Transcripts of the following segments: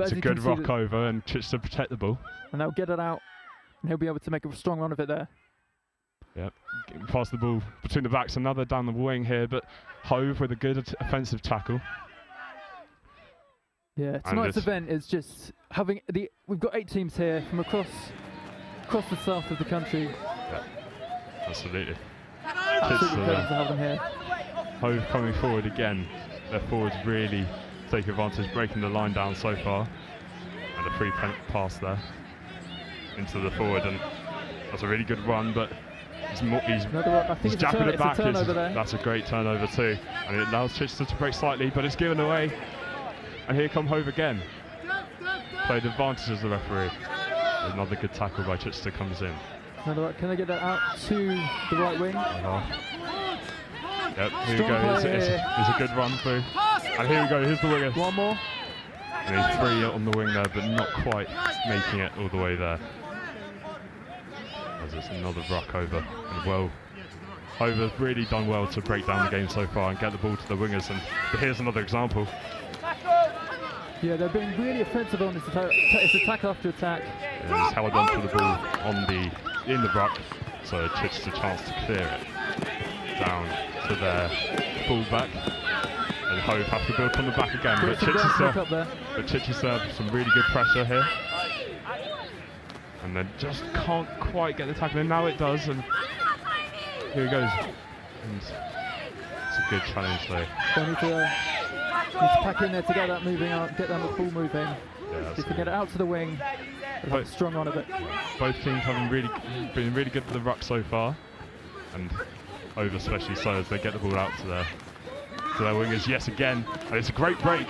It's a good rock over, and Chichester protect the ball. And they'll get it out, and he'll be able to make a strong run of it there. Yep, pass the ball between the backs, another down the wing here, but Hove with a good offensive tackle. Yeah, tonight's event is just having we've got 8 teams here from across the south of the country. Yeah, absolutely. Absolutely great to have them here. Hove coming forward again. Their forwards really take advantage, breaking the line down so far. And a free pass there into the forward, and that's a really good run, but he's jabbing it back. That's a great turnover too, and it allows Chichester to break slightly, but it's given away. And here come Hove again. Played advantage as the referee. Another good tackle by Chichester comes in. Can they get that out to the right wing? Yep, here we go. It's a good run through. And here we go, here's the winger. One more. And he's 3 on the wing there, but not quite making it all the way there. As it's another ruck over. And well, Hove has really done well to break down the game so far and get the ball to the wingers. And here's another example. Yeah, they're being really offensive on this attack. It's attack after attack. Yeah, he's held on to the ball in the ruck, so Chichester a chance to clear it down to their full-back. And Hove have to build from the back again, but Chichester have some really good pressure here. And then just can't quite get the tackle in. Now it does, and here he goes. And it's a good challenge though. They need to pack in there to get that moving out, get that ball moving. Yeah, just to get it out to the wing. Strong on it. Both teams having been really good for the ruck so far, and Hove especially so as they get the ball out to their wingers. Yes, again, and it's a great break.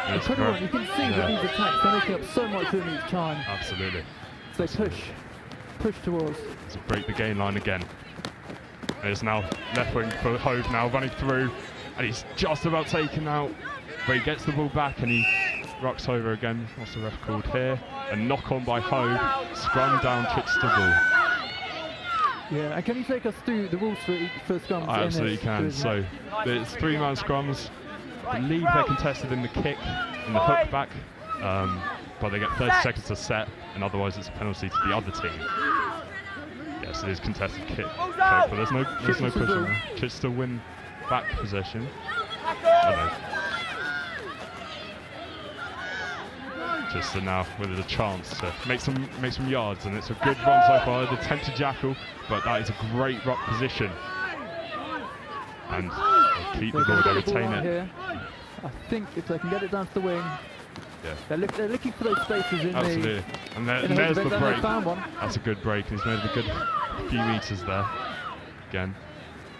Incredible. You can see that these attacks, they're making up so much room each time. Absolutely. So they push towards. To break the gain line again. And it's now left wing for Hove now running through, and he's just about taken out, but he gets the ball back and he rucks over again. What's the ref called here? A knock on by Hove, scrum down Chichester ball. Yeah, and can you take us through the rules for scrums? I absolutely can. So it's 3-man scrums. I believe they're contested in the kick, in the hook back, but they get 30 seconds to set, and otherwise it's a penalty to the other team. Yes, it is contested kick, but there's no pushing. Chichester win back possession. Chichester now with a chance to make some yards, and it's a good run so far. The attempted jackal, but that is a great rock position. And they keep the ball, they retain it. Here. I think if they can get it down to the wing, they're looking for those spaces in absolutely. And there's the break. Found one. That's a good break, and he's made a good few meters there. Again,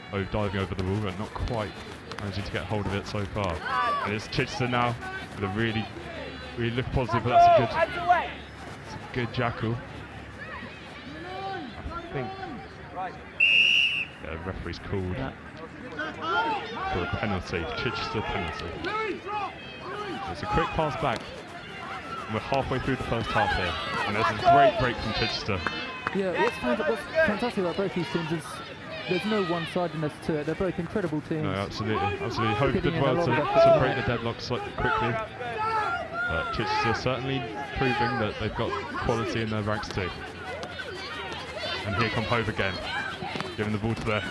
Hove diving over the wall, but not quite managing to get hold of it so far. And it's Chichester now with a really look positive, but that's a good jackal. I think the referee's called for a penalty, Chichester penalty. It's a quick pass back, and we're halfway through the first half here, and there's a great break from Chichester. Yeah, what's fantastic about both these teams is there's no one-sidedness to it. They're both incredible teams. No, absolutely. Hove did well to break the deadlock slightly quickly. But Chichester certainly proving that they've got quality in their ranks too. And here come Hove again, giving the ball to their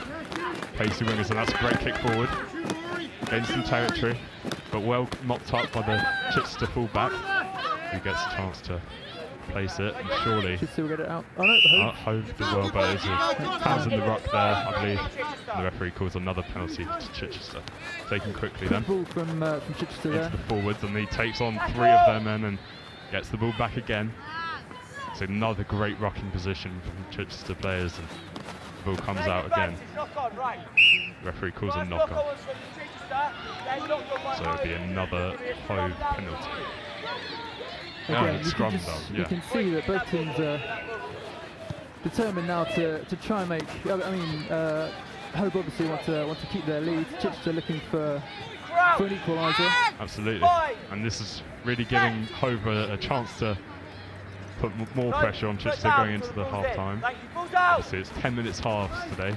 pacey wingers, and that's a great kick forward. Gains some territory, but well mopped up by the Chichester full-back, who gets a chance to place it, and surely Chichester will get it out. Oh no, Hove did well, but there's hands in the ruck there, I believe. And the referee calls another penalty to Chichester. Taken quickly then. Ball from Chichester into the forwards, and he takes on 3 of their men and gets the ball back again. It's another great rocking position from Chichester players, and the ball comes out again. Referee calls a knock-on. So it'll be another Hove penalty. Again, you can see that both teams are determined now to try and make. Hove obviously want to keep their lead. Chichester looking for an equaliser. Absolutely, and this is really giving Hove a chance to put more pressure on Chichester going into the half-time. Obviously, it's 10 minutes halves today,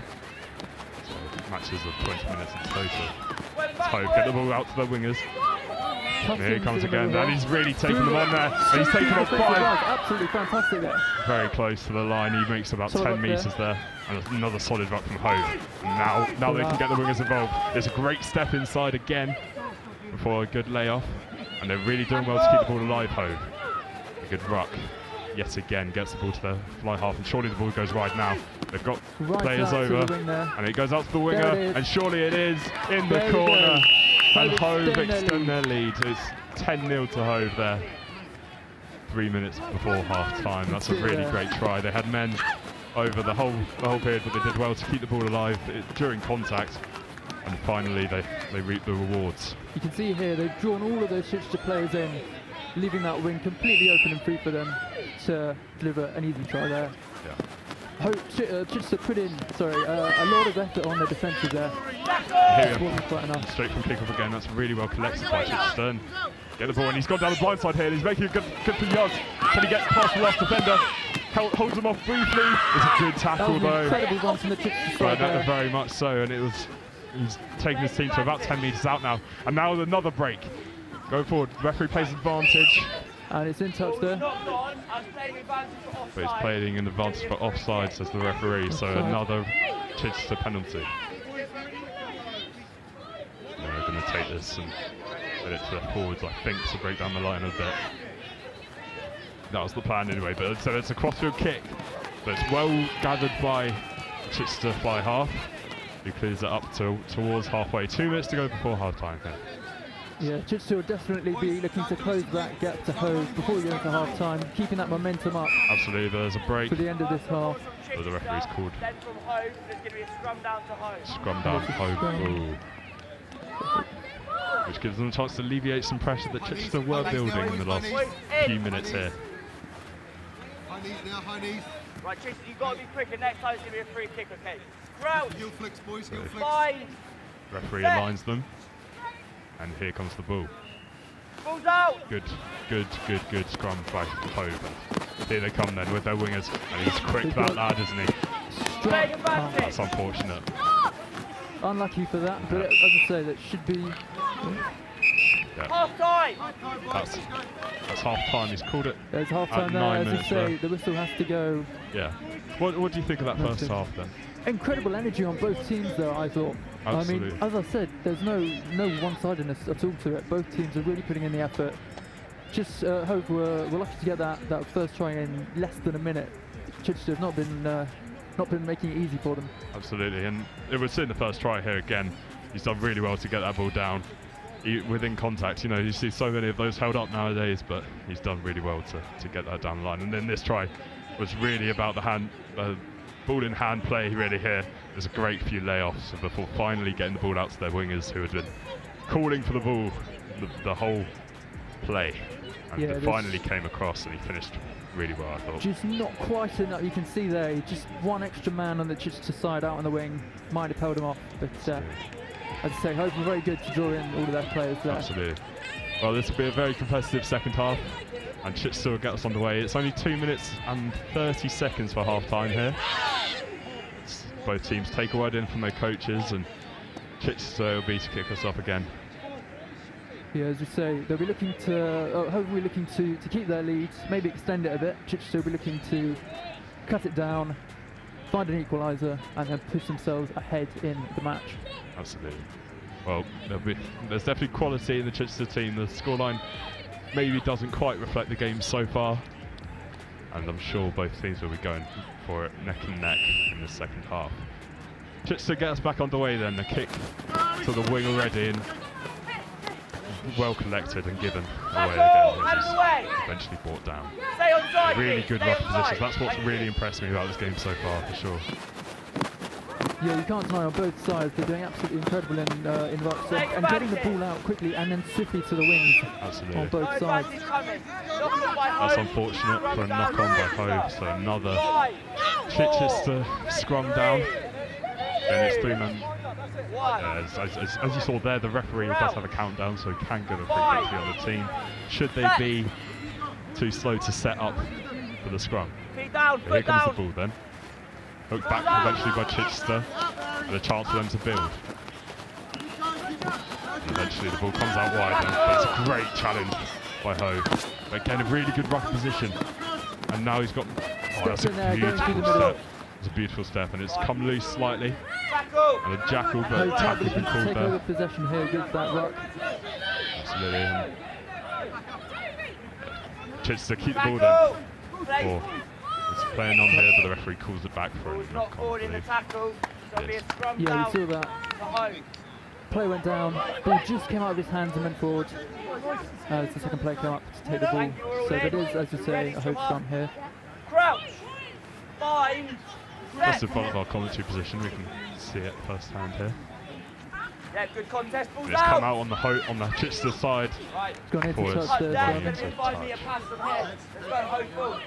so matches of 20 minutes in total. Hove get the ball out to the wingers. And here he comes again, and he's really taking them on there. And he's taken on 5. Absolutely fantastic there. Very close to the line. He makes about 10 metres there. And another solid ruck from Hove. And now they can get the wingers involved. There's a great step inside again before a good layoff. And they're really doing well to keep the ball alive, Hove. A good ruck. Yet again, gets the ball to the fly half, and surely the ball goes wide now. They've got players over, and it goes out to the winger, and surely it is in the corner. And Hove extend their lead. It's 10-0 to Hove there. 3 minutes before half-time. That's a really great try. They had men over the whole period, but they did well to keep the ball alive during contact. And finally, they reap the rewards. You can see here they've drawn all of those Chichester players in, leaving that wing completely open and free for them to deliver an easy try there. Yeah. Chichester put in, a lot of effort on the defences there. Here wasn't quite enough. Straight from kick-off again. That's really well collected by Chichester. Get the ball, and he's gone down the blind side here. He's making a good for yards. Can he get past the last defender? Holds him off briefly. It's a good tackle though. Incredible run from the Chichester side. Very much so, and he's taking his team to about 10 metres out now. And now another break. Go forward. Referee plays advantage. And it's in touch there. But he's playing an advantage for offside, says the referee. So another Chichester penalty. They're going to take this and get it to their forwards, I think, to break down the line a bit. That was the plan anyway. But so it's a crossfield kick. But it's well gathered by Chichester fly half. He clears it up towards halfway. 2 minutes to go before half-time here. Yeah, Chichester will definitely be looking to close that gap to Hove before we go into half-time, keeping that momentum up. Absolutely, there's a break. For the end of this half. So the referee's called. Then from Hove, there's going to be a scrum down to Hove. Scrum down to Hove. Which gives them a chance to alleviate some pressure that Chichester were building in the last few minutes here. High knees now, high knees. Right, Chichester, you've got to be quicker. Next time it's going to be a free kick, okay? Ground. Heel flicks, boys, heel flicks. Five. Referee aligns them. And here comes the ball. Ball's out. Good scrum by Hove. Here they come then with their wingers. And he's quick, that lad, isn't he? That's unfortunate. Unlucky for that, but as I say, that should be... Half time. That's half time. He's called it. There's half time there, as you say, the whistle has to go. Yeah. What do you think of that first half then? Incredible energy on both teams though, I thought. Absolutely. I mean, as I said, there's no one-sidedness at all to it. Both teams are really putting in the effort. Just Hove were lucky to get that first try in less than a minute. Chichester have not been making it easy for them. Absolutely, and it was in the first try here again. He's done really well to get that ball down within contact. You know, you see so many of those held up nowadays, but he's done really well to get that down the line. And then this try was really about the ball in hand play really here. There's a great few layoffs before finally getting the ball out to their wingers who had been calling for the ball the whole play. And it finally came across and he finished really well, I thought. Just not quite enough. You can see there, just one extra man on the Chichester side out on the wing. Might have held him off, but as I say, Hove were very good to draw in all of their players there. Absolutely. Well, this will be a very competitive second half, and Chichester will get us underway. It's only 2 minutes and 30 seconds for half-time here. Both teams take a word in from their coaches, and Chichester will be to kick us off again. Yeah, as you say, they'll be looking to, Hove will be looking to keep their lead, maybe extend it a bit. Chichester will be looking to cut it down, find an equaliser, and then push themselves ahead in the match. Absolutely. Well, there's definitely quality in the Chichester team. The scoreline maybe doesn't quite reflect the game so far, and I'm sure both teams will be going for it neck and neck in the second half. Chichester gets back underway then, the kick to the wing already, and well collected and given away again. Eventually brought down. Really good rough positions. That's what's really impressed me about this game so far, for sure. Yeah, you can't deny on both sides. They're doing absolutely incredible in rucks and getting the ball out quickly and then swiftly to the wings. Absolutely. On both sides. That's unfortunate for a knock on by Hove. So another Chichester scrum down. And it's 3 men. As you saw there, the referee does have a countdown, so he can give a free kick to the other team should they be too slow to set up for the scrum. Here comes the ball then. Hooked back eventually by Chichester, with a chance for them to build. Eventually the ball comes out wide, but it's a great challenge by Hove. Again, a really good ruck position. And now he's got... Oh, that's a beautiful step. It's a beautiful step, and it's come loose slightly. And a jackal, but tackle's been called take there. over possession here with that ruck. Absolutely. And Chichester keep the ball then. Or it's playing on here, but the referee calls it back for a knock-on. Yeah, you saw that. Play went down, ball just came out of his hands and went forward. As the second player came up to take the ball. So that is, as you say, a Hove scrum here. Crouch. 5. That's in front of our commentary position. We can see it first hand here. Yeah, good contest. Ball's It's come out on the Chichester side. Right. It's gone into touch there. Going Let's into go 5 metre pass from here. Let's go Hove ball.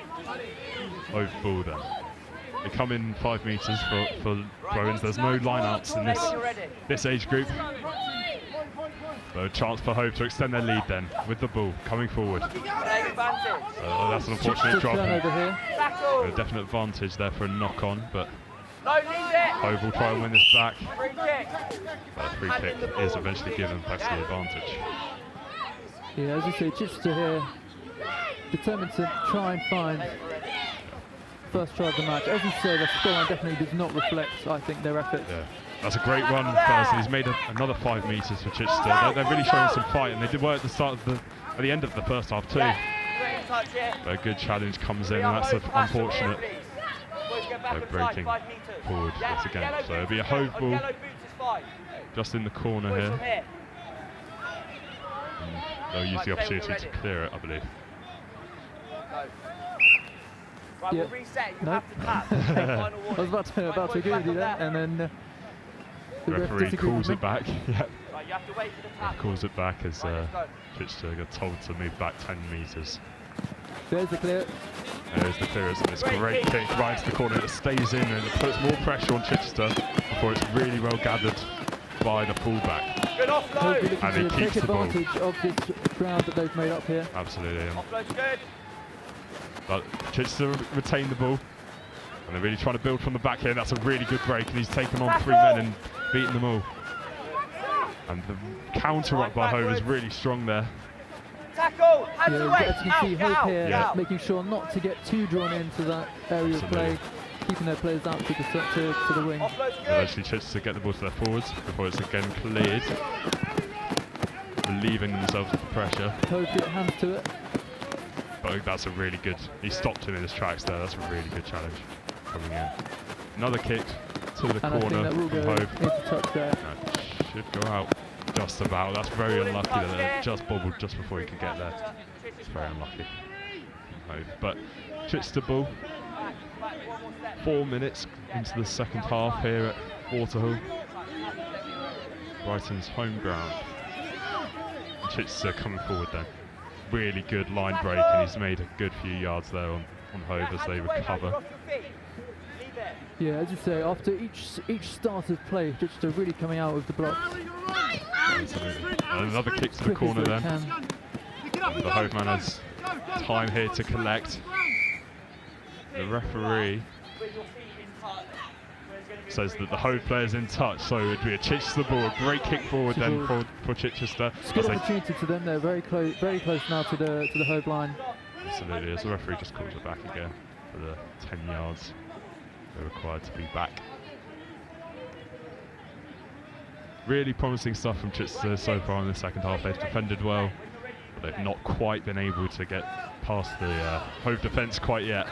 Hove ball then. They come in 5 metres for throw-ins. There's no line-outs in this age group. So a chance for Hove to extend their lead then with the ball coming forward. So that's an unfortunate drop. A definite advantage there for a knock-on, but Hove will try and win this back. But a free kick is eventually given back to the advantage. Yeah, as you say, Chichester here determined to try and find first try of the match. As you say, the scoreline definitely does not reflect, I think, their efforts. Yeah. That's a great run first. He's made another 5 metres for Chichester. They're really showing some fight, and they did well at the end of the first half too. But a good challenge comes in, and that's unfortunate. They're breaking forward once again. So it'll be a Hove ball just in the corner here. And they'll use the opportunity to clear it, I believe. Right, we'll reset. You have to tap. I was about to agree with you there, and then the referee calls it back. Yeah. Right, you have to wait for the tap. Calls it back as Chichester got told to move back 10 metres. There's the clear. There's the clearance, and it's a great kick right to the corner. It stays in and it puts more pressure on Chichester before it's really well gathered by the fullback. Good offload. And he keeps the ball. Take advantage of this ground that they've made up here. Absolutely. Offload's good. But Chichester retain the ball, and they're really trying to build from the back here. That's a really good break, and he's taken on 3 men and beaten them all. And the counter up by Hove is really strong there. Tackle, hands away, as you can see, Hove here making sure not to get too drawn into that area of play, keeping their players out to the wing. Eventually Chichester get the ball to their forwards before it's again cleared, relieving themselves of the pressure. Hove get hands to it. But that's a really good, he stopped him in his tracks there. That's a really good challenge coming in. Another kick to the corner from Hove. Into touch there. That should go out just about. That's very unlucky that it just bobbled just before he could get there. It's very unlucky from Hove. But Chichester ball. 4 minutes into the second half here at Waterhall. Brighton's home ground. And Chichester coming forward then. Really good line break, and he's made a good few yards there on Hove as they recover. Yeah, as you say, after each start of play, Chichester really coming out with the blocks. Absolutely. And another kick to the corner then. The Hove man has time here to collect. The referee says that the Hove player's in touch, so it would be a Chichester ball, a great kick forward then for Chichester. It's a good opportunity to them. They're very close now to the Hove line. Absolutely, as the referee just calls it back again for the 10 yards they're required to be back. Really promising stuff from Chichester so far in the second half. They've defended well, but they've not quite been able to get past the Hove defence quite yet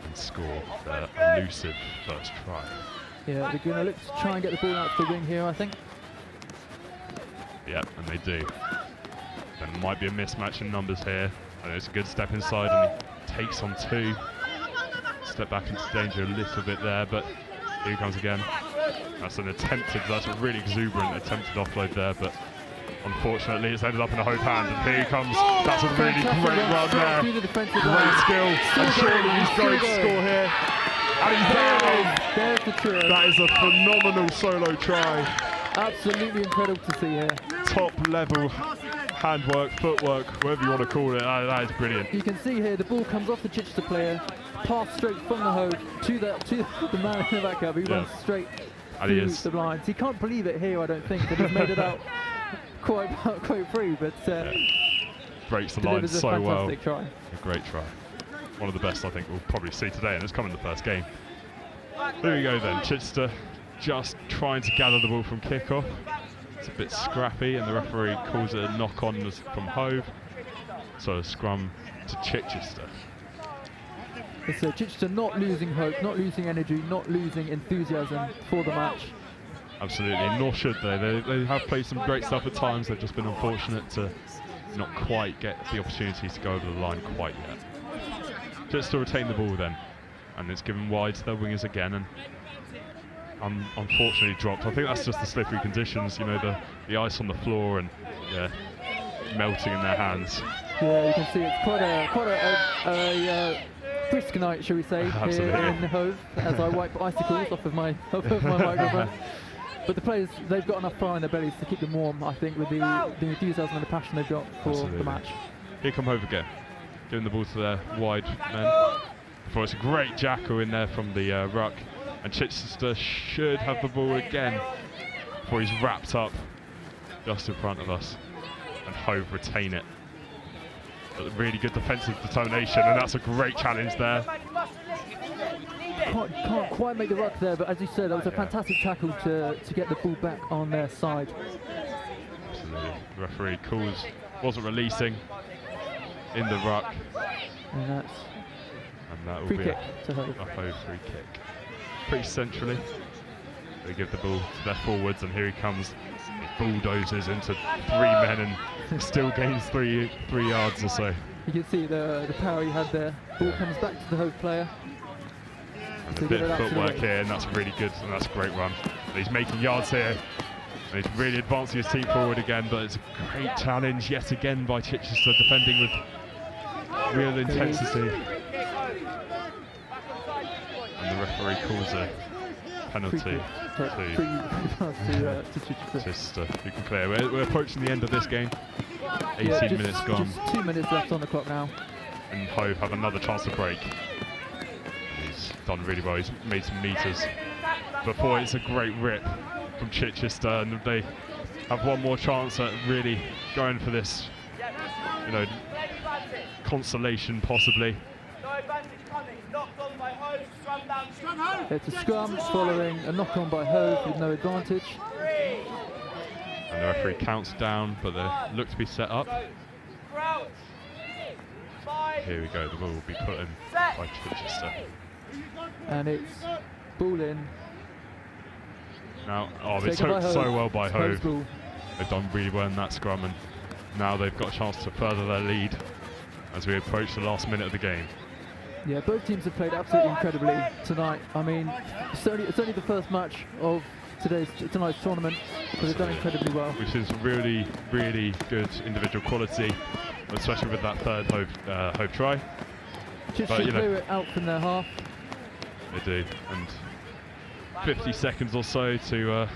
and score their elusive first try. Yeah, they're going to look to try and get the ball out to the wing here, I think. Yep, and they do. There might be a mismatch in numbers here. And it's a good step inside, and he takes on 2. Step back into danger a little bit there, but here he comes again. That's a really exuberant attempted offload there, but unfortunately it's ended up in a Hove hand, and here he comes. That's a really great run there. Great skill, and surely he's going to score here. And he's down. There's the try. That is a phenomenal solo try. Absolutely incredible to see here. Top level handwork, footwork, whatever you want to call it. That is brilliant. You can see here the ball comes off the Chichester player, passed straight from the Hove to the man in the back up. He runs straight through the lines. He can't believe it here, I don't think, that he's made it out quite free, but breaks the line so well. Try. A great try. One of the best I think we'll probably see today, and it's come in the first game. There we go then. Chichester just trying to gather the ball from kickoff. It's a bit scrappy, and the referee calls it a knock-on from Hove. So a scrum to Chichester. It's Chichester not losing hope, not losing energy, not losing enthusiasm for the match. Absolutely, nor should they. They have played some great stuff at times. They've just been unfortunate to not quite get the opportunity to go over the line quite yet. Chichester retain the ball then, and it's given wide to their wingers again, and unfortunately dropped. I think that's just the slippery conditions, you know, the ice on the floor and melting in their hands. Yeah, you can see it's quite a brisk night, shall we say, here in Hove, as I wipe icicles off of my microphone. But the players, they've got enough fire in their bellies to keep them warm, I think, with the enthusiasm and the passion they've got for the match. Here come Hove again, giving the ball to their wide men. Before it's a great jackal in there from the ruck, and Chichester should have the ball again before he's wrapped up just in front of us, and Hove retain it. But really good defensive determination, and that's a great challenge there. Can't quite make the ruck there, but as you said, that was a fantastic tackle to get the ball back on their side. Absolutely. The referee wasn't releasing in the ruck. And that will free be kick a to Hove. Hove free kick. Pretty centrally. They give the ball to their forwards, and here he comes. He bulldozes into 3 men and still gains 3 yards or so. You can see the power he had there. Ball comes back to the Hove player. And a bit of footwork here, and that's really good, and that's a great run. And he's making yards here, and he's really advancing his team forward again, but it's a great challenge yet again by Chichester, defending with real intensity. And the referee calls a penalty to Chichester. You can clear. We're approaching the end of this game. 18 minutes gone. Just 2 minutes left on the clock now. And Hove have another chance to break. He's done really well. He's made some meters. Before it's a great rip from Chichester, and they have one more chance at really going for this, you know, consolation possibly. It's a scrum following a knock-on by Hove with no advantage. And the referee counts down, but they look to be set up. Here we go, the ball will be put in by Chichester. And it's ball in. Now, it's hooked so well by Hove. They've done really well in that scrum, and now they've got a chance to further their lead as we approach the last minute of the game. Yeah, both teams have played absolutely incredibly tonight. I mean, it's only the first match of tonight's tournament, but they've done incredibly well. We've seen some really, really good individual quality, especially with that third Hove try. Chichester clear it out from their half. They do, and 50 seconds or so to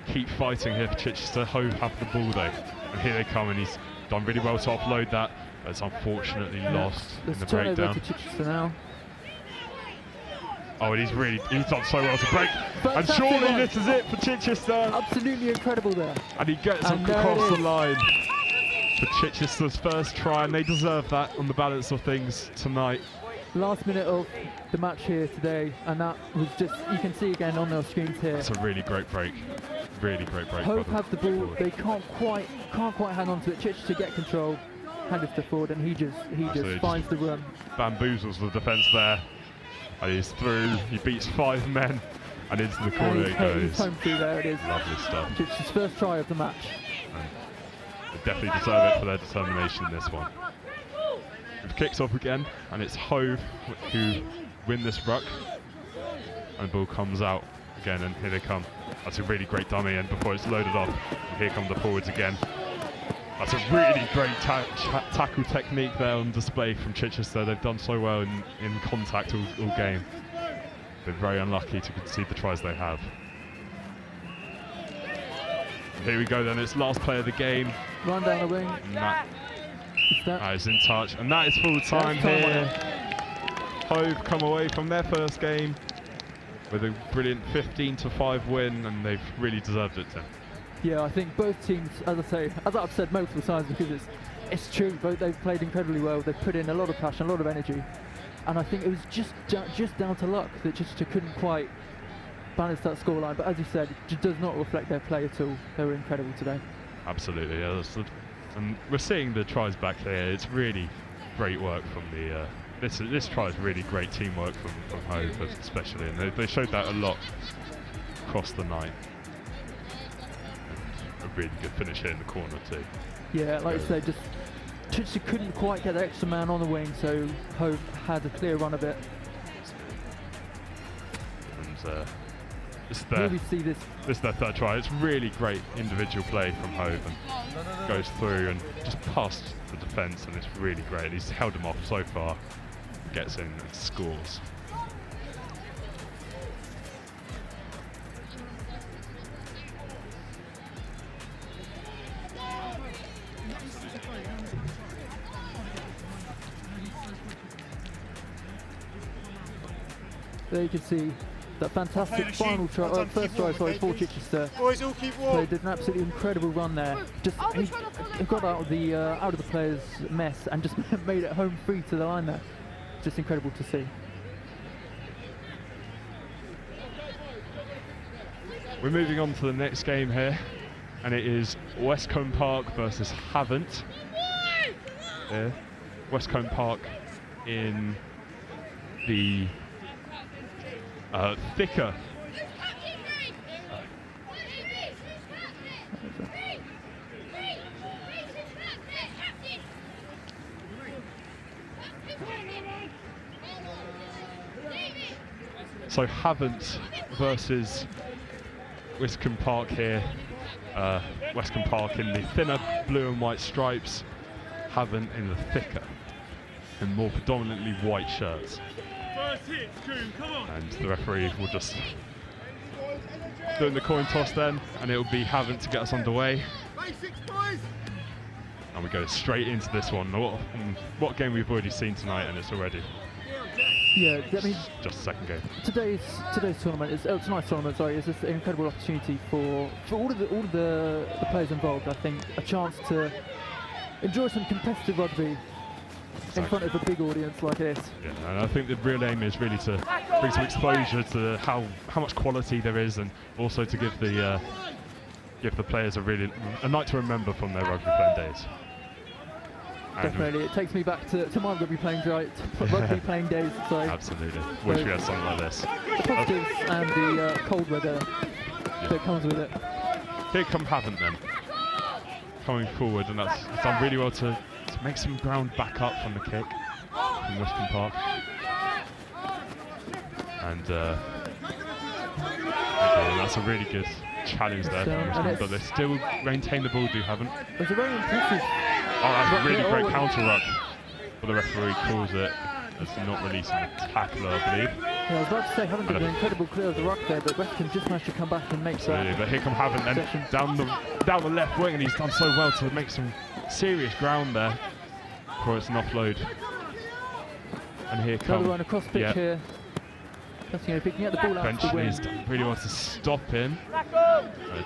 keep fighting here for Chichester. Hove have the ball though, and here they come, and he's done really well to offload that. It's unfortunately lost in the breakdown. To Chichester now. Oh, and he's done so well to break. And surely this is it for Chichester. Absolutely incredible there. And he gets across the line for Chichester's first try, and they deserve that on the balance of things tonight. Last minute of the match here today, and that was just, you can see again on their screens here. That's a really great break. Really great break. Hove have the ball, they can't quite hang on to it. Chichester get control. Haggister forward, and he just finds the room. Bamboozles the defence there, and he's through. He beats 5 men, and into the corner it goes. He's home through there. It is lovely stuff. It's his first try of the match. And they definitely deserve it for their determination in this one. We've kicked off again, and it's Hove who win this ruck, and the ball comes out again, and here they come. That's a really great dummy, and before it's loaded off, here come the forwards again. That's a really great tackle technique there on display from Chichester. They've done so well in contact all game. Been very unlucky to concede the tries they have. And here we go then, it's last play of the game. Run down the wing. And that is in touch, and that is full time here. Hove come away from their first game with a brilliant 15-5 win, and they've really deserved it, Tim. Yeah, I think both teams, as I say, as I've said multiple times, because it's true, both they've played incredibly well. They've put in a lot of passion, a lot of energy, and I think it was just down to luck that Chichester couldn't quite balance that scoreline. But as you said, it does not reflect their play at all. They were incredible today. Absolutely, yeah. And we're seeing the tries back here. It's really great work from the. This try is really great teamwork from Hove, especially, and they showed that a lot across the night. And a really good finish here in the corner too. Yeah, like I said, just Chichester couldn't quite get the extra man on the wing, so Hove had a clear run of it. And here we see this. This is their third try. It's really great individual play from Hove, and goes through and just past the defence, and it's really great. He's held them off so far, gets in and scores. There you can see that fantastic final try, first try for Chichester. Boys, all keep warm. They did an absolutely incredible run there. Just he got out of the players' mess and just made it home free to the line there. Just incredible to see. We're moving on to the next game here, and it is Westcombe Park versus Havant. Here, Westcombe Park in the thicker. So Havant versus Westcombe Park here. Westcombe Park in the thinner blue and white stripes, Havant in the thicker and more predominantly white shirts. And the referee will just doing the coin toss then, and it will be Havant to get us underway. And we go straight into this one. What game we've already seen tonight, and it's already. Yeah, I mean, just a second game. Today's tournament is tonight's tournament. Sorry, is just an incredible opportunity for all of the players involved. I think a chance to enjoy some competitive rugby in front of a big audience like this. Yeah, and I think the real aim is really to bring some exposure to how much quality there is, and also to give the players a night to remember from their rugby playing days. Definitely, it takes me back to my rugby playing days. So absolutely, wish we had something like this. The positives and the cold weather that comes with it. Here come Havant then, coming forward, and that's done really well to make some ground back up from the kick from Westcombe Park. And that's a really good challenge there from Westcombe, but they still maintain the ball, do Havant. It's a very impressive. Oh, that's a really great counter ruck, but the referee calls it as not releasing the tackler, I believe. Yeah, I was about to say, Havant did an incredible clear of the ruck there, but Westcombe just managed to come back and make that. But here come Havant then down the left wing, and he's done so well to make some serious ground there before it's an offload. And here comes another one across pitch here. If he can get the ball out to the wing. He's done really well to stop him.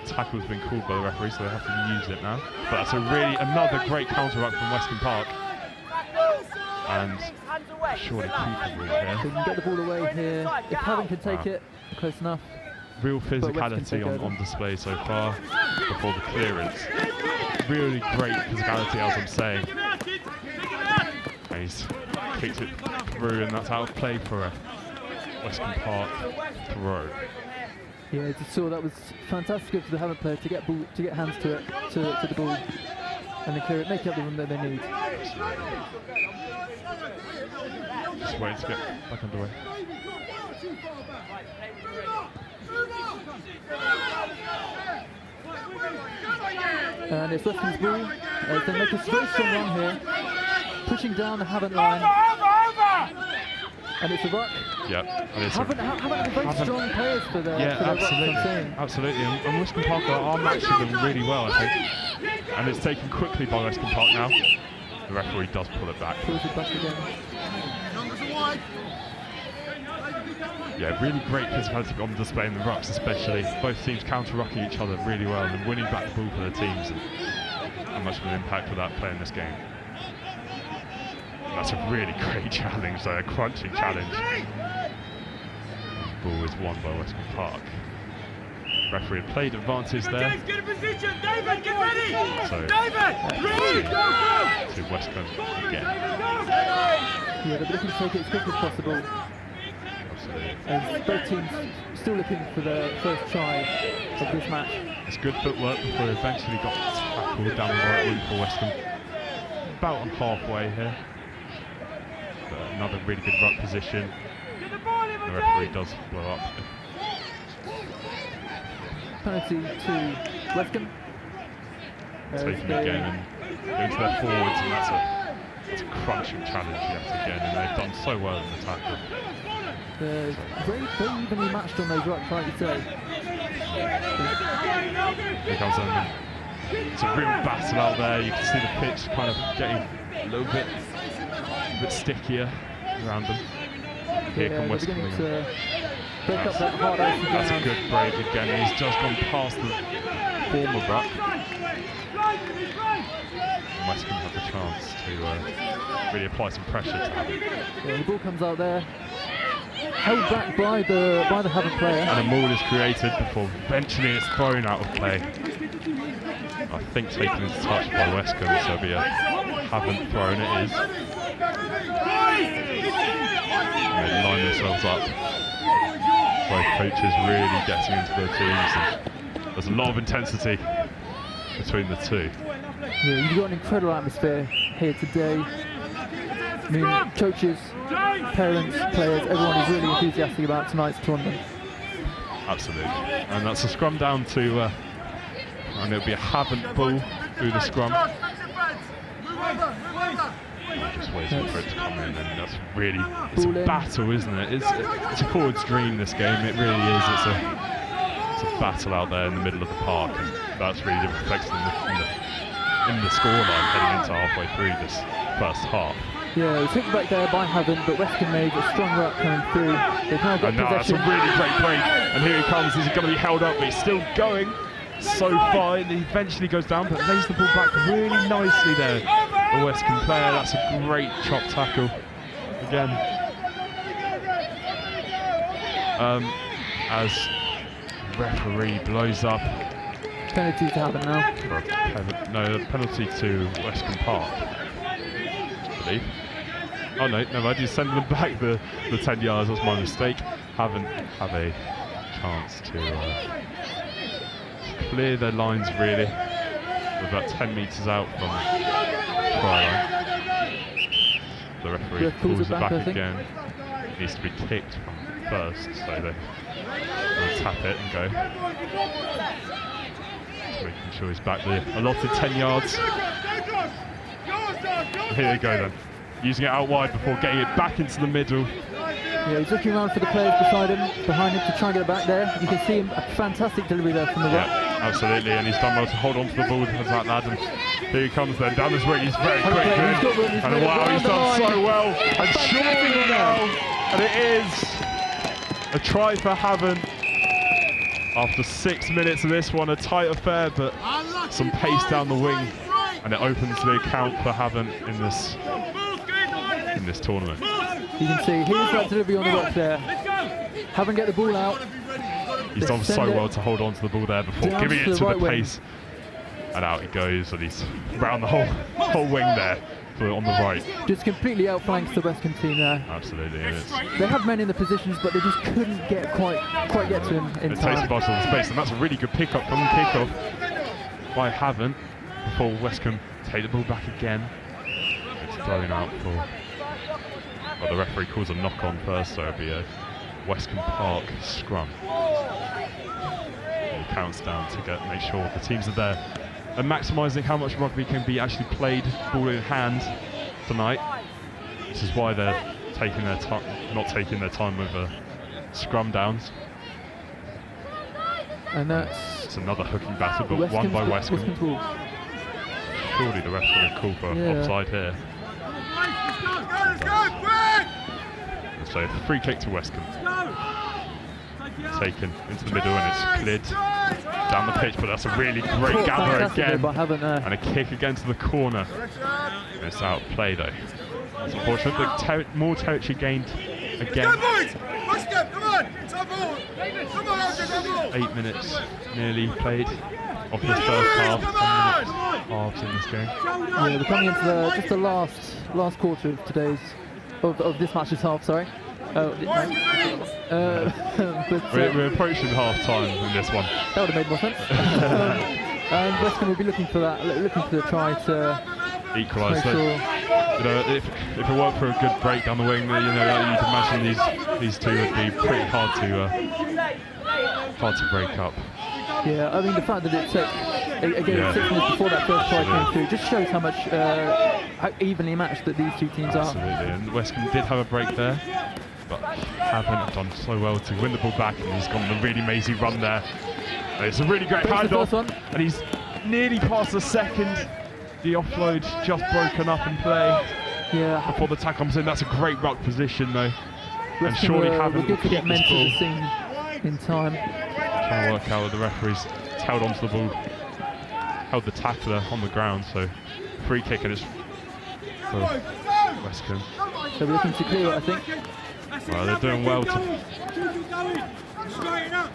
Tackle's been called by the referee, so they have to use it now. But that's another great counter ruck from Westcombe Park. And surely keepable here. They can get the ball away here. If Havant can take it, close enough. Real physicality on display so far before the clearance. Really great physicality, as I'm saying. And he's kicked it through, and that's out of play for a Westcombe Park throw. Yeah, just saw that was fantastic for the Havant player to get hands to it, to the ball, and then clear it, make up the run that they need. Just waiting to get back underway. And it's Westcombe's ball. They make a very strong run here, pushing down the Havant line. And it's a ruck. Yep. Havant are very strong players for their absolutely. Absolutely. And Westcombe Park are matching them really well, I think. And it's taken quickly by Westcombe Park now. The referee does pull it back. Pulls it back again. Yeah, really great physicality on display in the rucks, especially. Both teams counter-rucking each other really well and winning back the ball for their teams. And how much of an impact will that play in this game? That's a really great challenge, though, a crunching challenge. The ball is won by Westcombe Park. Referee had played advantage there. James, get in position! David, get ready! So, David, ready! to Westcombe again. Yeah, they're looking to take it as quick as possible. Absolutely. As both teams still looking for their first try of this match. It's good footwork before they eventually got tackled down the right wing for Westcombe. About on halfway here. But another really good ruck position. The referee does blow up. Penalty to Westcombe. Taking the game and going to their forwards, and that's a crunching challenge yet again, and they've done so well in the tackle. They're very evenly matched on those rucks, like you say. Here comes them. It's a real battle out there. You can see the pitch kind of getting a little bit stickier around them. Here come Westcombe again. Break up that hard ice again. That's a good break again. He's just gone past the former ruck. And Westcombe have the chance to really apply some pressure to him. Yeah, the ball comes out there, held back by the Havant player. And a maul is created before eventually it's thrown out of play. I think taken into touch by Westcombe, so it'll be a Havant thrown. It is. And they line themselves up. Both coaches really getting into their teams, and there's a lot of intensity between the two. Yeah, you've got an incredible atmosphere here today. I mean, coaches, parents, players, everyone is really enthusiastic about tonight's tournament. Absolutely. And that's a scrum down to, and it'll be a Havant ball through the scrum. Just waiting for it to come in, and that's really, it's a battle, isn't it? It's a forward's dream, this game, it really is. It's a battle out there in the middle of the park, and that's really reflected in the scoreline heading into halfway through this first half. Yeah, it was hit back there by Havant, but Westcombe made a strong ruck coming through. They've now got possession. That's a really great break, and here he comes. He's going to be held up, but he's still going so far, and he eventually goes down, but lays the ball back really nicely there. The Westcombe player, that's a great chop tackle again. As referee blows up. Penalty to Havant now. No, penalty to Westcombe Park, I believe. Oh no, I just sending them back the 10 yards, that's my mistake. Haven't have a chance to clear their lines really. We're about 10 metres out from the try line. The referee pulls it back again. It needs to be kicked from first, so they tap it and go. Just making sure he's back the allotted 10 yards. Here they go then. Using it out wide before getting it back into the middle. Yeah, he's looking around for the players behind him to try and get it back there. You can see him, a fantastic delivery there from the ruck. Yeah, absolutely, and he's done well to hold on to the ball as that lad. And here he comes then, down his wing, he's very quick. And wow, he's done so well. And surely now, and it is a try for Havant. After 6 minutes of this one, a tight affair, but some pace down the wing. And it opens the account for Havant in this tournament. You can see, here's that delivery on the rock there. Havant get the ball out. He's done so well to hold on to the ball there before giving it to the pace. And out he goes, and he's round the whole wing there on the right. Just completely outflanks the Westcombe team there. Absolutely. They had men in the positions, but they just couldn't quite get to him in time. It takes advantage of the space, and that's a really good pickup from the kickoff by Havant before Westcombe take the ball back again. It's thrown out for. Well, the referee calls a knock on first, so it'll be a Westcombe Park scrum. And he counts down to make sure the teams are there and maximising how much rugby can be actually played ball in hand tonight. This is why they're taking their time, not taking their time with scrum downs. And it's another hooking battle, but won by Westcombe. Surely the ref's going to call for offside here. So free kick to Westcombe. taken into the middle and it's cleared down the pitch, but that's a really great gather again. And a kick against the corner. And it's out of play though. It's unfortunate, but more territory gained again. 8 minutes nearly played of this first half. 10 minutes halves in this game. Yeah, we're coming into just the last quarter of today's of this match's half. Sorry. But we're approaching half time in this one. That would have made more sense. And Westcombe will be looking for that, looking to try to equalise. So, you know, if it weren't for a good break down the wing, you know, you'd imagine these two would be pretty hard to break up. Yeah, I mean the fact that it took again 6 minutes before that first try came through just shows how much how evenly matched that these two teams are. Absolutely, and Westcombe did have a break there, but Havant have done so well to win the ball back, and he's gone on a really mazy run there. And it's a really great handoff, and he's nearly past the second. The offload just broken up in play. Yeah. Before the tackle comes in, that's a great ruck position though. And surely Havant will keep this ball in time. Trying to work out with the referees. It's held onto the ball, held the tackler on the ground, so free kick, and it's for Westcombe. So we're looking to clear it, I think. Well, they're doing well to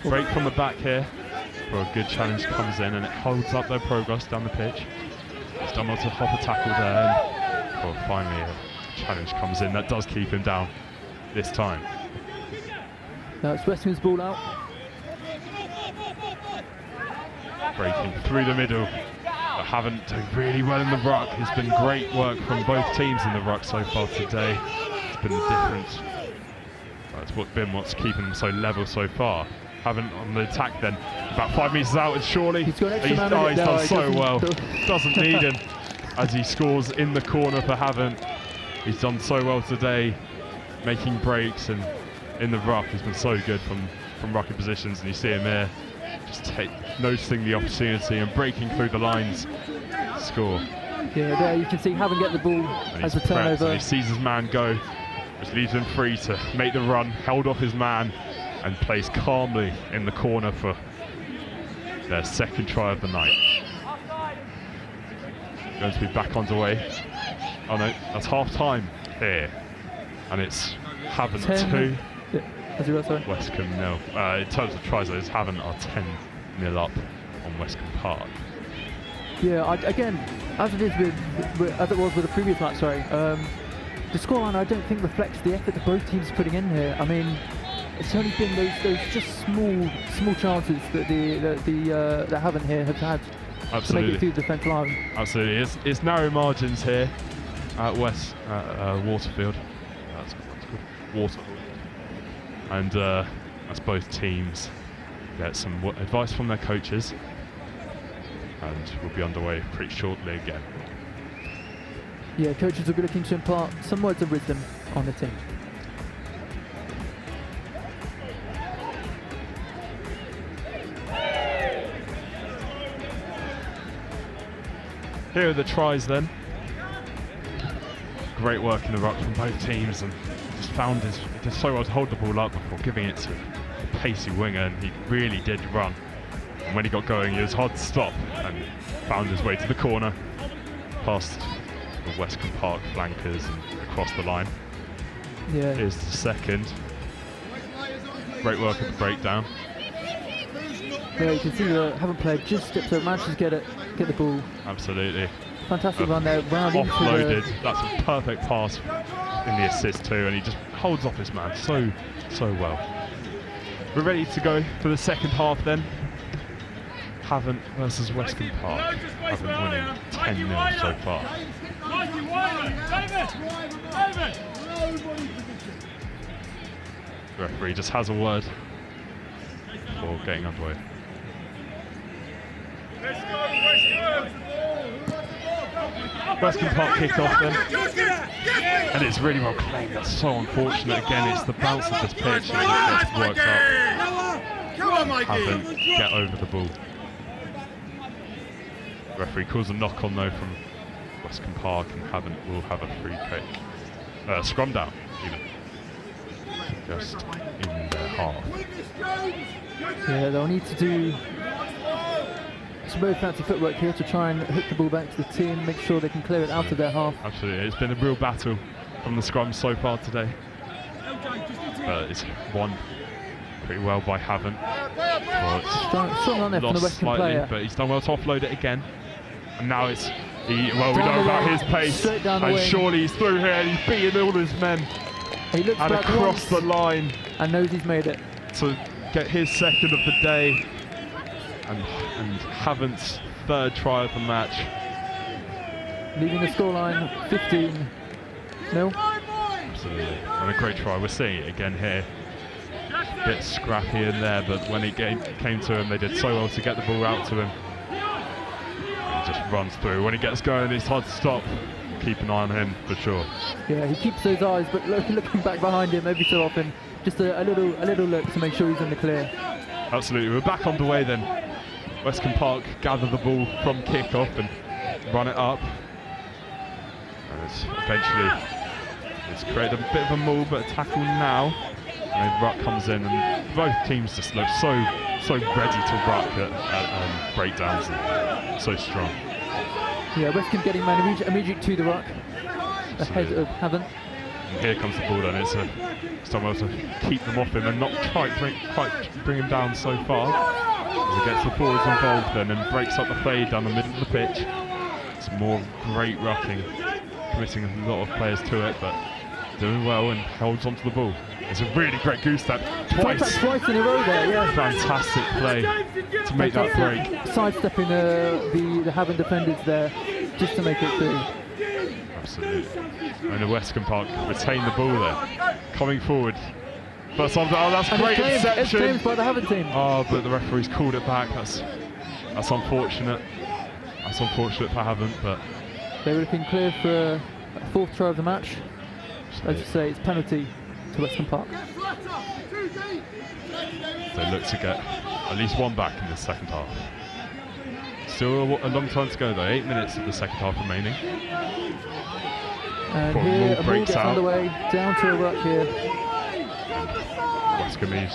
break from the back here. For a good challenge comes in, and it holds up their progress down the pitch. It's done well to hop a tackle there, and well, finally a challenge comes in that does keep him down this time. Now it's Westcombe's ball out. Breaking through the middle, but Havant doing really well in the ruck. It's been great work from both teams in the ruck so far today. It's been the difference. That's what's keeping them so level so far. Havant on the attack then, about 5 metres out, and surely he's done so well. Doesn't need him as he scores in the corner for Havant. He's done so well today, making breaks, and in the ruck he's been so good from rucking positions, and you see him here just noticing the opportunity and breaking through the lines to score. Yeah, there you can see Havant get the ball as a turnover. And he sees his man go, which leaves him free to make the run, held off his man, and plays calmly in the corner for their second try of the night. Going to be back underway. Oh no, that's half time here, and it's Havant 2. Westcombe 0. In terms of tries, it's Havant are 10-0 up on Westcombe Park. Yeah, again, as it was with the previous match, the scoreline I don't think reflects the effort that both teams are putting in here. I mean, it's only been those just small chances that the Havant here have had to make it through the defence line. Absolutely, it's narrow margins here at Waterfield. That's called Waterfield. And as both teams get some advice from their coaches, and we'll be underway pretty shortly again. Yeah, coaches will be looking to impart some words of wisdom on the team. Here are the tries then. Great work in the ruck from both teams, and he did so well to hold the ball up before giving it to a pacey winger, and he really did run. And when he got going, it was hard to stop, and found his way to the corner, past the Westcombe Park flankers and across the line. Yeah. Here's the second. Great work at the breakdown. Yeah, you can see the Havant player just steps up, manages to get the ball. Absolutely. Fantastic run there, round into offloaded. That's a perfect pass in the assist too, and he just holds off his man so well. We're ready to go for the second half then. Havant versus Westcombe Park. Havant winning 10-0 so far. The referee just has a word before getting underway. Westcombe Park kick off then, and it's really well claimed. That's so unfortunate. Again, it's the bounce of this pitch that gets worked up. Havant get over the ball. The referee calls a knock on though from Westcombe Park, and Havant will have a free kick. Scrum down even. just in their half. Yeah, they'll need to do some very fancy footwork here to try and hook the ball back to the team, make sure they can clear it out of their half. Absolutely, it's been a real battle from the scrum so far today. But it's won pretty well by Havant. Strong on there from the Westcombe player. But he's done well to offload it again. And now it's, well, we know about his pace. And surely he's through here and he's beating all his men. He looks and across the line. And knows he's made it. To get his second of the day. And Havant's third try of the match. Leaving the scoreline 15-0. Absolutely. And a great try. We're seeing it again here. A bit scrappy in there, but when it came to him, they did so well to get the ball out to him. And he just runs through. When he gets going, it's hard to stop. Keep an eye on him for sure. Yeah, he keeps those eyes, but looking back behind him every so often, just a little look to make sure he's in the clear. Absolutely. We're back underway then. Westcombe Park gather the ball from kick-off and run it up. And it's created a bit of a maul, but a tackle now. And then ruck comes in, and both teams just look so ready to ruck at breakdowns, and so strong. Yeah, Westcombe getting man immediate to the ruck, ahead of Havant. And here comes the ball then. It's someone to keep them off him and not quite bring him down so far. As it gets the forwards involved then and breaks up the fade down the middle of the pitch. It's more great rucking, committing a lot of players to it, but doing well and holds onto the ball. It's a really great goose step. Twice in a row there, yeah. Fantastic play to make that break. Sidestepping the Havant defenders there, just to make it through. Absolutely. And the Westcombe Park retain the ball there. Coming forward. First time, oh, that's and great interception. It's claimed by the Havant team. Oh, but the referee's called it back. That's unfortunate. That's unfortunate for Havant, but they were looking clear for a fourth try of the match. As you say, it's penalty to Westcombe Park. They look to get at least one back in the second half. Still a long time to go though, 8 minutes of the second half remaining. And here a ball gets underway, down to a ruck here. Westcombe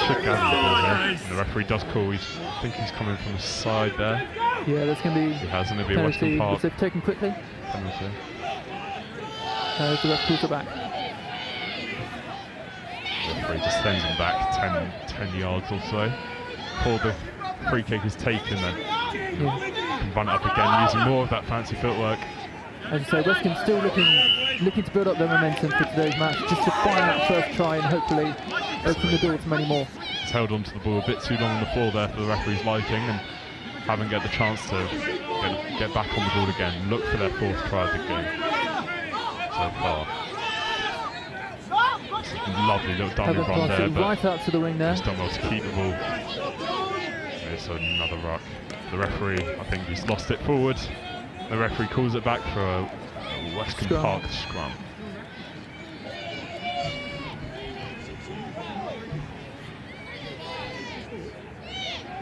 should gather the ball there. And the referee does call, I think he's coming from the side there. Yeah, that's going to be penalty, a Westcombe Park. They've taken quickly. Penalty. The ref pulls it back. The referee just sends him back 10 yards or so. Before the free kick is taken then. Can run it up again using more of that fancy footwork. As I say, Westcombe still looking to build up their momentum for today's match, just to find that first try and hopefully open the door to many more. He's held onto the ball a bit too long on the floor there for the referee's liking, and haven't get the chance to get back on the ball again. Look for their fourth try of the game so far. It's a lovely little diamond run there, but right out to the wing there. He's done well to keep the ball. There's another ruck. The referee, I think he's lost it forward. The referee calls it back for a Westcombe Park scrum.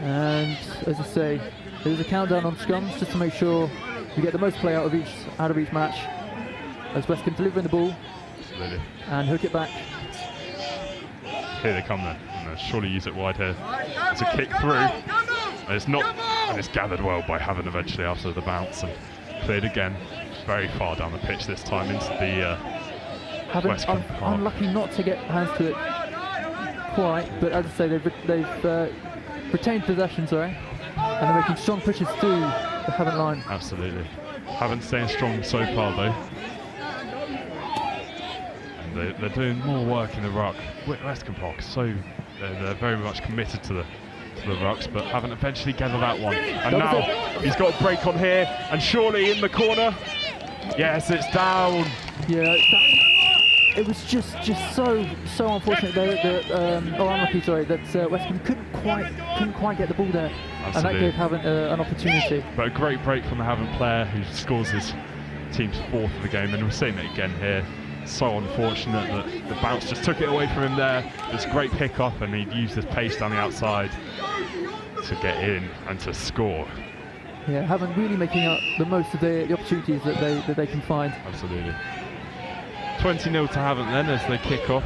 And as I say, there's a countdown on scrums just to make sure you get the most play out of each match. As Westcombe delivering the ball. Absolutely. And hook it back. Here they come then. And surely use it wide here. It's a kick through. And it's not, and it's gathered well by Havant eventually after the bounce and cleared again. Very far down the pitch this time into the Westcombe Park. Unlucky not to get hands to it quite, but as I say, they've retained possession, and they're making strong pushes through the Havant line. Absolutely. Havant staying strong so far though. And they're doing more work in the ruck. Westcombe Park, so they're very much committed to the rucks, but haven't eventually gathered that one. And now he's got a break on here, and surely in the corner. Yes, it's down. Yeah, it was just so unfortunate unlucky, that Westcombe couldn't quite get the ball there. Absolutely. And that gave Havant an opportunity. But a great break from the Havant player who scores his team's fourth of the game, and we're seeing it again here. So unfortunate that the bounce just took it away from him there. It's a great pick up, and he used his pace down the outside to get in and to score. Yeah, Havant really making up the most of the opportunities that they can find. Absolutely. 20-0 to Havant then as they kick off.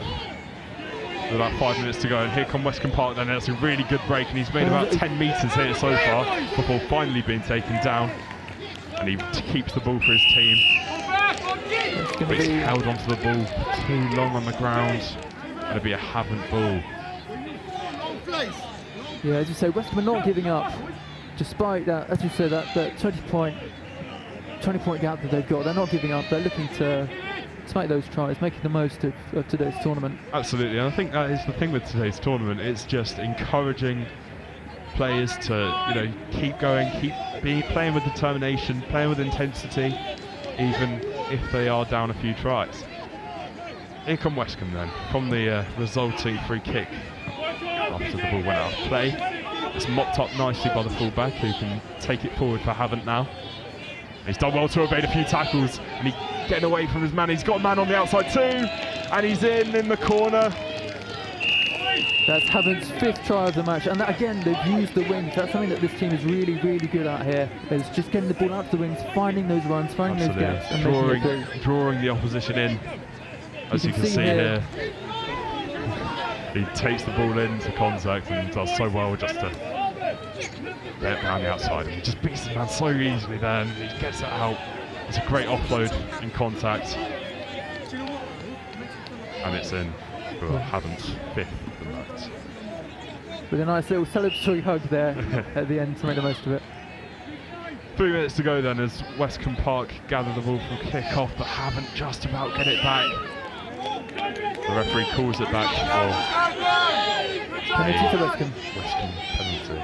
With about 5 minutes to go, and here come Westcombe Park then. That's a really good break, and he's made about 10 metres here so far before finally being taken down. And he keeps the ball for his team. But he's held onto the ball for too long on the ground. Going to be a Havant ball. Yeah, as you say, Westcombe are not giving up, despite that, as you say, that 20-point gap that they've got. They're not giving up. They're looking to make those tries, making the most of today's tournament. Absolutely, and I think that is the thing with today's tournament. It's just encouraging players to, keep going, playing with determination, playing with intensity, even if they are down a few tries. Here come Westcombe then, from the resulting free kick after the ball went out of play. It's mopped up nicely by the fullback, who can take it forward for Havant now. He's done well to evade a few tackles, and he's getting away from his man. He's got a man on the outside too, and he's in the corner. That's Havant's 5th try of the match, and again, they've used the wings. That's something that this team is really, really good at here. It's just getting the ball out to the wings, finding those runs, finding those gaps, and drawing the opposition in. As you can see here, he takes the ball into contact and does so well just to get it down the outside. And he just beats the man so easily there, and he gets it out. It's a great offload in contact, and it's in for Havant's 5th of the match. With a nice little celebratory hug there at the end to make the most of it. 3 minutes to go then as Westcombe Park gather the ball from kick-off, but Havant just about get it back. The referee calls it back for penalty to Westcombe. Westcombe penalty.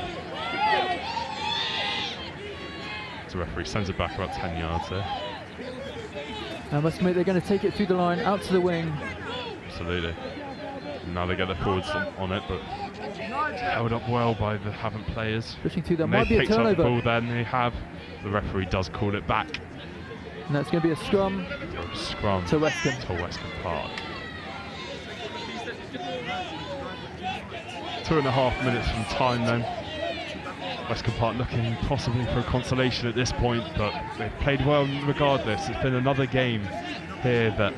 The referee sends it back about 10 yards there. And Westcombe, they're going to take it through the line, out to the wing. Absolutely. Now they get their forwards on it, but held up well by the Havant players. Pushing through, there might be a turnover. Up the ball then, the referee does call it back. And that's going to be a scrum to Westcombe. To Westcombe Park. 2.5 minutes from time then. Westcombe Park looking possibly for a consolation at this point, but they've played well regardless. It's been another game here that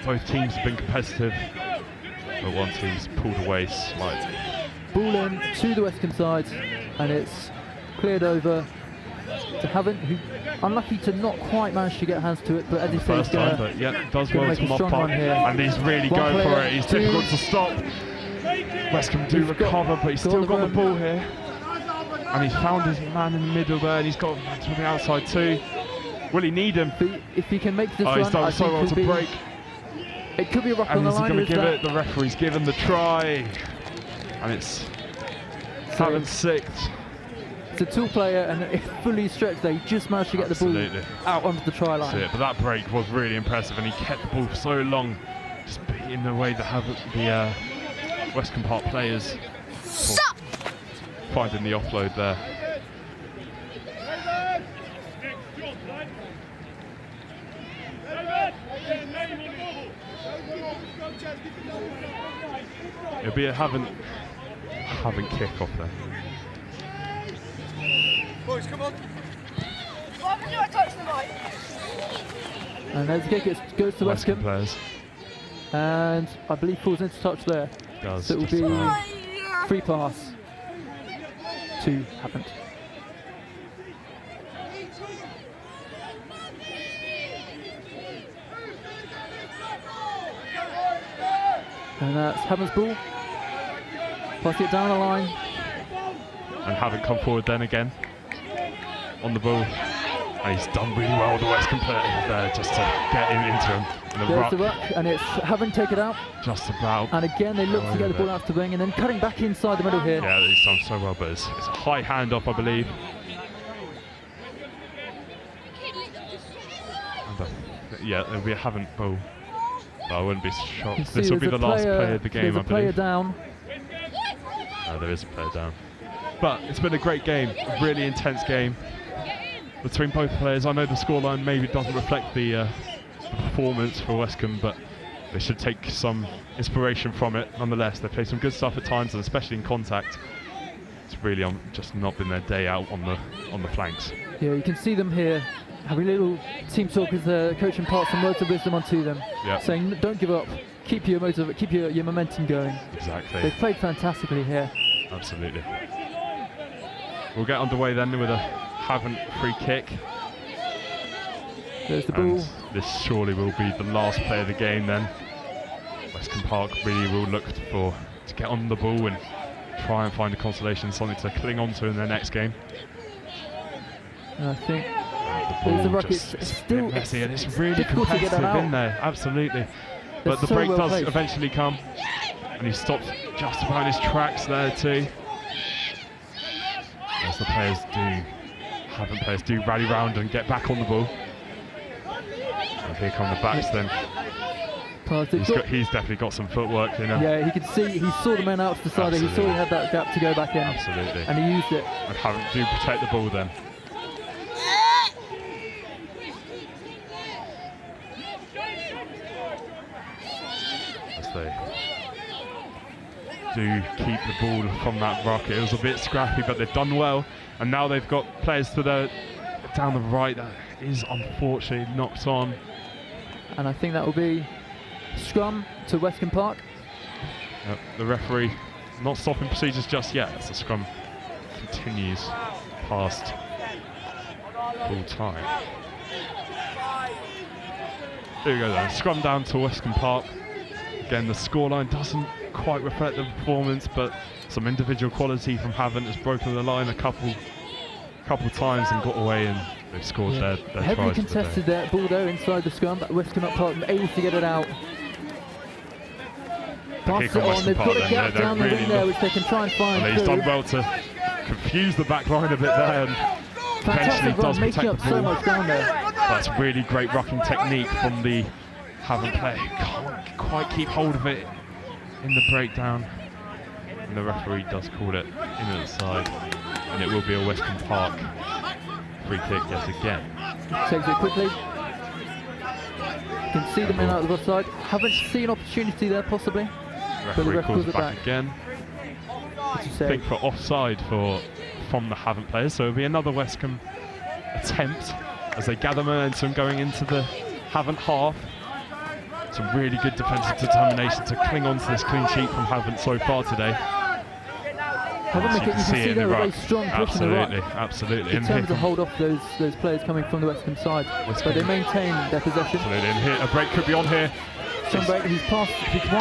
both teams have been competitive, but one team's pulled away slightly. Ball in to the Westcombe side, and it's cleared over to Havant, who unlucky to not quite manage to get hands to it, but as he says, first time, but yeah, does well to mop up, and he's really going for it. He's difficult to stop. Westcombe do recover, but he's still got the ball here. And he's found his man in the middle there, and he's got him to the outside too. Will he need him? If he can make this run, he's done so well to break. It could be a rock on the line. And he's going to give it. The referee's given the try, and it's Havant's 6th. It's a two player, and it's fully stretched there. He just managed to get the ball out onto the try line. But that break was really impressive, and he kept the ball for so long, just beating the way that the Westcombe Park players. Stop! Finding the offload there. It'll be a Havant kick off there. Boys, come on. And there's the kick, it goes to Westcombe. Players. And I believe falls into touch there. Does. So it will be free pass to Havant. And that's Havant's ball. Pass it down the line. And Havant come forward then again on the ball. And he's done really well with the Westcombe player there just to get him into him. There's the ruck, and it's Havant take it out. Just about. And again they look to get the ball out to the wing, and then cutting back inside the middle here. Yeah, he's done so well, but it's a high handoff, I believe. Yeah, it'll be a Havant ball. But I wouldn't be shocked. This will be the last player of the game, I believe. There's a player down. No, there is a player down. But it's been a great game, a really intense game between both players. I know the scoreline maybe doesn't reflect the performance for Westcombe, but they should take some inspiration from it nonetheless. They play some good stuff at times, and especially in contact. It's really just not been their day out on the flanks. Yeah, you can see them here having a little team talk as the coach imparts some words of wisdom onto them, saying don't give up, keep your momentum going. Exactly. They've played fantastically here. Absolutely. We'll get underway then with a Havant free kick. There's the ball. This surely will be the last play of the game then. Westcombe Park really will look to get on the ball and try and find a consolation, something to cling on to in their next game. And I think the ball it's still messy and it's really competitive in there, absolutely. But the break does eventually come, and he stops just about his tracks there too. As the Havant players do rally round and get back on the ball. And here come the backs then. He's definitely got some footwork, you know. Yeah, he saw the men out to the side, he saw he had that gap to go back in. Absolutely. And he used it. And Havant do protect the ball then. As they do keep the ball from that ruck. It was a bit scrappy, but they've done well. And now they've got players down the right that is unfortunately knocked on. And I think that will be scrum to Westcombe Park. The referee not stopping procedures just yet as the scrum continues past full time. There we go then, scrum down to Westcombe Park. Again, the scoreline doesn't quite reflect the performance, but some individual quality from Havant has broken the line a couple times and got away, and they've scored their heavily tries contested that ball though inside the scrum, but Westcombe Park able to get it out. Pass it on, they've got a gap down the wing there which they can try and find. And he's done well to confuse the back line a bit there, and eventually does protect the ball. So much down there. That's really great rucking technique from the Havant player. Can't quite keep hold of it in the breakdown. And the referee does call it in at the side. And it will be a Westcombe Park free kick yet again. Takes it quickly. You can see the men out of the offside. Haven't seen opportunity there possibly. Referee calls it back again. What do you say? I think for offside from the Havant players. So it'll be another Westcombe attempt as they gather momentum going into the Havant half. Some really good defensive determination to cling on to this clean sheet from Havant so far today. You can see there a very strong push in the ruck. Absolutely. In terms of hold off those players coming from the Westcombe side, but they maintain their possession. Absolutely. And here, a break could be on here. Some break. He's passed.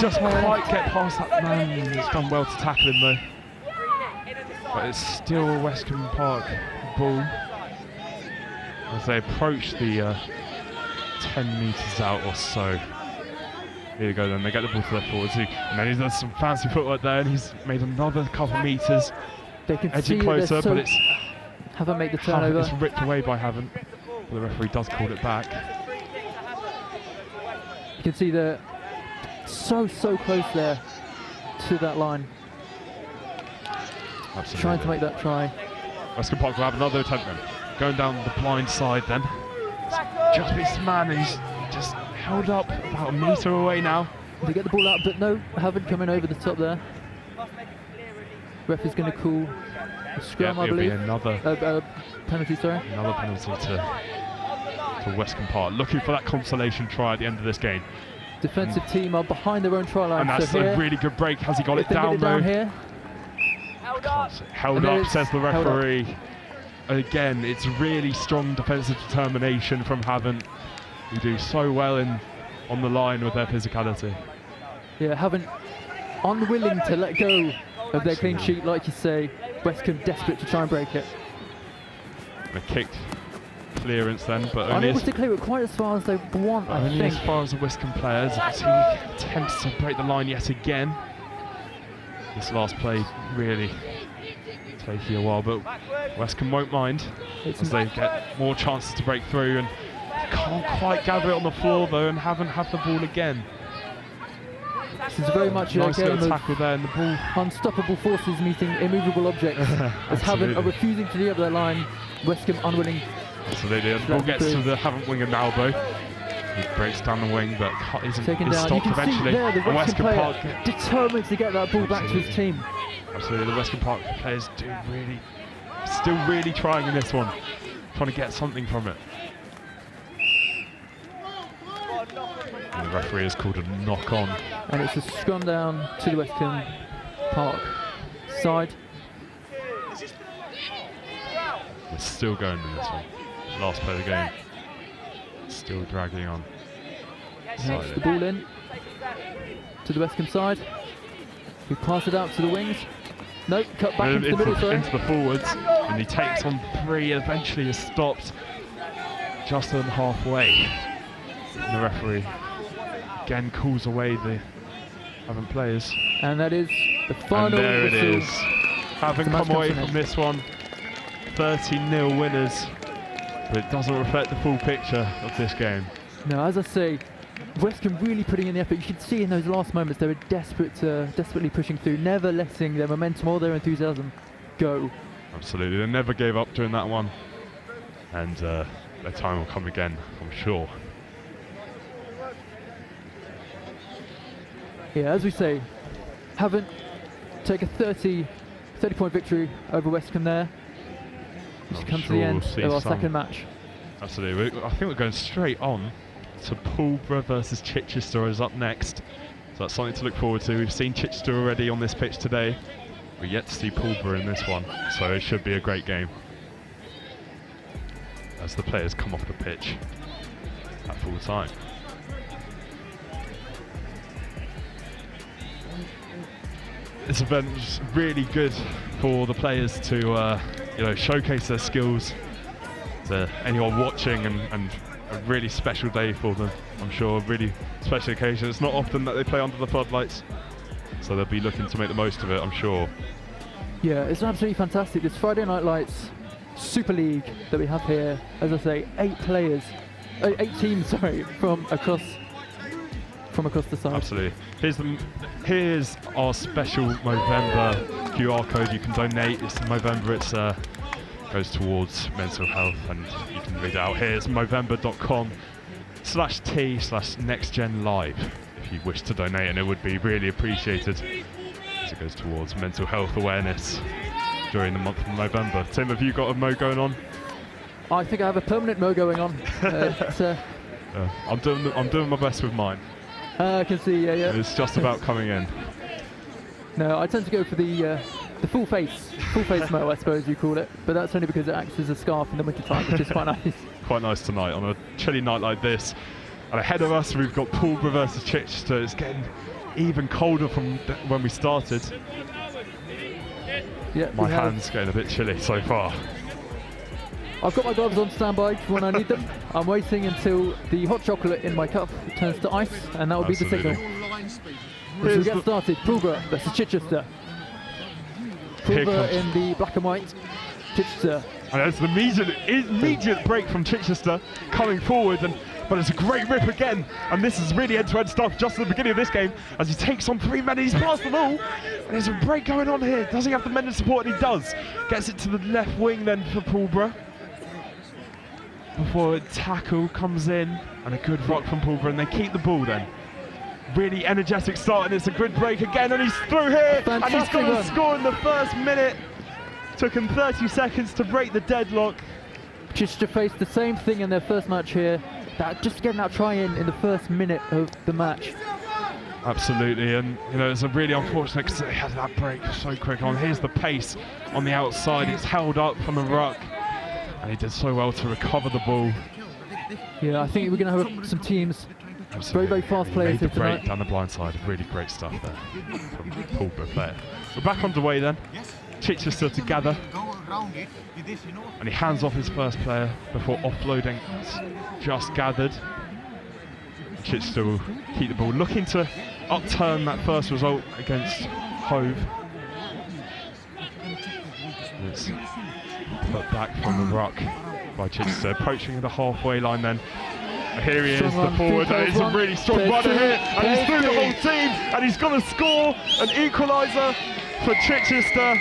Just quite get past that man. He's done well to tackle him though. But it's still a Westcombe Park ball as they approach the 10 metres out or so. Here you go then, they get the ball to their forwards, and then he does some fancy footwork there, and he's made another couple metres. They can edging closer, but it's Havant made the turnover. It's ripped away by Havant. The referee does call it back. You can see they're so close there to that line. Absolutely. Trying to make that try. Westcombe Park will have another attempt then. Going down the blind side then. It's just this man, and he's just held up about a metre away now. They get the ball out, but no, Havant coming over the top there. Ref is going to call a scrum, I believe. Be another penalty, sorry. Another penalty to Westcombe Park, looking for that consolation try at the end of this game. Defensive team are behind their own try line. And that's a really good break. Has he got it down though? Here. Held up, says the referee. Again, it's really strong defensive determination from Havant, who do so well on the line with their physicality. Yeah, Havant unwilling to let go of their clean sheet, like you say. Westcombe desperate to try and break it. A kicked clearance then, but only unable to clear it quite as far as they want, I think. Only as far as the Westcombe players, as he attempts to break the line yet again. This last play really taking a while, but Westcombe won't mind as they get more chances to break through, and can't quite gather it on the floor though, and haven't had the ball again. This is very much nice a game of tackle there, and the ball. Unstoppable forces meeting immovable objects. As Havant are refusing to leave their line, Westcombe unwilling. Absolutely, and the ball gets to the Havant winger now though. He breaks down the wing, but isn't stopped eventually. There, the Westcombe Park determined to get that ball back to his team. Absolutely, the Westcombe Park players still really trying in this one, trying to get something from it. The referee has called a knock on. And it's a scrum down to the Westcombe Park side. We're still going with this one. Last play of the game. Still dragging on. That's the ball in to the Westcombe side. We pass it out to the wings. No, cut back into the middle, sorry. Into the forwards, and he takes on 3, eventually is stopped just on halfway. And the referee again calls away the Havant players. And that is the final and there whistle. It is. Havant come away from this one. 13-0 winners, but it doesn't reflect the full picture of this game. No, as I say, Westcombe really putting in the effort. You could see in those last moments they were desperately pushing through, never letting their momentum or their enthusiasm go. Absolutely, they never gave up during that one, and their time will come again, I'm sure. Yeah, as we say, Havant take a 30-point victory over Westcombe there, which comes to the end of our second match. Absolutely, I think we're going straight on to Pulborough versus Chichester is up next. So that's something to look forward to. We've seen Chichester already on this pitch today. We're yet to see Pulborough in this one, so it should be a great game. As the players come off the pitch at full time. This event was really good for the players to showcase their skills to anyone watching, and a really special day for them, I'm sure. A really special occasion. It's not often that they play under the floodlights, so they'll be looking to make the most of it, I'm sure. Yeah, it's absolutely fantastic. This Friday Night Lights Super League that we have here, as I say, 8 teams, from across the side. Absolutely. Here's our special Movember QR code. You can donate. It's Movember. It's goes towards mental health, and you can read it out here. It's movember.com/t/nextgenlive if you wish to donate, and it would be really appreciated as it goes towards mental health awareness during the month of November. Tim, have you got a mo going on? I think I have a permanent mo going on. I'm doing my best with mine. I can see, yeah. It's just about coming in. No, I tend to go for the full face mo, I suppose you call it, but that's only because it acts as a scarf in the winter time, which is quite nice. Quite nice tonight on a chilly night like this. And ahead of us, we've got Pulborough versus Chichester. It's getting even colder from when we started. Yeah, my hand's getting a bit chilly so far. I've got my gloves on standby for when I need them. I'm waiting until the hot chocolate in my cup turns to ice, and that will be the signal. As we get started, Pulborough versus Chichester. Pulborough in the black and white, Chichester. And there's an immediate break from Chichester coming forward, but it's a great rip again, and this is really end-to-end stuff just at the beginning of this game as he takes on 3 men. He's past the ball, and there's a break going on here. Does he have the men to support? And he does. Gets it to the left wing then for Pulborough. Before a tackle comes in, and a good rock from Pulborough, and they keep the ball then. Really energetic start, and it's a good break again, and he's through here, and he's got to score in the first minute. Took him 30 seconds to break the deadlock. Chichester faced the same thing in their first match here, just getting that try in the first minute of the match. Absolutely, and it's a really unfortunate because they had that break so quick on. Here's the pace on the outside. It's held up from the ruck, and he did so well to recover the ball. Yeah, I think we're going to have some teams. Absolutely. Very fast players here tonight. Break down the blind side. Really great stuff there from the Pulborough player. We're back underway then. Chichester to gather, and he hands off his first player before offloading. It's just gathered. Chichester will keep the ball, looking to upturn that first result against Hove. It's put back from the ruck by Chichester, approaching the halfway line then. Here he is, the forward, and it's a really strong runner here, and he's through the whole team, and he's going to score an equaliser for Chichester,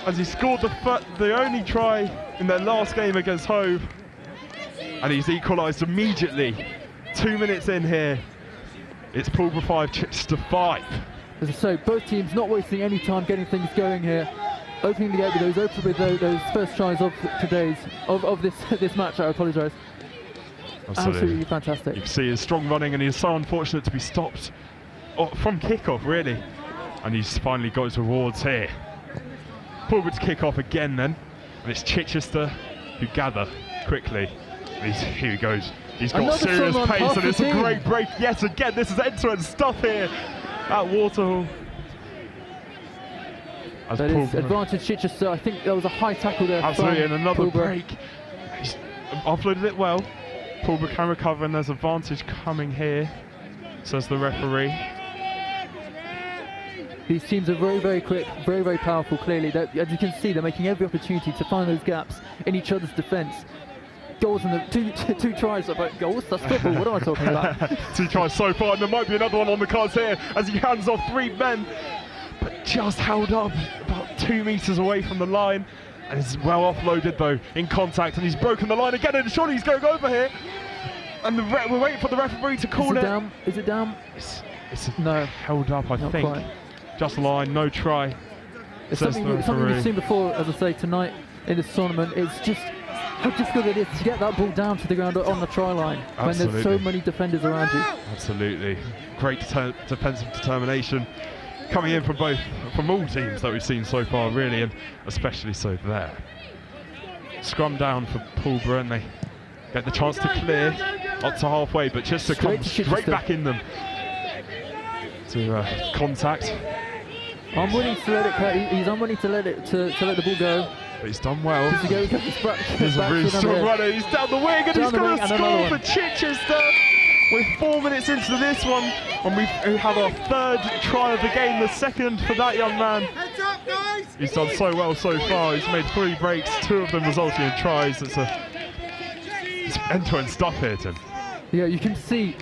as he scored the only try in their last game against Hove, and he's equalised immediately. 2 minutes in here, it's Pulborough 5, Chichester 5. As I say, both teams not wasting any time getting things going here, opening the gate with those first tries of this match. I apologise. Absolutely fantastic. You can see his strong running, and he's so unfortunate to be stopped from kickoff, really. And he's finally got his rewards here. Pulborough to kick off again then, and it's Chichester who gather quickly. Here he goes. He's got Another serious pace, and it's a team. great break yet again. This is end-to-end stuff here at Waterhall. That is advantage Chichester. I think there was a high tackle there. Absolutely, and another Pulborough. break. He's offloaded it well. Pulborough can recover, and there's advantage coming here, says the referee. These teams are very, very quick, very, very powerful, clearly. As you can see, they're making every opportunity to find those gaps in each other's defence. Goals in the two tries, about goals, that's football, what am I talking about? 2 tries so far, and there might be another one on the cards here as he hands off 3 men, but just held up about 2 metres away from the line, and is well offloaded though, in contact, and he's broken the line again, and surely he's going over here, and we're waiting for the referee to call it. Down? Is it down? It's no, held up, I think. Quite. Just line, no try. It's something we've seen before, as I say, tonight in this tournament. It's just how difficult it is to get that ball down to the ground on the try line when there's so many defenders around you. Absolutely. Great defensive determination coming in from all teams that we've seen so far, really, and especially so there. Scrum down for Pulborough, and they get the chance to clear up to halfway, but Chichester comes straight back in them to contact. Unwilling to let it go. He's unwilling to let the ball go. But he's done well. He's a really strong runner. He's down the wing, and he's going to score for Chichester. We're 4 minutes into this one, and we have our 3rd try of the game, the 2nd for that young man. Heads up, guys! He's done so well so far. He's made 3 breaks, 2 of them resulting in tries. It's end-to-end stuff here, Tim. Yeah, you can see.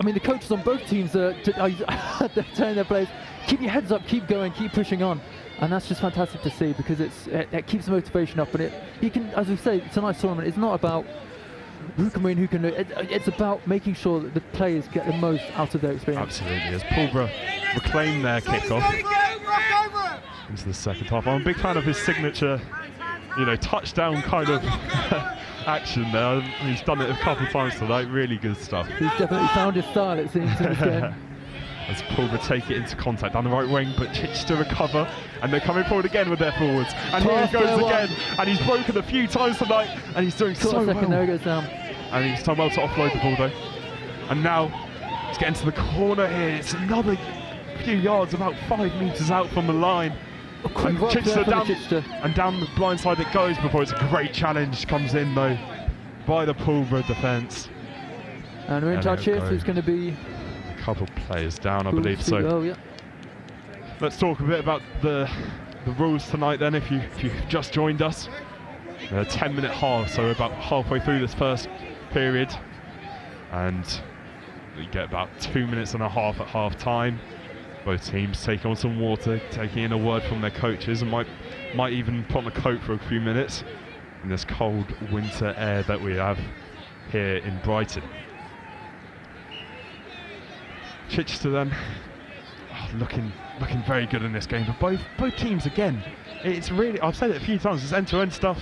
I mean, the coaches on both teams are telling their players, keep your heads up, keep going, keep pushing on, and that's just fantastic to see, because it keeps the motivation up. And you can, as we say, tonight's tournament is not about who can win, who can lose. It's about making sure that the players get the most out of their experience. Absolutely, as Pulborough reclaim their kickoff into the second half. I'm a big fan of his signature, touchdown kind of action there. He's done it a couple of times tonight. Really good stuff. He's definitely found his style, it seems, in this game. As Pulborough take it into contact down the right wing, but Chichester recover, and they're coming forward again with their forwards. And here he goes again, and he's broken a few times tonight, and he's doing so well. There he goes down. And he's done well to offload the ball though. And now he's getting to the corner here. It's another few yards, about 5 metres out from the line. And Chichester down the blind side it goes before it's a great challenge comes in though by the Pulborough defence. And we're in touch here, so it's going to be a couple players down, I believe. So let's talk a bit about the rules tonight then, if you've just joined us. 10-minute half, so we're about halfway through this first period, and we get about 2.5 minutes at half time. Both teams taking on some water, taking in a word from their coaches, and might even put on a coat for a few minutes in this cold winter air that we have here in Brighton. Chichester then looking very good in this game, but both teams again, it's really, I've said it a few times, it's end-to-end stuff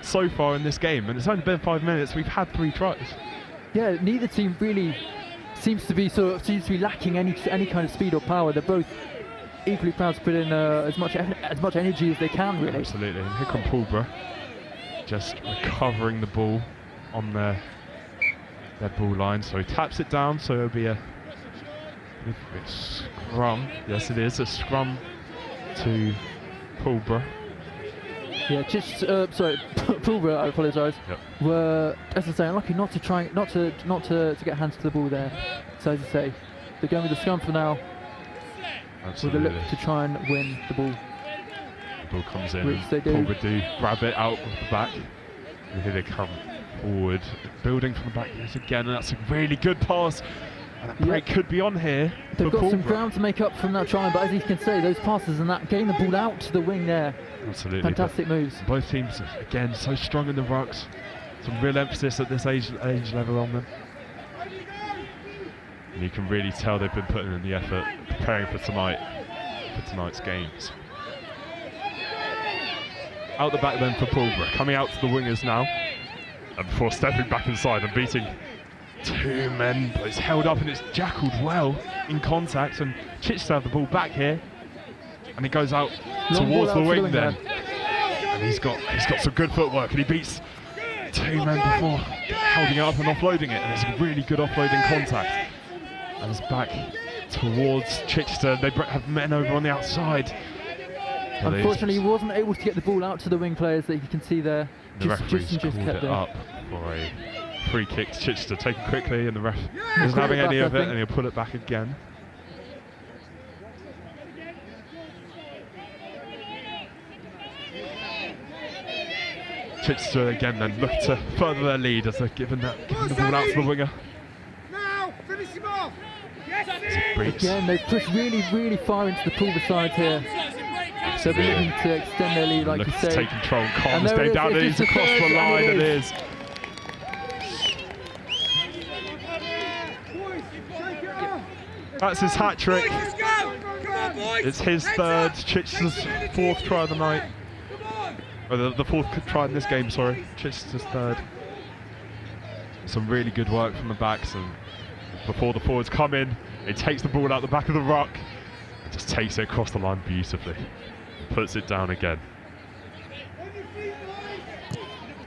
so far in this game, and it's only been 5 minutes. We've had 3 tries. Yeah, neither team really seems to be lacking any kind of speed or power. They're both equally proud to put in as much energy as they can, really. Absolutely. And here come Pulborough, just recovering the ball on their ball line. So he taps it down, so it'll be a scrum. Yes, it is a scrum to Pulborough. Yeah, Pulborough, I apologise, were, as I say, unlucky not to get hands to the ball there. So as I say, they're going with the scrum for now. Absolutely. With a look to try and win the ball. The ball comes in, and Pulborough do grab it out of the back. And here they come forward, building from the back again, and that's a really good pass. And that break could be on here. They've got some ground to make up from that try, but as you can see, those passes and that, getting the ball out to the wing there. Absolutely. Fantastic moves. Both teams, again, so strong in the rucks. Some real emphasis at this age level on them. And you can really tell they've been putting in the effort, preparing for tonight's games. Out the back then for Pulborough, coming out to the wingers now. And before stepping back inside and beating Two men, but it's held up and it's jackled well in contact, and Chichester have the ball back here, and it goes out towards the wing then. And he's got some good footwork, and he beats two men before holding it up and offloading it, and it's a really good offloading contact. And it's back towards Chichester. They have men over on the outside. Unfortunately, he wasn't able to get the ball out to the wing players that you can see there. The referee's called it up for a free kick to Chichester, taken quickly, and the ref isn't having any of it, and he'll pull it back again. Chichester again then look to further their lead as they're giving the ball out to the winger. Now, finish him off. Again, they've pushed really far into the Pulborough side here. So they're looking to extend their lead, like you say. To take control and calm this game down. It is across the line, it is. That's his hat-trick. It's his third, Chichester's fourth try of the night. Or the fourth try in this game, sorry. Chichester's third. Some really good work from the backs, and before the forwards come in, he takes the ball out the back of the ruck, just takes it across the line beautifully, puts it down again.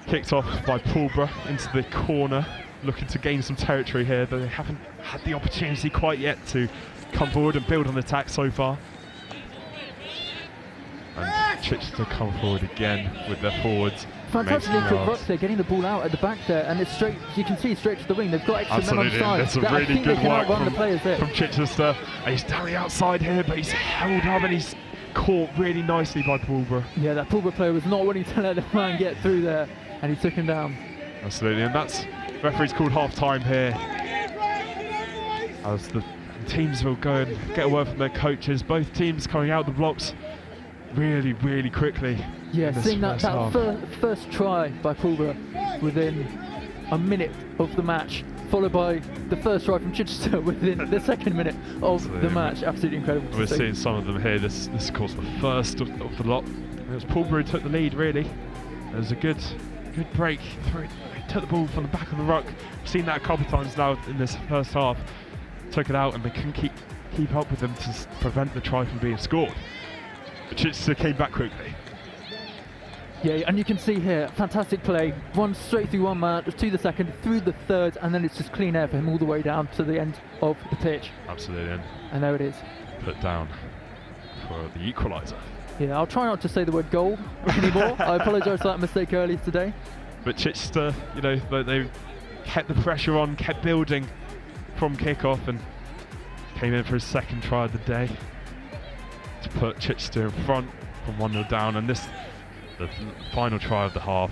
Kicked off by Pulborough into the corner, looking to gain some territory here, but they haven't had the opportunity quite yet to come forward and build on the attack so far. And Chichester come forward again with their forwards. Fantastically good ruck there, getting the ball out at the back there, and it's straight, you can see straight to the wing. They've got extra men on the side. That's a really good work from Chichester. And he's down the outside here, but he's held up and he's caught really nicely by Pulborough. Yeah, that Pulborough player was not willing to let the man get through there, and he took him down. Absolutely, and that's referee's called half-time here. As the teams will go and get a word from their coaches. Both teams coming out the blocks really quickly. Yeah, seeing that first try by Pulborough within a minute of the match, followed by the first try from Chichester within the second minute of the match. Absolutely incredible. We're seeing some of them here. This of course the first of the lot. It was Pulborough who took the lead really. It was a good break through. He took the ball from the back of the ruck. We've seen that a couple of times now in this first half. Took it out and they couldn't keep up with them to prevent the try from being scored. But Chichester came back quickly. Yeah, and you can see here, fantastic play. One straight through one man, to the second, through the third, and then it's just clean air for him all the way down to the end of the pitch. Absolutely. And there it is. Put down for the equaliser. Yeah, I'll try not to say the word goal anymore. I apologise for that mistake earlier today. But Chichester, you know, they kept the pressure on, kept building from kick-off, and came in for his second try of the day to put Chichester in front from 1-0 down. And this, the final try of the half,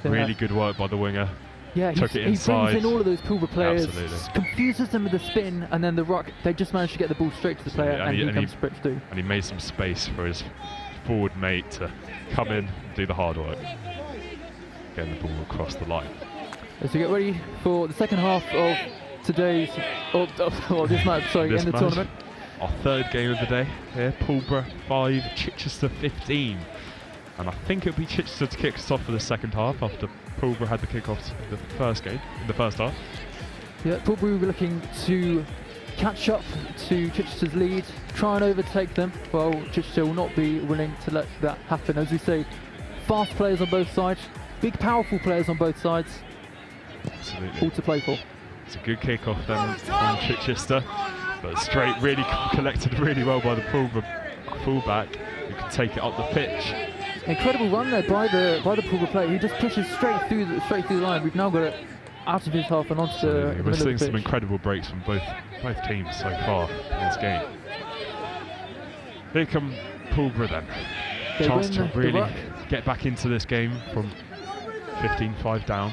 really good work by the winger. Yeah, took it inside. He brings in all of those Pulborough players, Absolutely. Confuses them with the spin, and then the ruck. They just managed to get the ball straight to the player, and he comes sprint through. And he made some space for his forward mate to come in and do the hard work, getting the ball across the line. As we get ready for the second half of today's, this match, sorry, in the tournament. Our third game of the day here, Pulborough 5, Chichester 15. And I think it'll be Chichester to kick us off for the second half after Pulborough had the kick-off in the first game, in the first half. Yeah, Pulborough will be looking to catch up to Chichester's lead, try and overtake them. Well, Chichester will not be willing to let that happen. As we say, fast players on both sides, big powerful players on both sides. Absolutely. All to play for. It's a good kick-off then from Chichester, but straight, really collected really well by the Pulborough fullback, who can take it up the pitch. Incredible run there by the Pulborough player. He just pushes straight through the line. We've now got it out of his half and onto the We're seeing some incredible breaks from both teams so far in this game. Here come Pulborough then. Chance to really get back into this game from 15-5 down.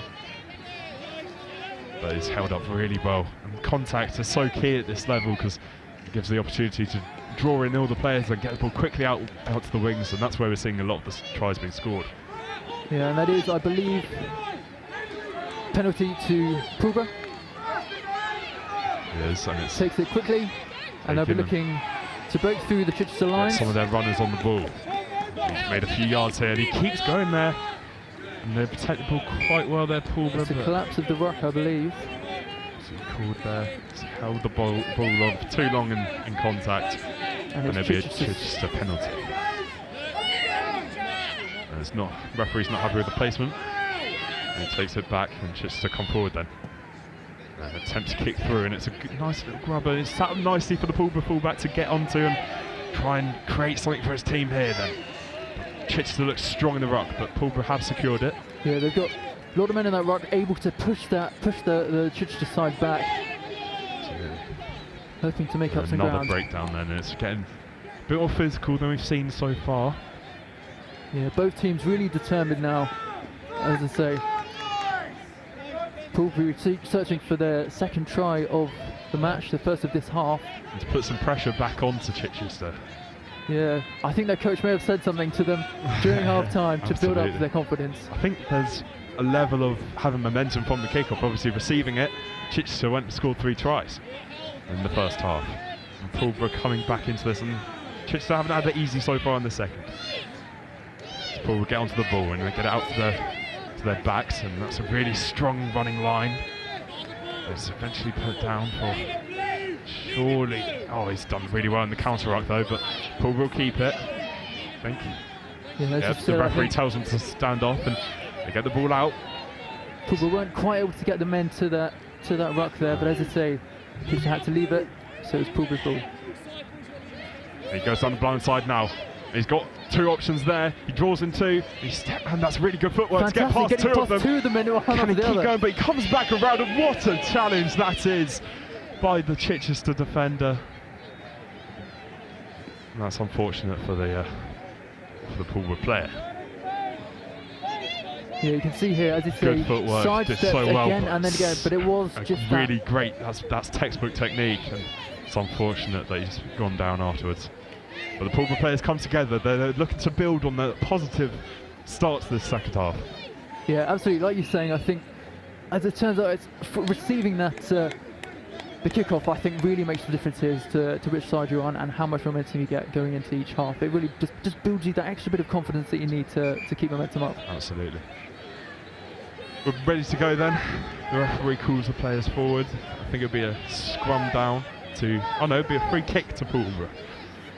But it's held up really well. And contact is so key at this level because it gives the opportunity to draw in all the players and get the ball quickly out to the wings, and that's where we're seeing a lot of the tries being scored. Yeah, and that is, I believe, penalty to Pulborough. It is, and it takes it quickly, and they'll be looking to break through the Chichester line. Some of their runners on the ball. He's made a few yards here, and he keeps going there. And they protect the ball quite well there, Pulborough. It's a collapse of the ruck, I believe. What's he called there? He's held the ball of too long in contact, and there'll be a Chichester penalty. And it's not, referee's not happy with the placement. And he takes it back, and Chichester come forward then. An attempt to kick through, and it's a good, nice little grubber. It's set up nicely for the Pulborough fullback to get onto and try and create something for his team here then. Chichester looks strong in the ruck, but Pulborough have secured it. Yeah, they've got a lot of men in that ruck able to push the Chichester side back. Hoping to make up some ground. Another breakdown then, and it's getting a bit more physical than we've seen so far. Yeah, both teams really determined now, as I say. Pulborough searching for their second try of the match, the first of this half. And to put some pressure back onto Chichester. Yeah, I think their coach may have said something to them during half-time to build up their confidence. I think there's a level of having momentum from the kickoff, obviously receiving it. Chichester went and scored 3 tries in the first half. And Pulborough coming back into this, and Chichester haven't had it easy so far in the second. So Pulborough get onto the ball and they get it out to their backs, and that's a really strong running line. It's eventually put down for surely. Oh, he's done really well in the counter ruck though, but Pulborough will keep it. Thank you. Yeah, the referee tells them to stand off, and they get the ball out. Pulborough weren't quite able to get the men to that ruck there, but as I say, Chichester had to leave it, so it's Pulborough's ball. He goes down the blind side now. He's got 2 options there. He draws in 2. And that's really good footwork to get past two of them. Can he keep going? But he comes back around, and what a challenge that is by the Chichester defender. And that's unfortunate for the Pulborough player. Yeah, you can see here, as you say, good footwork, did so well again and then again, but it was just really great. That's textbook technique, and it's unfortunate that he's gone down afterwards. But the Pulborough players come together. They're looking to build on the positive start to this second half. Yeah, absolutely. Like you're saying, I think, as it turns out, it's receiving that the kickoff, I think, really makes the difference here to which side you're on and how much momentum you get going into each half. It really just builds you that extra bit of confidence that you need to keep momentum up. Absolutely. We're ready to go then. The referee calls the players forward. I think it'll be a scrum down to... Oh no, it'll be a free kick to Pulborough.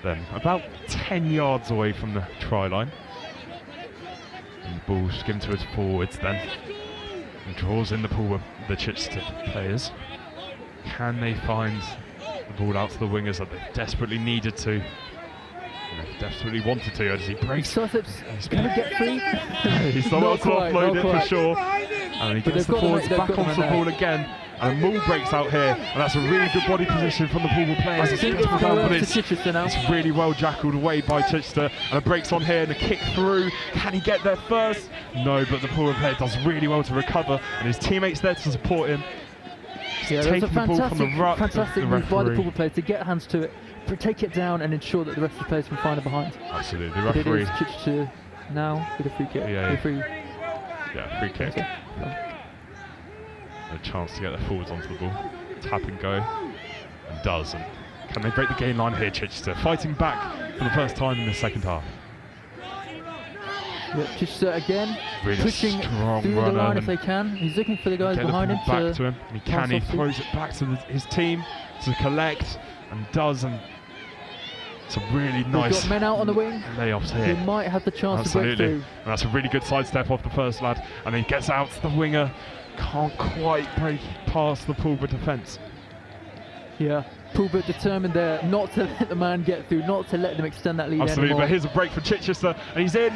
Then about 10 yards away from the try line. And the ball's given to his forwards then. And draws in the Chichester players. Can they find the ball out to the wingers that they desperately needed to? And they desperately wanted to, as he breaks. Can he get free? He's not able to offload it for sure. And he gets the forwards back onto the ball again. And Maul breaks out here, and that's a really good body position from the Pulborough players. It's really well jackled away by Chichester, and it breaks on here and a kick through. Can he get there first? No, but the Pulborough player does really well to recover, and his teammates there to support him. Yeah, that's a fantastic move by the Pulborough player to get hands to it, take it down, and ensure that the rest of the players can find it behind. Absolutely, the referee. It is Chichester now with a free kick. Free kick. A chance to get their forwards onto the ball. Tap and go. And does. And can they break the gain line here, Chichester? Fighting back for the first time in the second half. Yeah, Chichester again, really pushing through the line if they can. He's looking for the guys behind him. Back to him. And he throws it back to his team to collect, and does. And it's a really nice. We've got men out on the wing. Layoffs here. He might have the chance to break through. And that's a really good sidestep off the first lad. And then gets out to the winger. Can't quite break past the Pulborough defence. Yeah, Pulborough determined there not to let the man get through, not to let them extend that lead Absolutely, anymore. But here's a break for Chichester, and he's in.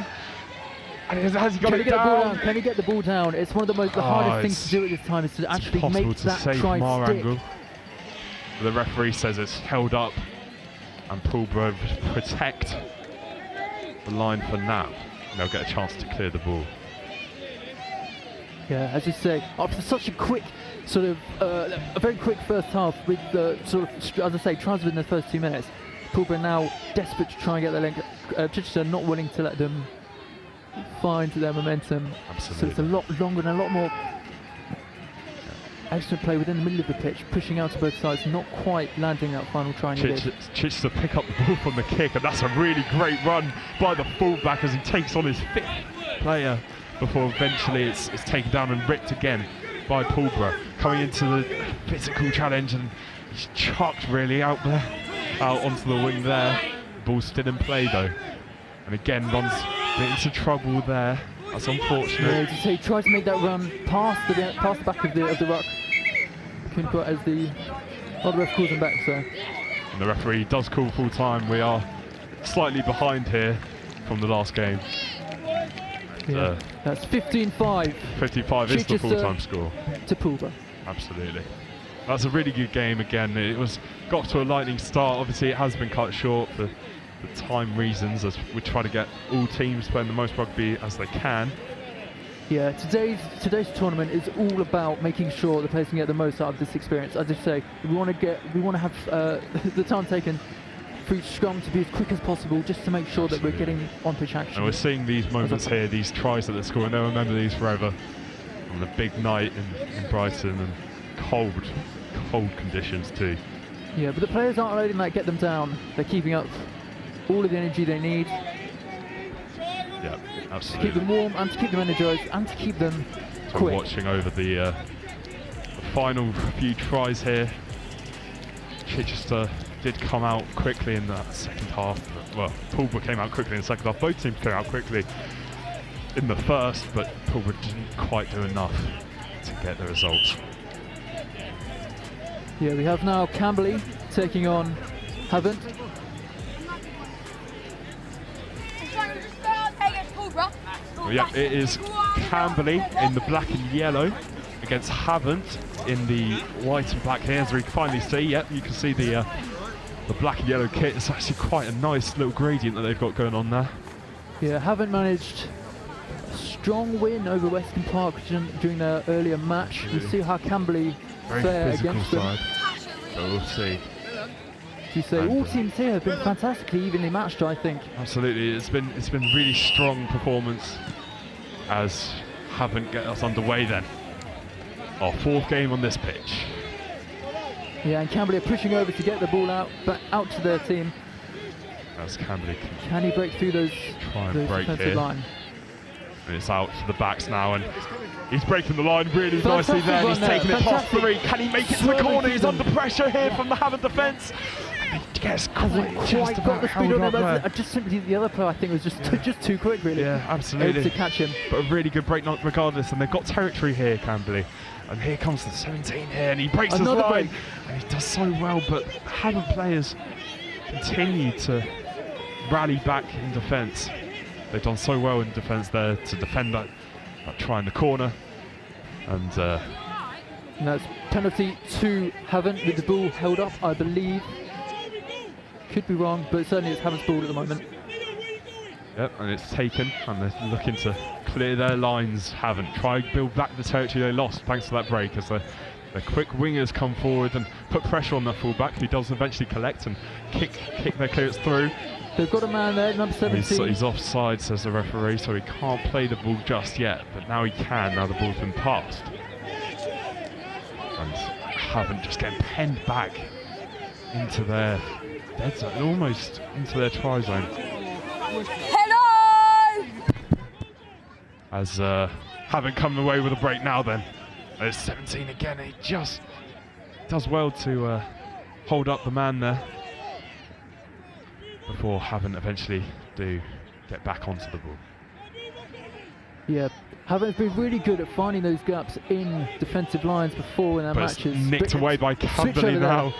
And has he got it down? Can he get the ball down? It's one of the hardest things to do at this time, is to actually make that try stick. Angle. The referee says it's held up, and Pulborough protect the line for now. And they'll get a chance to clear the ball. Yeah, as you say, after such a quick sort of a very quick first half with the sort of, as I say, tries within the first 2 minutes, Pulborough now desperate to try and get their link. Chichester not willing to let them find their momentum. Absolutely. So it's a lot longer and a lot more excellent play within the middle of the pitch, pushing out to both sides, not quite landing that final try. Chichester pick up the ball from the kick, and that's a really great run by the fullback as he takes on his 5th player before eventually it's taken down and ripped again by Pulborough. coming into the physical challenge, and he's chucked really out onto the wing there. Ball's still in play though, and again runs a bit into trouble there. That's unfortunate. Yeah, he tried to make that run past the back of the ruck. Couldn't quite, as the ref calls him back. So. And the referee does call full time. We are slightly behind here from the last game. Yeah, that's 15-5. 55 is the full-time score. To Pulborough. Absolutely. That's a really good game again. It got to a lightning start. Obviously it has been cut short for time reasons, as we try to get all teams playing the most rugby as they can. Yeah, today's tournament is all about making sure the players can get the most out of this experience. As I say, we want to have the time taken for each scrum to be as quick as possible, just to make sure that we're getting on pitch action. And we're seeing these moments here, these tries that they're scoring. They'll remember these forever. On the big night in Brighton, and cold conditions too. Yeah, but the players aren't letting that get them down. They're keeping up all of the energy they need. Yeah, absolutely. To keep them warm and to keep them energised and to keep them quick. We're watching over the final few tries here. Chichester did come out quickly in that second half. Well, Pulborough came out quickly in the second half. Both teams came out quickly in the first, but Pulborough didn't quite do enough to get the results. Yeah, we have now Camberley taking on Havant. Yeah, it is Camberley in the black and yellow against Havant in the white and black here, as we can finally see. Yep, you can see the black and yellow kit. It's actually quite a nice little gradient that they've got going on there. Yeah, Havant managed a strong win over Westcombe Park during their earlier match. We'll see how Camberley fare against them. But we'll see. You say all teams here have been fantastically evenly matched, I think. Absolutely, it's been really strong performance as Havant get us underway then. Our fourth game on this pitch. Yeah, and Camberley are pushing over to get the ball out to their team. As Camberley can he break through those defensive line? And it's out to the backs now, and he's breaking the line really nicely there. And he's taking it past three. Can he make it to the corner? He's under pressure here from the Havant defence. He gets quite got the speed on him. Just simply the other player, I think, was just too quick, really. Yeah, absolutely. Able to catch him. But a really good break regardless, and they've got territory here, Camberley. And here comes the 17 here, and he breaks his line. And he does so well, but Havant players continue to rally back in defence. They've done so well in defence there to defend that try in the corner. And that's penalty to Havant with the ball held up, I believe. Could be wrong, but certainly it's Havant's ball at the moment. Yep, and it's taken, and they're looking to clear their lines. Havant try to build back the territory they lost thanks to that break, as the quick wingers come forward and put pressure on that fullback, who does eventually collect and kick their clearance through. They've got a man there, number 17. He's offside, says the referee, so he can't play the ball just yet, but now he can, now the ball's been passed. And Havant just getting penned back into their dead zone, almost into their try zone. Hello! As Havant coming away with a break now then. There's 17 again, he just does well to hold up the man there before Havant eventually do get back onto the ball. Yeah, Havant's been really good at finding those gaps in defensive lines before in their matches. It's nicked away by Camberley now,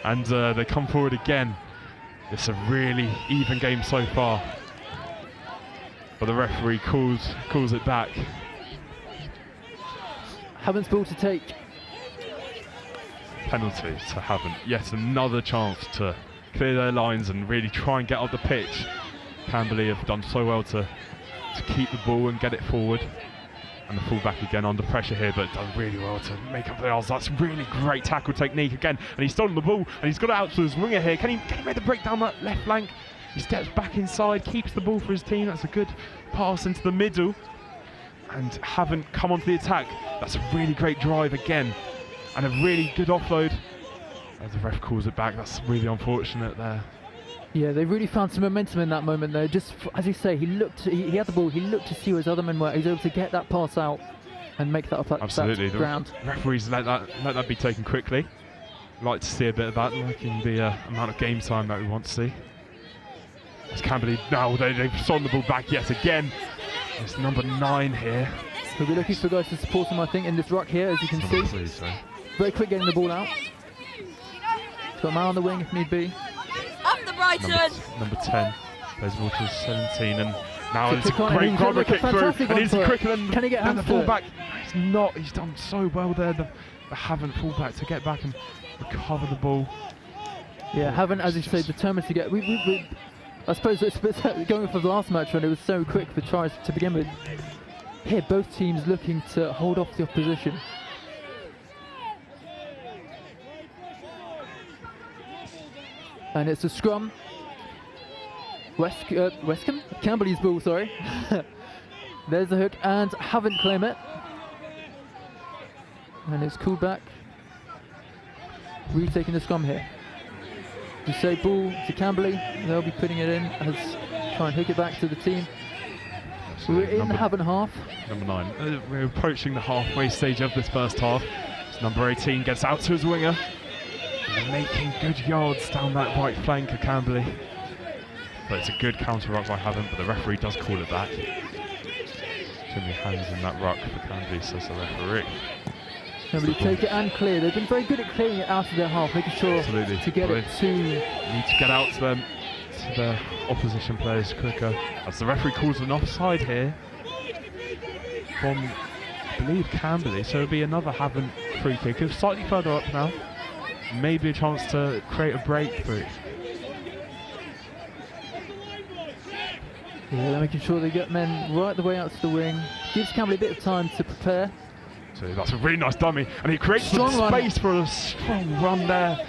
and they come forward again. It's a really even game so far, but the referee calls it back. Havant's ball to take. Penalty to Havant. Yet another chance to clear their lines and really try and get up the pitch. Camberley have done so well to keep the ball and get it forward. And the fullback again under pressure here, but done really well to make up the odds. That's really great tackle technique again. And he's stolen the ball and he's got it out to his winger here. Can he make the break down that left flank? He steps back inside, keeps the ball for his team. That's a good pass into the middle. And Havant come onto the attack. That's a really great drive again. And a really good offload. As the ref calls it back, that's really unfortunate there. Yeah, they really found some momentum in that moment there. Just as you say, he had the ball, he looked to see where his other men were. He was able to get that pass out and make that up at Absolutely. that ground. The referees let that be taken quickly. Like to see a bit of that, liking the amount of game time that we want to see. As Camberley now, they've sold the ball back yet again. It's number 9 here. We'll be looking for guys to support him, I think, in this ruck here, as you can see. Please, very quick getting the ball out. He's got a man on the wing if need be. Up the Brighton! Number 10 plays ball to 17, and now it's a great grabber kick through, and he's quicker than the fullback. He's not. He's done so well there, the Havant fullback, to get back and recover the ball. Yeah, Havant, as you say, determined to get. I suppose it's a bit going for the last match when it was so quick for tries to begin with. Here, both teams looking to hold off the opposition. And it's a scrum. Westcombe? Camberley's ball, sorry. There's the hook, and Havant claim it. And it's called back. Retaking the scrum here. We say ball to Camberley, they'll be putting it in as try and hook it back to the team. We're in the Havant half. Number 9. We're approaching the halfway stage of this first half. It's number 18 gets out to his winger. And they're making good yards down that right flank of Camberley. But it's a good counter ruck by Havant, but the referee does call it back. Too many hands in that ruck for Camberley, says the referee. Nobody take it and clear. They've been very good at clearing it out of their half, making sure to get it to... Need to get out to them, to the opposition players quicker. As the referee calls an offside here from, I believe, Camberley. So it'll be another Havant free kick. It's slightly further up now. Maybe a chance to create a breakthrough. Yeah, they're making sure they get men right the way out to the wing. Gives Camberley a bit of time to prepare. So that's a really nice dummy, and he creates some space for a strong run there.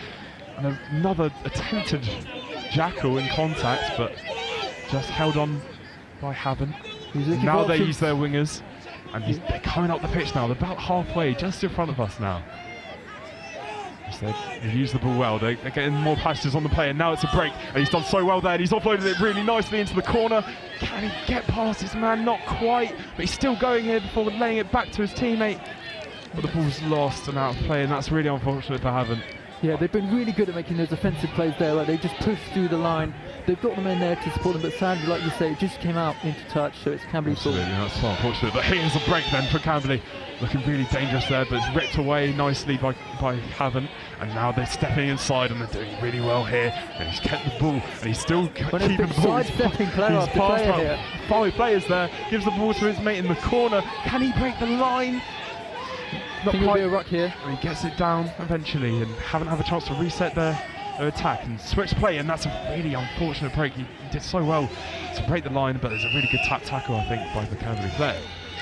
And another attempted jackal in contact, but just held on by Havant. Now they use their wingers, and they're coming up the pitch now. They're about halfway, just in front of us now. They use the ball well. They're getting more passages on the play, and now it's a break. And he's done so well there, and he's offloaded it really nicely into the corner. Can he get past his man? Not quite, but he's still going here before laying it back to his teammate. But the ball's lost and out of play, and that's really unfortunate for Havant. Yeah, they've been really good at making those offensive plays there, where they just push through the line. They've got them in there to support them, but sadly, like you say, it just came out into touch, so it's Camberley's ball. Absolutely, that's so unfortunate. But here's a break then for Camberley. Looking really dangerous there, but it's ripped away nicely by Havant. And now they're stepping inside, and they're doing really well here. And he's kept the ball, and he's still keeping the ball. He's passed out 5 players there, gives the ball to his mate in the corner. Can he break the line? I think it'll be a ruck here. And he gets it down eventually, and Havant have a chance to reset their attack and switch play, and that's a really unfortunate break. He did so well to break the line, but there's a really good tackle, I think, by the Camberley player.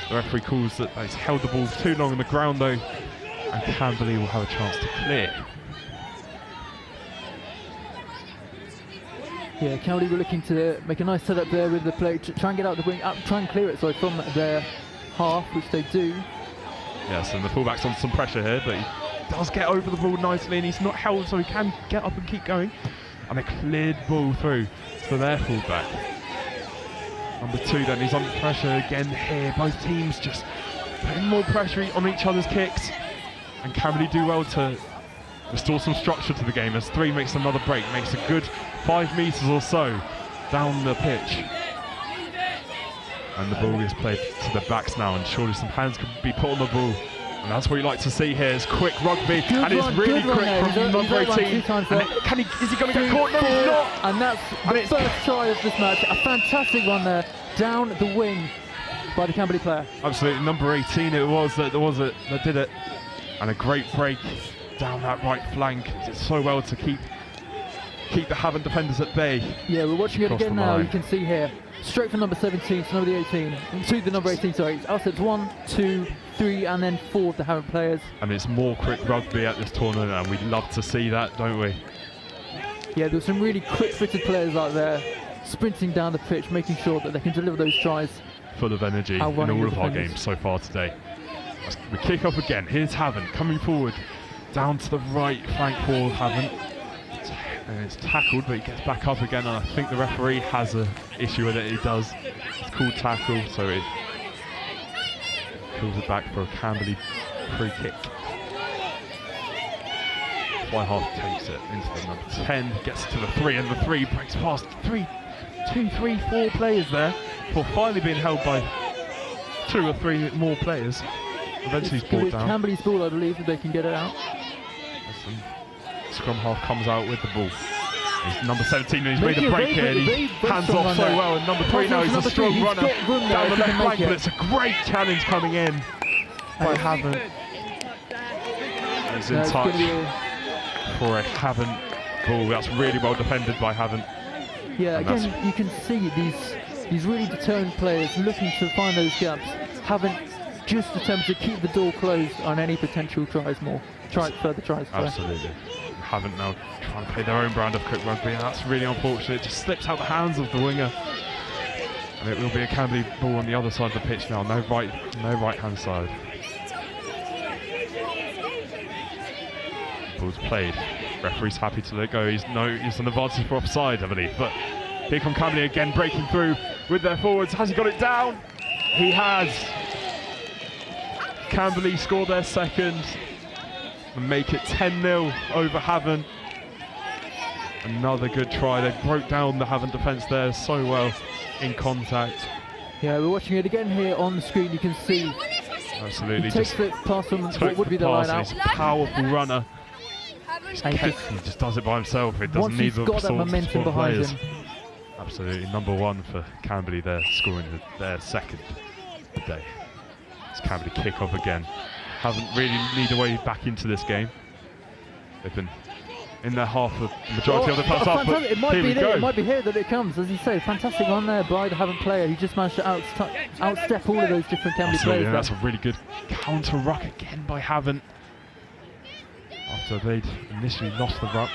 The referee calls that he's held the ball too long on the ground though, and Camberley will have a chance to clear. Yeah, Camberley were looking to make a nice setup there with the play, try and get out the wing, try and clear it from their half, which they do. Yes, and the fullback's on some pressure here, but he does get over the ball nicely, and he's not held, so he can get up and keep going. And a cleared ball through to their fullback. Number 2 then, he's under pressure again here. Both teams just putting more pressure on each other's kicks. And Camberley do well to restore some structure to the game as 3 makes another break, makes a good 5 metres or so down the pitch. And the ball is played to the backs now, and surely some hands can be put on the ball. And that's what you like to see here, is quick rugby, and it's really quick from number 18. Is he going to get caught? No, he's not! And that's the first try of this match. A fantastic one there, down the wing by the Camberley player. Absolutely, number 18 it was that did it. And a great break down that right flank. He did so well to keep the Havant defenders at bay. Yeah, we're watching it again now, you can see here. Straight from number 17 to number 18, to the number 18, sorry. It's outside 1, 2, 3, and then 4 of the Havant players. And it's more quick rugby at this tournament, and we'd love to see that, don't we? Yeah, there's some really quick-footed players out there, sprinting down the pitch, making sure that they can deliver those tries. Full of energy in all of our games so far today. We kick off again. Here's Havant coming forward, down to the right flank for Havant. And it's tackled, but he gets back up again, and I think the referee has an issue with it. He does. It's called tackle, so it pulls it back for a Camberley free kick. Fly half takes it into the number 10, gets to the 3, and the 3 breaks past 4 players there, before finally being held by 2 or 3 more players. Eventually he's brought down. Camberley's ball, I believe, if they can get it out. Scrum half comes out with the ball. He's number 17 and he's made a break here, and he hands off so well, and number 3 now, he's a strong runner down the left flank, but it's a great challenge coming in by Havant. He's in touch for a Havant ball. That's really well defended by Havant. Yeah, and again, you can see these really determined players looking to find those gaps. Havant just attempted to keep the door closed on any potential further tries. Absolutely. Havant now trying to play their own brand of quick rugby, and that's really unfortunate. It just slips out the hands of the winger. And it will be a Camberley ball on the other side of the pitch now, no right hand side. Ball's played. Referee's happy to let go. He's an advantage for offside, I believe. But here come Camberley again, breaking through with their forwards. Has he got it down? He has. Camberley score their second and make it 10-0 over Havant. Another good try. They broke down the Havant defence there so well in contact. Yeah, we're watching it again here on the screen. You can see. Absolutely. He takes it past them. What would be the line out? He's a powerful runner. He just does it by himself. It doesn't need the got that momentum behind players. him. Absolutely. Number 1 for Camberley there, scoring their second of the day. It's Camberley kick off again. Haven't really need a way back into this game. They've been in their half the majority of the first half. But it might be there. It might be here that it comes, as you say. Fantastic run there by the Havant player. He just managed to outstep all of those different Camberley players. Yeah, that's a really good counter ruck again by Havant. After they'd initially lost the ruck,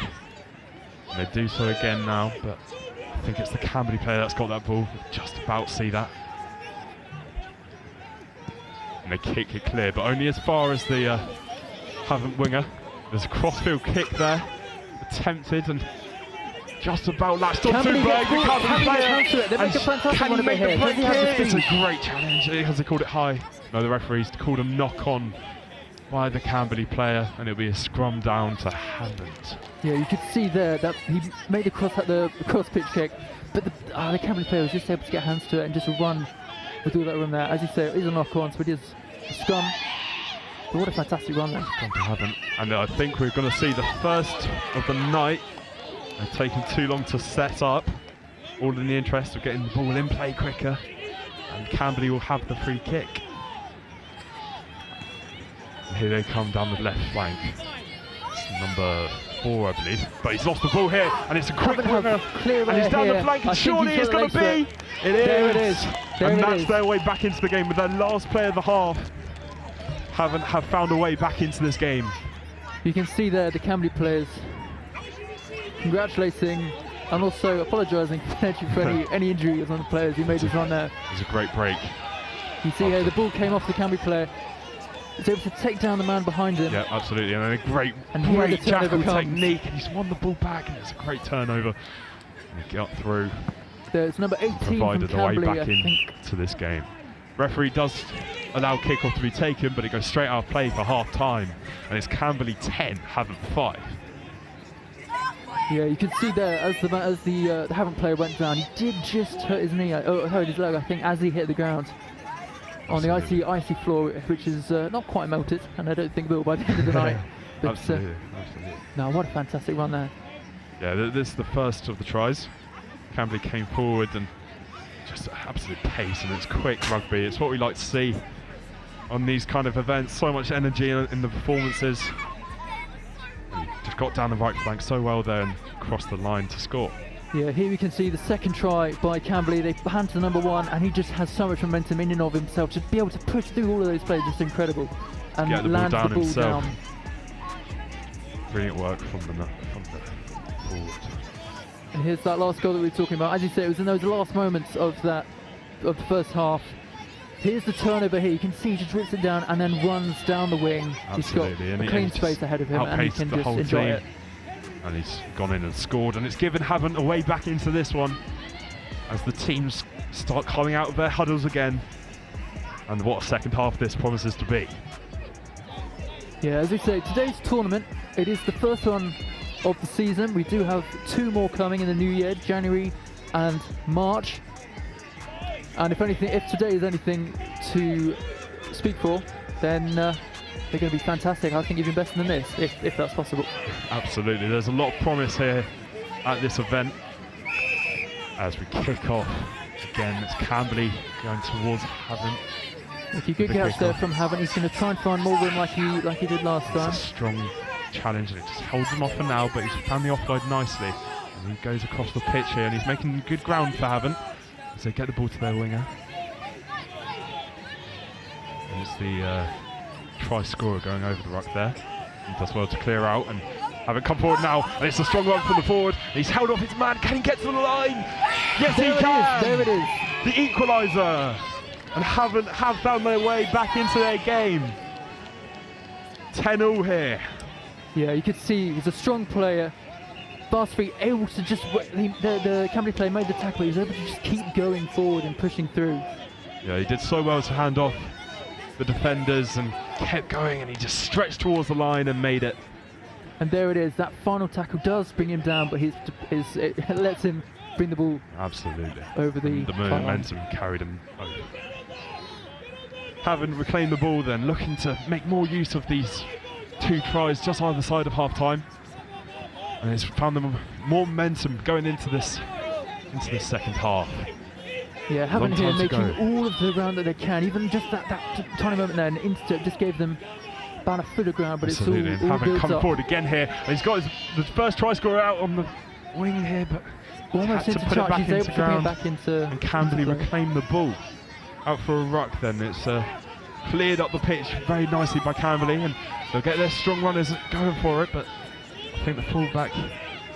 and they do so again now. But I think it's the Camberley player that's got that ball. Just about see that. And they kick it clear, but only as far as the Havant winger. There's a crossfield kick there, attempted and just about latched onto the break. The Camberley player, they make a fantastic one make the break here? It's a speed? great challenge. Has they called it high? No, the referee's called a knock on by the Camberley player, and it'll be a scrum down to Havant. Yeah, you could see there that he made the cross pitch kick, but the Camberley player was just able to get hands to it and just run with all that room there. As you say, it is a knock on, so it is a scrum. But what a fantastic run there. Scrum to Havant, and I think we're going to see the first of the night. They've taken too long to set up, all in the interest of getting the ball in play quicker, and Camberley will have the free kick. Here they come down the left flank. It's number 4, I believe. But he's lost the ball here, and it's a quick runner. And he's down the flank, and surely it's going to be. There it is. And that's their way back into the game with their last play of the half. Have found a way back into this game. You can see there the Camberley players congratulating and also apologising for any injuries on the players who made this run there. It was a great break. You see here the ball came off the Camberley player. He's able to take down the man behind him. Yeah, absolutely, and then a great jackal technique, and he's won the ball back, and it's a great turnover. And he got through. There's number 18 provided from the way Camberley, back into this game. Referee does allow kickoff to be taken, but it goes straight out of play for half time, and it's Camberley 10, Havant 5. Yeah, you can see there as the Havant player went down, he did just hurt his knee, hurt his leg, I think, as he hit the ground on the icy floor, which is not quite melted, and I don't think it will by the end of the night. But, absolutely. No, what a fantastic run there. Yeah, this is the first of the tries. Camberley came forward and just absolute pace, and it's quick rugby. It's what we like to see on these kind of events. So much energy in the performances. And he just got down the right flank so well there and crossed the line to score. Yeah, here we can see the second try by Camberley. They hand to the number 1, and he just has so much momentum in and of himself. To be able to push through all of those players is incredible. And get the land ball down the ball himself. down. Brilliant work from the forward. And here's that last goal that we were talking about. As you say, it was in those last moments of the first half. Here's the turnover here. You can see he just rips it down and then runs down the wing. Absolutely. He's got a clean space ahead of him, and he can just enjoy it. And he's gone in and scored, and it's given Havant a way back into this one as the teams start coming out of their huddles again. And what a second half this promises to be. Yeah, as we say, today's tournament, it is the first one of the season. We do have 2 more coming in the new year, January and March. And if today is anything to speak for, then they're going to be fantastic. I think even better than this, if that's possible. Absolutely, there's a lot of promise here at this event. As we kick off, again, it's Camberley going towards Havant. If you good catch there from Havant, he's going to try and find more room like he did last time. It's a strong challenge, and it just holds him off for now, but he's found the offload nicely. And he goes across the pitch here, and he's making good ground for Havant as they get the ball to their winger. And it's the try scorer going over the ruck there. He does well to clear out, and Havant come forward now, and it's a strong run from the forward. He's held off his man. Can he get to the line? Yes, he can! There it is. The equaliser. And Havant have found their way back into their game. 10-0 here. Yeah, you could see he's a strong player. Fast feet, able to just... The Camberley player made the tackle, he was able to just keep going forward and pushing through. Yeah, he did so well to hand off the defenders and kept going, and he just stretched towards the line and made it. And there it is, that final tackle does bring him down, but it lets him bring the ball over the momentum carried him over. Havant reclaimed the ball then, looking to make more use of these 2 tries just either side of half time, and it's found them more momentum going into this second half. Yeah, Havant here making all of the ground that they can, even just that tiny moment there, and Insta just gave them about a foot of ground, but absolutely. It's all Havant coming forward again here, and he's got the first try scorer out on the wing here, but almost had to put it back into ground, and Camberley reclaimed the ball. Out for a ruck then, it's cleared up the pitch very nicely by Camberley, and they'll get their strong runners going for it, but I think the fullback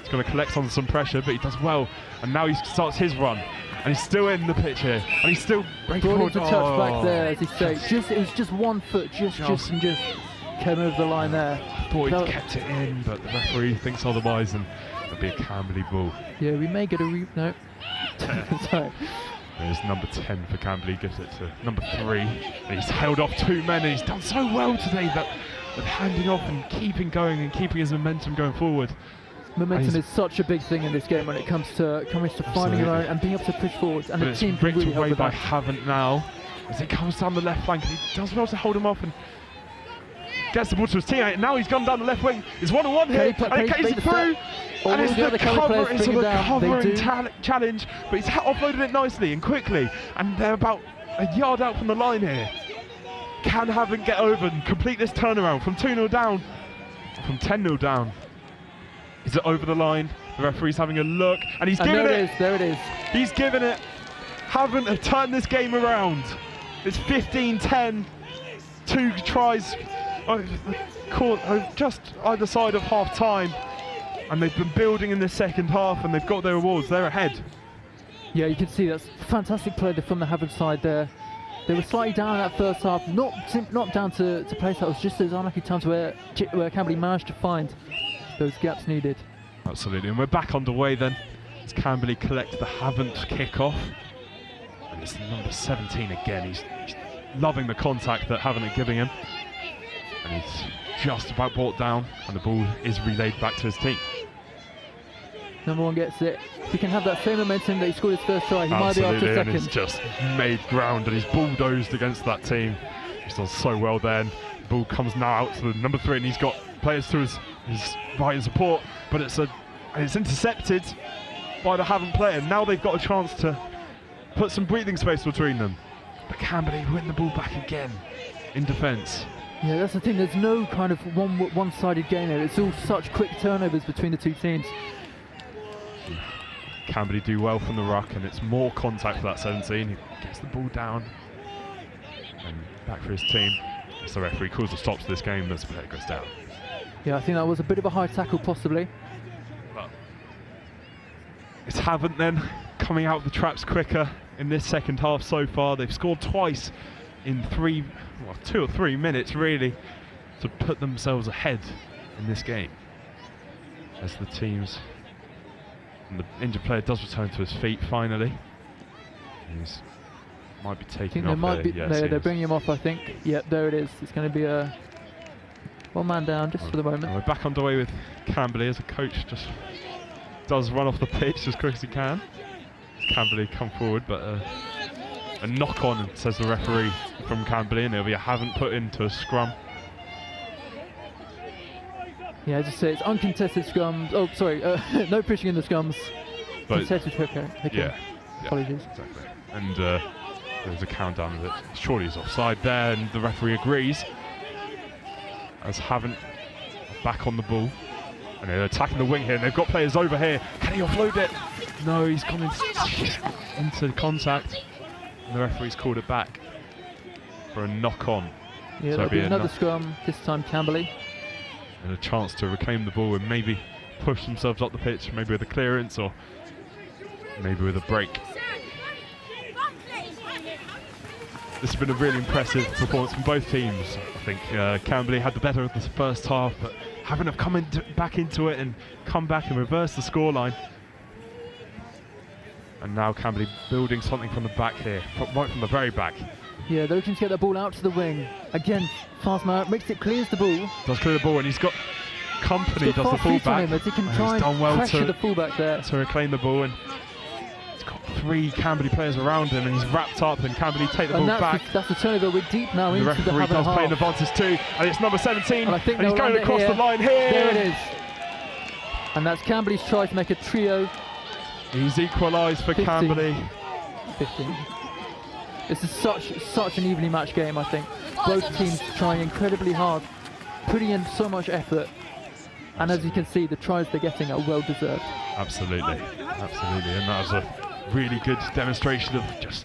is going to collect on some pressure, but he does well, and now he starts his run, and he's still in the pitch here, and he's still breaking forward. Brought him to touch back there, as he said. It was just 1 foot, just came over the line there. I thought he'd kept it in, but the referee thinks otherwise, and it'll be a Camberley ball. Yeah, we may get a no. Sorry. There's number 10 for Camberley, gives it to number 3. And he's held off 2 men, and he's done so well today that with handing off and keeping going and keeping his momentum going forward. Momentum is such a big thing in this game when it comes to finding your own and being able to push forward. And the team can really help with that. Havant now as he comes down the left flank, and he does well to hold him off and gets the ball to his teammate. And now he's gone down the left wing. He's 1-on-1 here, and he's through. And it's the cover, it's a recovering challenge, but he's offloaded it nicely and quickly, and they're about a yard out from the line here. Can Havant get over and complete this turnaround from 2-0 down, from 10-0 down? Is it over the line? The referee's having a look, and he's given it. There it is. He's given it. Havant have turned this game around. It's 15-10, 2 tries just either side of half time. And they've been building in the second half, and they've got their awards. They're ahead. Yeah, you can see that's fantastic play from the Havant side there. They were slightly down in that first half, not down to place. That was just those unlucky times where Camberley managed to find those gaps needed. Absolutely, and we're back underway then as Camberley collect the Havant kick-off. And it's number 17 again. He's loving the contact that Havant are giving him. And he's just about brought down, and the ball is relayed back to his team. Number 1 gets it. If he can have that same momentum that he scored his first try, he might be after second. And he's just made ground, and he's bulldozed against that team. He's done so well then. The ball comes now out to the number 3, and he's got players to his right and support, but it's intercepted by the Havant player. Now they've got a chance to put some breathing space between them. But Camberley win the ball back again in defence. Yeah, that's the thing. There's no kind of one-sided game there. It's all such quick turnovers between the 2 teams. Camberley do well from the ruck, and it's more contact for that 17. He gets the ball down and back for his team. As the referee calls a stop to this game as the player goes down. Yeah, I think that was a bit of a high tackle possibly. But it's Havant then coming out of the traps quicker in this second half so far. They've scored twice in 2 or 3 minutes really to put themselves ahead in this game. As the teams, and the injured player does return to his feet finally. He's Might be taking off here. Yes, they're bringing him off, I think. Yep, there it is. It's going to be a one man down just for the moment. And we're back underway with Camberley as a coach just does run off the pitch as quick as he can. Camberley come forward, but a knock on, says the referee from Camberley, and there'll be a Havant put into a scrum. Yeah, as I say, it's uncontested scrums. Oh, sorry, no pushing in the scrums. But contested hooker. Yeah, apologies. Exactly. And there's a countdown that surely is offside there, and the referee agrees. As Havant back on the ball, and they're attacking the wing here, and they've got players over here. Can he offload it? No, he's gone into contact, and the referee's called it back for a knock on. Yeah, so there'll be another scrum, this time Camberley. And a chance to reclaim the ball and maybe push themselves up the pitch, maybe with a clearance or maybe with a break. This has been a really impressive performance from both teams. I think Camberley had the better of the first half, but Havant have come back into it and come back and reverse the scoreline. And now Camberley building something from the back here, right from the very back. Yeah, they're looking to get the ball out to the wing. Again, fast man makes it, clears the ball. Does clear the ball, and he's got company, does the fullback. He can try and pressure the fullback there. To reclaim the ball, and he's got 3 Camberley players around him, and he's wrapped up, and Camberley take the ball back. That's the turnover. We're deep now into the Havant half. The referee does play an advantage too, and it's number 17, and he's going across the line here. There it is. And that's Camberley's try to make a trio. He's equalised for 15. Camberley. 15. This is such an evenly matched game, I think. Both teams trying incredibly hard, putting in so much effort. And as you can see, the tries they're getting are well deserved. Absolutely, absolutely. And that was a really good demonstration of just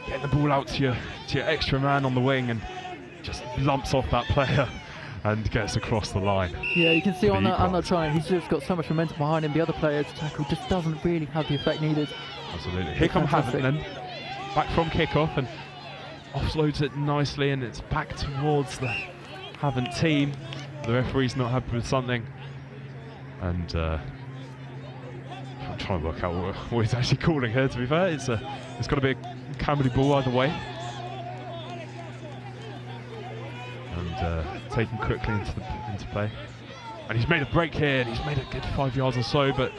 getting the ball out to your extra man on the wing and just lumps off that player and gets across the line. Yeah, you can see on that try, he's just got so much momentum behind him. The other player's tackle just doesn't really have the effect needed. Absolutely. Here comes Havant then. Back from kick-off and offloads it nicely, and it's back towards the Havant team. The referee's not happy with something, and I'm trying to work out what he's actually calling here, to be fair. It's got to be a Camberley ball either way. And taken quickly into play. And he's made a break here, and he's made a good 5 yards or so, but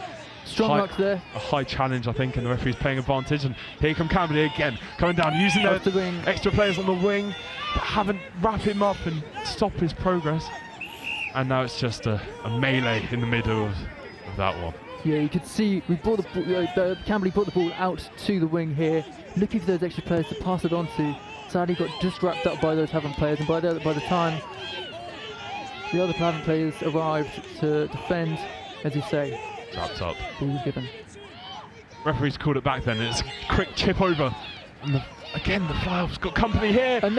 strong luck there. A high challenge, I think, and the referee's playing advantage. And here come Camberley again, coming down, using their extra players on the wing, but haven't wrap him up and stop his progress. And now it's just a melee in the middle of that one. Yeah, you could see we brought Camberley brought the ball out to the wing here, looking for those extra players to pass it on to. Sadly, got just wrapped up by those Havant players, and by the time the other Havant players arrived to defend, as you say, wrapped up. Ball was given. Referee's called it back then. It's a quick chip over. And again, the fly-off's got company here. And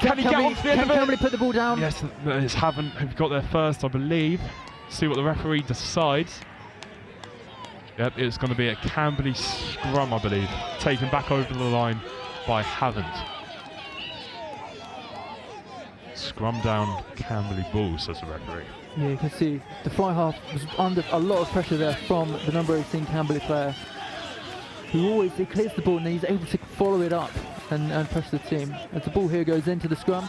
can he get onto the end of it? Can Camberley put the ball down? Yes, it's Havant who've got there first, I believe. See what the referee decides. Yep, it's going to be a Camberley scrum, I believe. Taken back over the line by Havant. Scrum down Camberley ball, says the referee. Yeah, you can see the fly half was under a lot of pressure there from the number 18 Camberley player, who he clears the ball and he's able to follow it up and pressure the team. As the ball here goes into the scrum,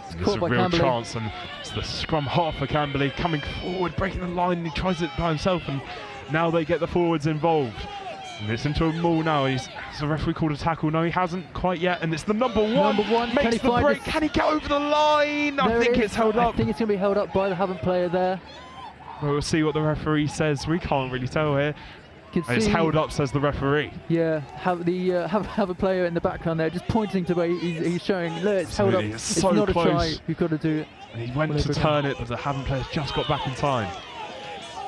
it's caught by Camberley. Real chance, and it's the scrum half for Camberley coming forward, breaking the line, and he tries it by himself, and now they get the forwards involved. And it's into a maul now. Has the referee called a tackle? No, he hasn't quite yet. And it's the number one. Makes the break. Can he get over the line? I think it's held up. I think it's going to be held up by the Havant player there. Well, we'll see what the referee says. We can't really tell here. It's held up, says the referee. Yeah, have a player in the background there, just pointing to where he's showing. Look, it's held up. It's so not close. A try. You've got to do it. And he went to turn it, but the Havant players just got back in time.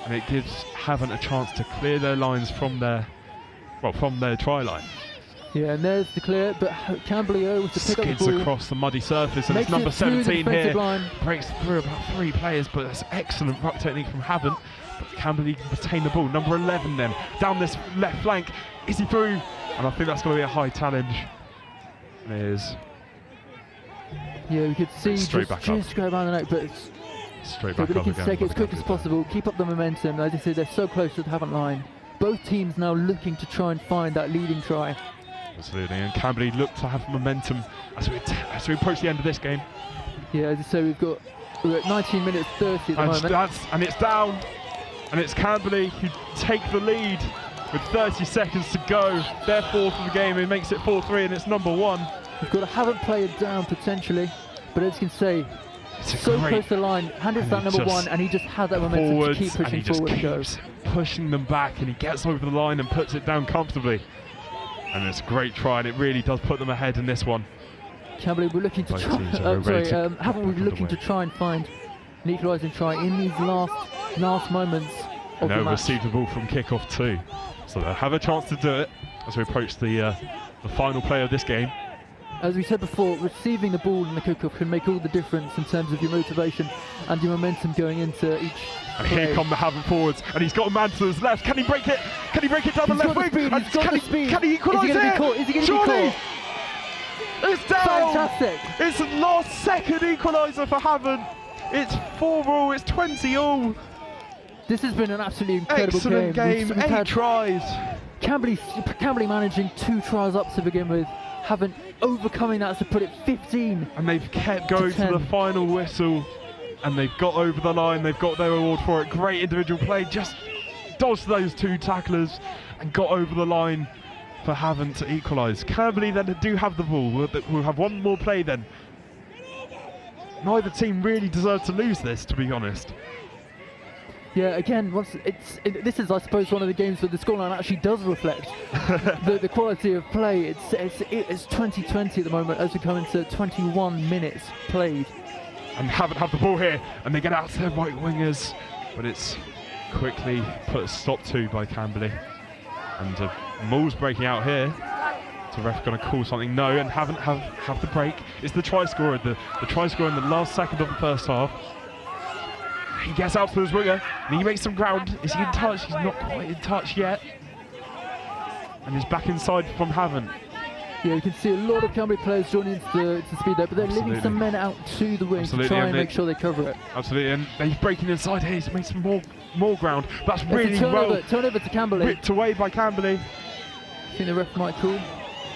And it gives Havant a chance to clear their lines from their try line. Yeah, and there's the clear, but Camberley able to pick up the ball. Skids across the muddy surface, and it's number 17 here. Line. Breaks through about 3 players, but that's excellent ruck technique from Havant. But Camberley can retain the ball. Number 11 then, down this left flank. Is he through? And I think that's going to be a high challenge. And it is. Yeah, we could see straight back up. Just go around the neck, but it's straight back up again. To take it as quick as possible, keep up the momentum. As you say, they're so close to the Havant line. Both teams now looking to try and find that leading try. Absolutely, and Camberley look to have momentum as we approach the end of this game. Yeah, as I say, we're at 19 minutes 30 at the moment. And it's down, and it's Camberley who take the lead with 30 seconds to go. They're fourth of the game, it makes it 4-3, and it's number 1. We've got to Havant player down potentially, but as you can see, so close to the line, handed that number 1, and he just had that momentum to keep pushing forward and go. Pushing them back, and he gets over the line and puts it down comfortably. And it's a great try, and it really does put them ahead in this one. Camberley were looking to try. Havant were looking to try and find an equalising try in these last moments of the match. Received the ball from kick-off too, so they'll have a chance to do it as we approach the final play of this game. As we said before, receiving the ball in the kick-off can make all the difference in terms of your motivation and your momentum going into each. And here come the Havant forwards, and he's got a man to his left. Can he break it? Can he break it down the left wing? Can he equalise it? Is he going to be caught? It's down! Fantastic! It's the last second equaliser for Havant. It's 4-all, it's 20-all. This has been an absolutely incredible Excellent game. We've 8 tries. Camberley managing 2 tries up to begin with. Havant overcoming that to put it 15. And they've kept going to the final whistle, and they've got over the line. They've got their award for it. Great individual play. Just dodged those 2 tacklers and got over the line for Havant to equalise. Camberley then do have the ball. We'll have one more play then. Neither team really deserves to lose this, to be honest. Yeah, again, this is, I suppose, one of the games where the scoreline actually does reflect the quality of play. It's 2020 at the moment as we come into 21 minutes played. And Havant have the ball here, and they get out to their right wingers, but it's quickly put a stop to by Camberley. And Mull's breaking out here. So ref going to call something. No, and Havant have the break. It's the try scorer, the try scorer in the last second of the first half. He gets out to his winger, and he makes some ground. Is he in touch? He's not quite in touch yet. And he's back inside from Havant. Yeah, you can see a lot of Camberley players joining into speed there, but they're leaving some men out to the wing to try and make sure they cover it. Absolutely, and he's breaking inside here. He's made some more ground. That's really well. Turnover to Camberley. Ripped away by Camberley. I think the ref might call.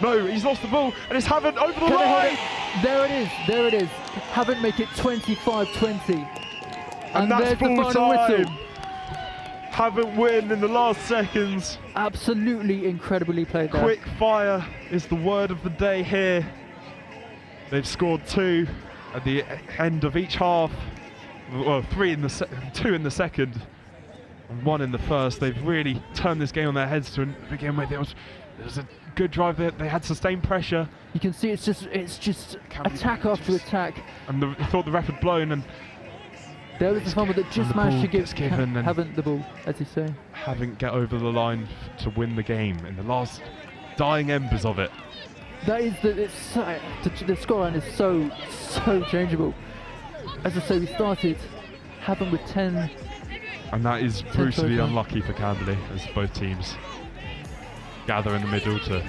No, he's lost the ball, and it's Havant over the line. There it is. Havant make it 25-20. And that's full time. Havant win in the last seconds. Absolutely incredibly played there. Quick fire is the word of the day here. They've scored 2 at the end of each half. Well, 2 in the second, and 1 in the first. They've really turned this game on their heads to begin with. There was a good drive there. They had sustained pressure. You can see it's just attack after attack. And I thought the ref had blown, and there was the fumble that just managed to give Havant the ball, as you say. Havant get over the line to win the game in the last dying embers of it. That is the scoreline is so changeable. As I say, we started Havant with 10. And that is brutally unlucky for Camberley, as both teams gather in the middle to,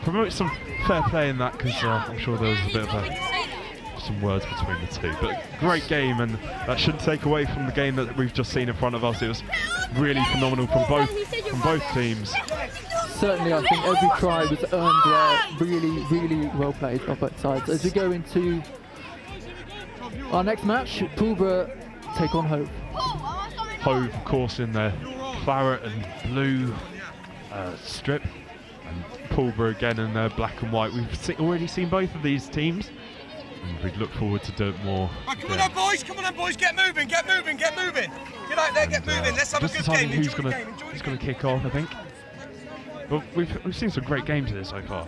promote some fair play in that, because I'm sure there was a bit of some words between the two. But great game, and that shouldn't take away from the game that we've just seen in front of us. It was really phenomenal from both teams. Certainly, I think every try was earned there. Really well played on both sides. As we go into our next match, Pulborough take on Hove. Hove, of course, in their claret and blue strip, and Pulborough again in their black and white. We've already seen both of these teams, and we'd look forward to doing more. Right, come on boys, get moving. Get out there, get moving. Let's have a good game. Who's going to kick off, I think. But we've seen some great games here so far.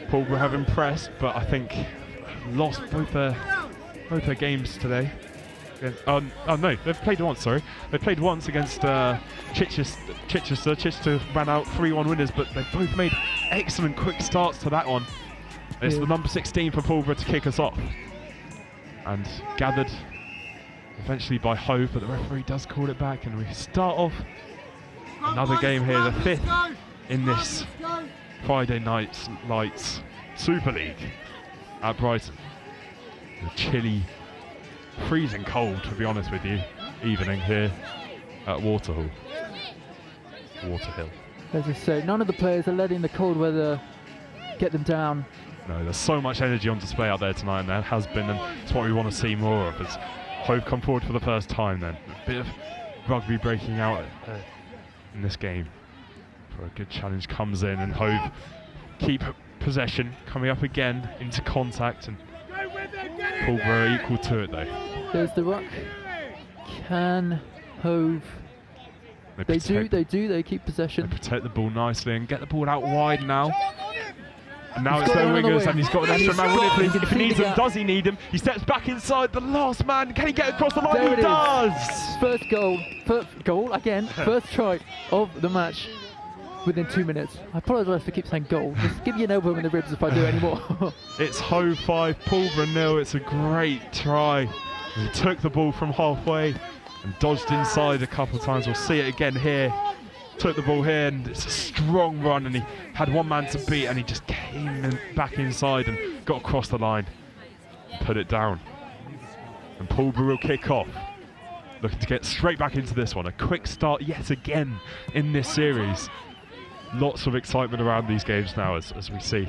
Pulborough have impressed, but I think lost both their games today. Oh no, they've played once. Sorry, they played once against Chichester. Chichester ran out 3-1 winners, but they both made excellent quick starts to that one. It's the number 16 for Pulborough to kick us off, and gathered eventually by Hove, but the referee does call it back, and we start off another game here, the 5th in this Friday Night Lights Super League at Brighton. The chilly, freezing cold, to be honest with you, evening here at Waterhill. As I say, none of the players are letting the cold weather get them down. No, there's so much energy on display out there tonight, and there has been, and it's what we want to see more of as Hove come forward for the first time then. A bit of rugby breaking out in this game. For a good challenge comes in, and Hove keep possession, coming up again into contact, and Pulborough equal to it though. There's the ruck. Can Hove... They keep possession. They protect the ball nicely and get the ball out wide now. And now it's their wingers, and he's got an extra man. If he needs him, does he need him? He steps back inside, the last man. Can he get across the line? He does! First goal again, first try of the match within 2 minutes. I apologise for keep saying goal. Just give you an elbow in the ribs if I do anymore. It's Hove 5, Pulborough 0. It's a great try. He took the ball from halfway and dodged inside a couple of times. We'll see it again here. Took the ball here, and it's a strong run, and he had one man to beat, and he just came back inside and got across the line, put it down. And Pulborough will kick off, looking to get straight back into this one. A quick start yet again in this series. Lots of excitement around these games now as we see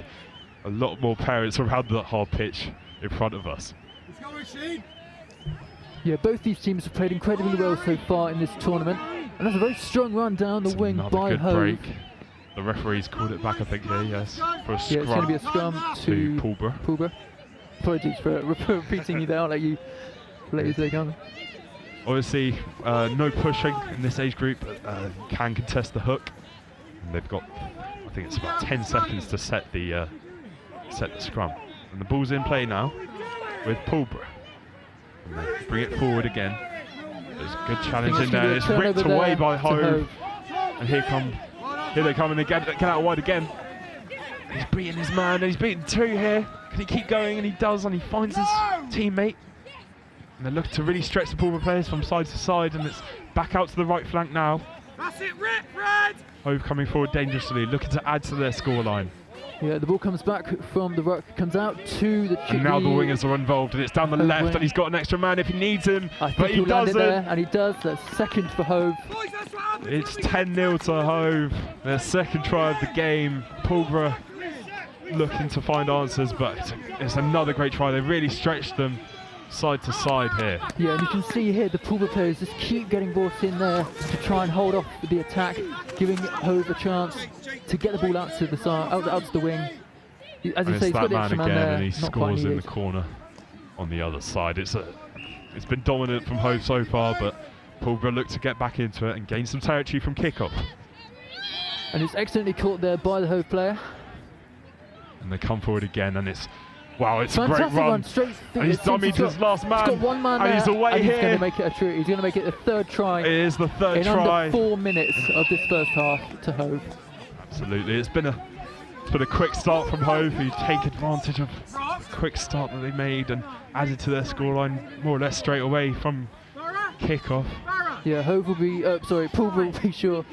a lot more parents around the hard pitch in front of us. Yeah, both these teams have played incredibly well so far in this tournament. And that's a very strong run down the wing by Hove. Break. The referee's called it back, I think, here, yes. For a scrum. Yeah, it's going to be a scrum to Pulborough. Apologies for repeating you there. I'll let you take on. Obviously, no pushing in this age group. Can contest the hook. And they've got, I think it's about 10 seconds to set the scrum. And the ball's in play now with Pulborough. And they bring it forward again. There's a good challenge in there. It's ripped away by Hove. And here they come, and they get out wide again. He's beating his man, and he's beating two here. Can he keep going? And he does, and he finds his teammate. And they're looking to really stretch the Pulborough players from side to side, and it's back out to the right flank now. That's it, Rip, Red! Hove coming forward dangerously, looking to add to their scoreline. Yeah, the ball comes back from the ruck, comes out to the And now the wingers are involved, and it's down the left, and he's got an extra man if he needs him, but he doesn't. There, and he does. That's second for Hove. It's 10-0 to Hove. Their second try of the game. Pulborough looking to find answers, but it's another great try. They really stretched them side to side here. Yeah, and you can see here the Pulborough players just keep getting brought in there to try and hold off the attack, giving Hove a chance to get the ball out to the side, out to the wing. As you say, he's got the extra man there, and he scores in the corner on the other side. It's been dominant from Hove so far, but Pulborough look to get back into it and gain some territory from kickoff. And it's excellently caught there by the Hove player. And they come forward again, and it's a fantastic great run. Straight and he's dummied his last man. He's got one man and he's away and here. He's going to make it a true. He's going to make it the third try. It is the third in try. Under 4 minutes of this first half to Hove. Absolutely, it's been a quick start from Hove, who take advantage of the quick start that they made and added to their scoreline more or less straight away from kickoff. Yeah, Hove will be, Pulborough will be sure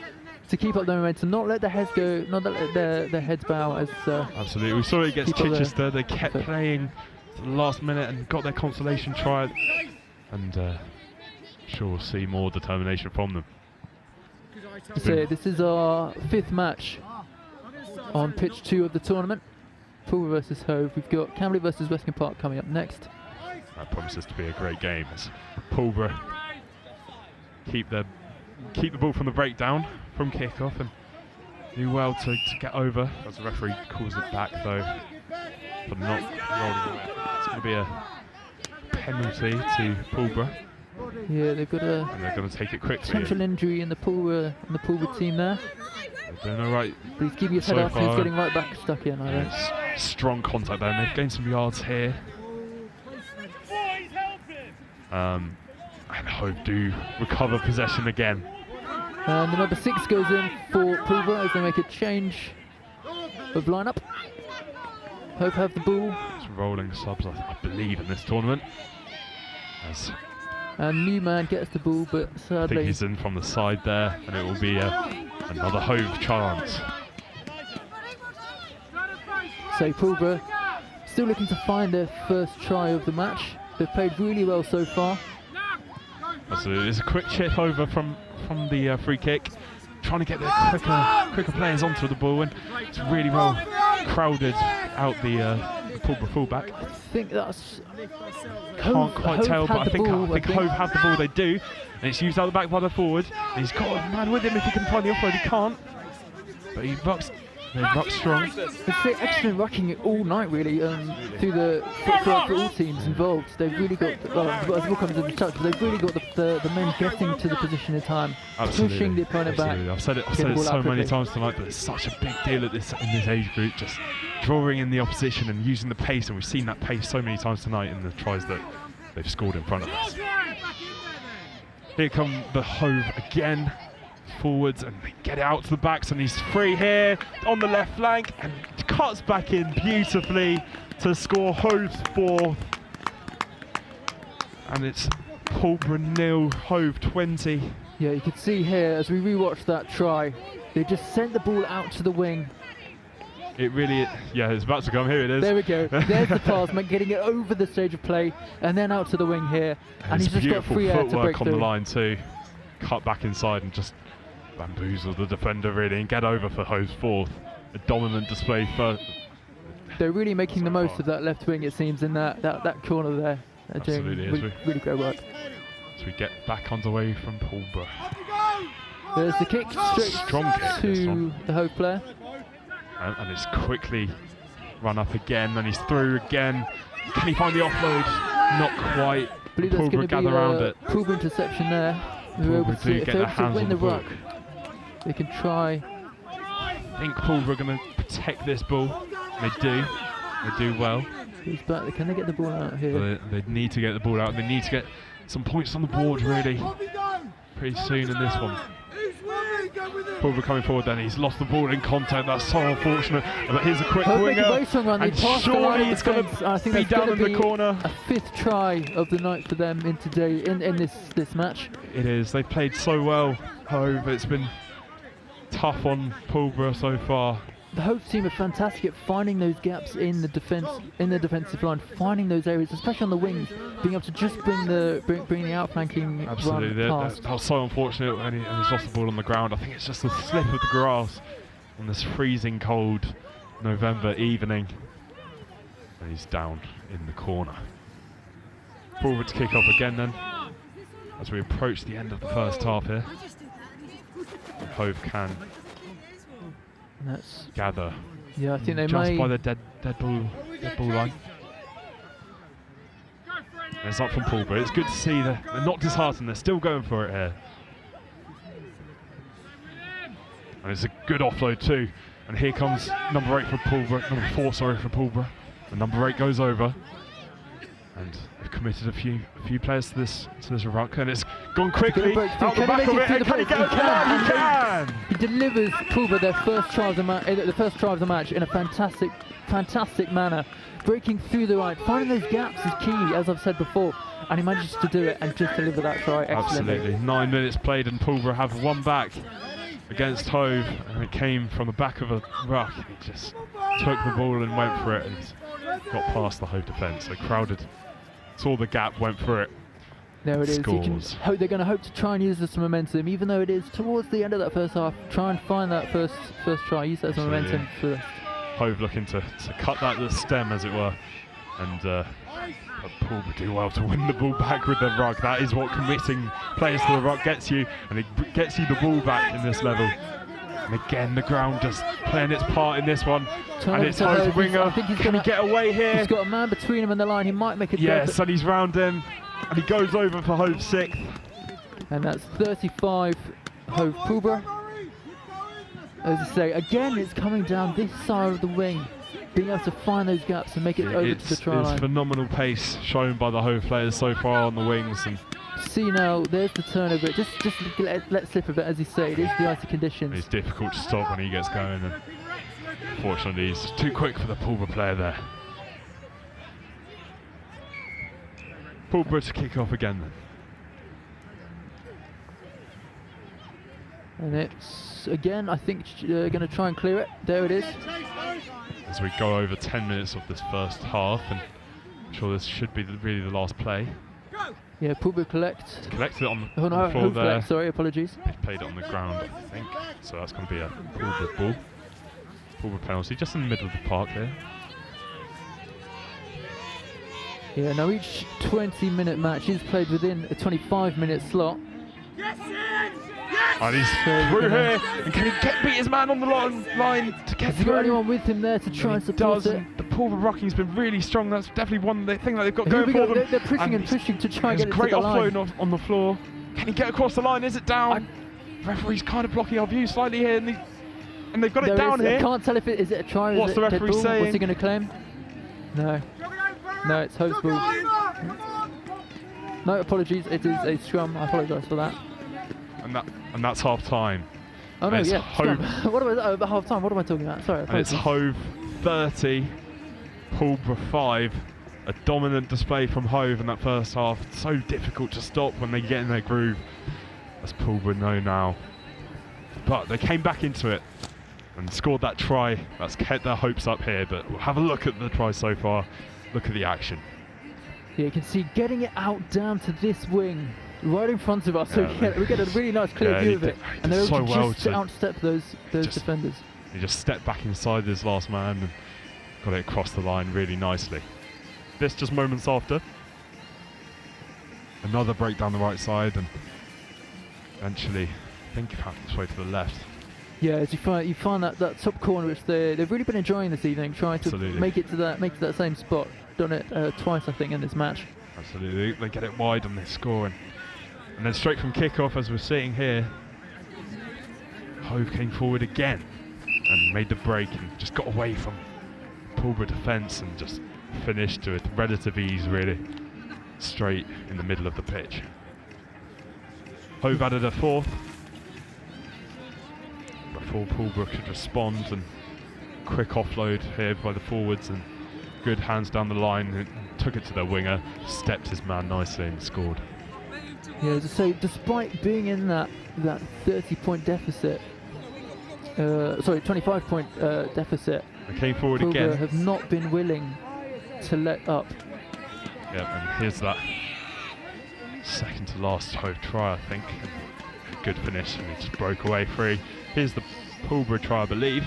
to keep up the momentum, not let their heads go, not let their heads bow. As absolutely, we saw it against Chichester. They kept playing to the last minute and got their consolation try, and sure we'll see more determination from them. So this is our 5th match on pitch 2 of the tournament. Pulborough versus Hove. We've got Camberley versus Westcombe Park coming up next. That promises to be a great game as Pulborough keep the ball from the breakdown from kickoff and do well to get over, as the referee calls it back though for not rolling away. It's going to be a penalty to Pulborough. Yeah, they've got a and they're going to take it quickly. Potential injury in the Pulborough team there. They're doing all right. Please keep your head up. He's getting right back stuck in. Strong contact there, and they've gained some yards here. And Hove do recover possession again. And the number 6 goes in for Pulborough as they make a change of lineup. Hove have the ball. It's rolling subs, I believe, in this tournament. And Newman gets the ball, but sadly, I think he's in from the side there, and it will be another Hove chance. So Pulborough still looking to find their first try of the match. They've played really well so far. Absolutely. It's a quick chip over from the free kick, trying to get the quicker players onto the ball, and it's really well crowded out the Pulborough fullback. I think that's... Can't quite tell, but I think Hove had the ball. They do, and it's used out the back by the forward. And he's got a man with him if he can find the offload. He can't, but he rucks. They ruck strong. It's excellent rucking all night, really, for all teams involved. They've really got, as we'll come to the touch, they've really got the men getting to the position in time, pushing the opponent back. I've said it so many times tonight, but it's such a big deal in this age group, just drawing in the opposition and using the pace, and we've seen that pace so many times tonight in the tries that they've scored in front of us. Here come the Hove again. Forwards, and they get it out to the backs, and he's free here on the left flank and cuts back in beautifully to score Hove's 4th. And it's Pulborough 0, Hove 20. Yeah, you can see here as we rewatch that try, they just sent the ball out to the wing. It really, yeah, it's about to come. Here it is. There we go. There's the pass, getting it over the stage of play and then out to the wing here. And he's just got free air to break through. On the line too. Cut back inside and just bamboozle the defender really and get over for Hove's 4th. A dominant display for... They're really making the most of that left wing, it seems, in that corner there. They're Absolutely doing really great work. So we get back underway from Pulborough. There's the kick Strong kick to the Hove player. And it's quickly run up again, and he's through again. Can he find the offload? Not quite. I believe that's going to be a Pulborough interception there. Pulborough do get their hands on the ball. They can try. I think Pulborough are going to protect this ball. They do. They do well. He's back. Can they get the ball out here? They need to get the ball out. They need to get some points on the board really pretty soon in this one. Pulborough coming forward then. He's lost the ball in contact. That's so unfortunate. But here's a quick winger. And surely it's going to be down in the corner. A 5th try of the night for them in today in this match. It is. They've played so well, Hove. It's been tough on Pulborough so far. The Hove team are fantastic at finding those gaps in the defensive line, finding those areas, especially on the wings, being able to just bring the outflanking run past. That was so unfortunate when he's lost the ball on the ground. I think it's just a slip of the grass on this freezing cold November evening. And he's down in the corner. Forward to kick off again then, as we approach the end of the first half here. Hove can gather. Yeah, I think they just may. By the dead ball line. And it's up from Pulborough. It's good to see they're not disheartened. They're still going for it here. And it's a good offload too. And here comes number 8 for Pulborough. Number 4, sorry, for Pulborough. And number 8 goes over. And they've committed a few players to this ruck, and it's gone quickly out the back of it. And can he get it? He can! He delivers Pulborough their first try of the match in a fantastic manner, breaking through the right, finding those gaps is key, as I've said before, and he manages to do it and just deliver that try excellently. Absolutely. 9 minutes played, and Pulborough have one back against Hove, and it came from the back of a ruck. He just took the ball and went for it, and got past the Hove defence. So crowded. Saw the gap, went for it. There it is. They're going to hope to try and use this momentum, even though it is towards the end of that first half. Try and find that first try, use that as momentum for this. Hove looking to cut that the stem, as it were, and Pulborough do well to win the ball back with the ruck. That is what committing players to the ruck gets you, and it gets you the ball back in this level. And again, the ground just playing its part in this one. And it's Hove's winger. Can he get away here? He's got a man between him and the line. He might make a yes, and he's round him. And he goes over for Hove's 6th. And that's 35 Hove Pulborough. As I say, again, it's coming down this side of the wing, being able to find those gaps and make it over to the try line. It's phenomenal pace shown by the Hove players so far on the wings. And see now, there's the turnover. Just let slip a bit, as you say. It is the icy conditions. It's difficult to stop when he gets going, and unfortunately he's just too quick for the Pulborough player there. Pulborough to kick off again then. And it's, again, I think going to try and clear it. There it is. As we go over 10 minutes of this first half, and I'm sure this should be really the last play. Yeah, Pulborough collect. Collected it on the Oh no, floor Hove there. collect, sorry, apologies. He played it on the ground, I think. So that's going to be a Pulborough ball. Pulborough penalty, just in the middle of the park here. Yeah, now each 20-minute match is played within a 25-minute slot. And he's through here, and can he beat his man on the line to get Has he through? got anyone with him there to try and support it? The Pulborough rucking's been really strong. That's definitely one thing that they've got Here going we for go. them. They're pushing and pushing to try and get it to great the line. offload on the floor. Can he get across the line? Is it down? The referee's kind of blocking our view slightly here, and they've got it down here. I can't tell if is it a try or What's is the it a dead referee ball? saying? What's he going to claim? No. No, it's Hove's ball. No, apologies. It is a scrum. I apologise for that. And that's half time. Oh no, it's yeah. Hove. What am I? Half time. What am I talking about? Sorry. And it's Hove 30, Pulborough 5. A dominant display from Hove in that first half. So difficult to stop when they get in their groove, as Pulborough know now. But they came back into it and scored that try. That's kept their hopes up here. But we'll have a look at the try so far. Look at the action. Yeah, you can see getting it out down to this wing, right in front of us. So we get a really nice clear view of it, and they're able to just outstep those defenders. He just stepped back inside his last man and got it across the line really nicely. This just moments after. Another break down the right side, and eventually, I think you have this way to the left. Yeah, as you find that top corner, which they've really been enjoying this evening, trying to make it to that same spot. Done it twice, I think, in this match. Absolutely, they get it wide and they score, and then straight from kickoff, as we're seeing here, Hove came forward again and made the break and just got away from Pulborough defence and just finished with relative ease, really, straight in the middle of the pitch. Hove added a fourth before Pulborough could respond, and quick offload here by the forwards and good hands down the line, took it to their winger, stepped his man nicely and scored. Yeah, so despite being in that 30-point deficit, 25-point deficit, they came forward Pulborough again. have not been willing to let up. Yep, and here's that second to last Hove try, I think. Good finish, and he just broke away free. Here's the Pulborough try, I believe.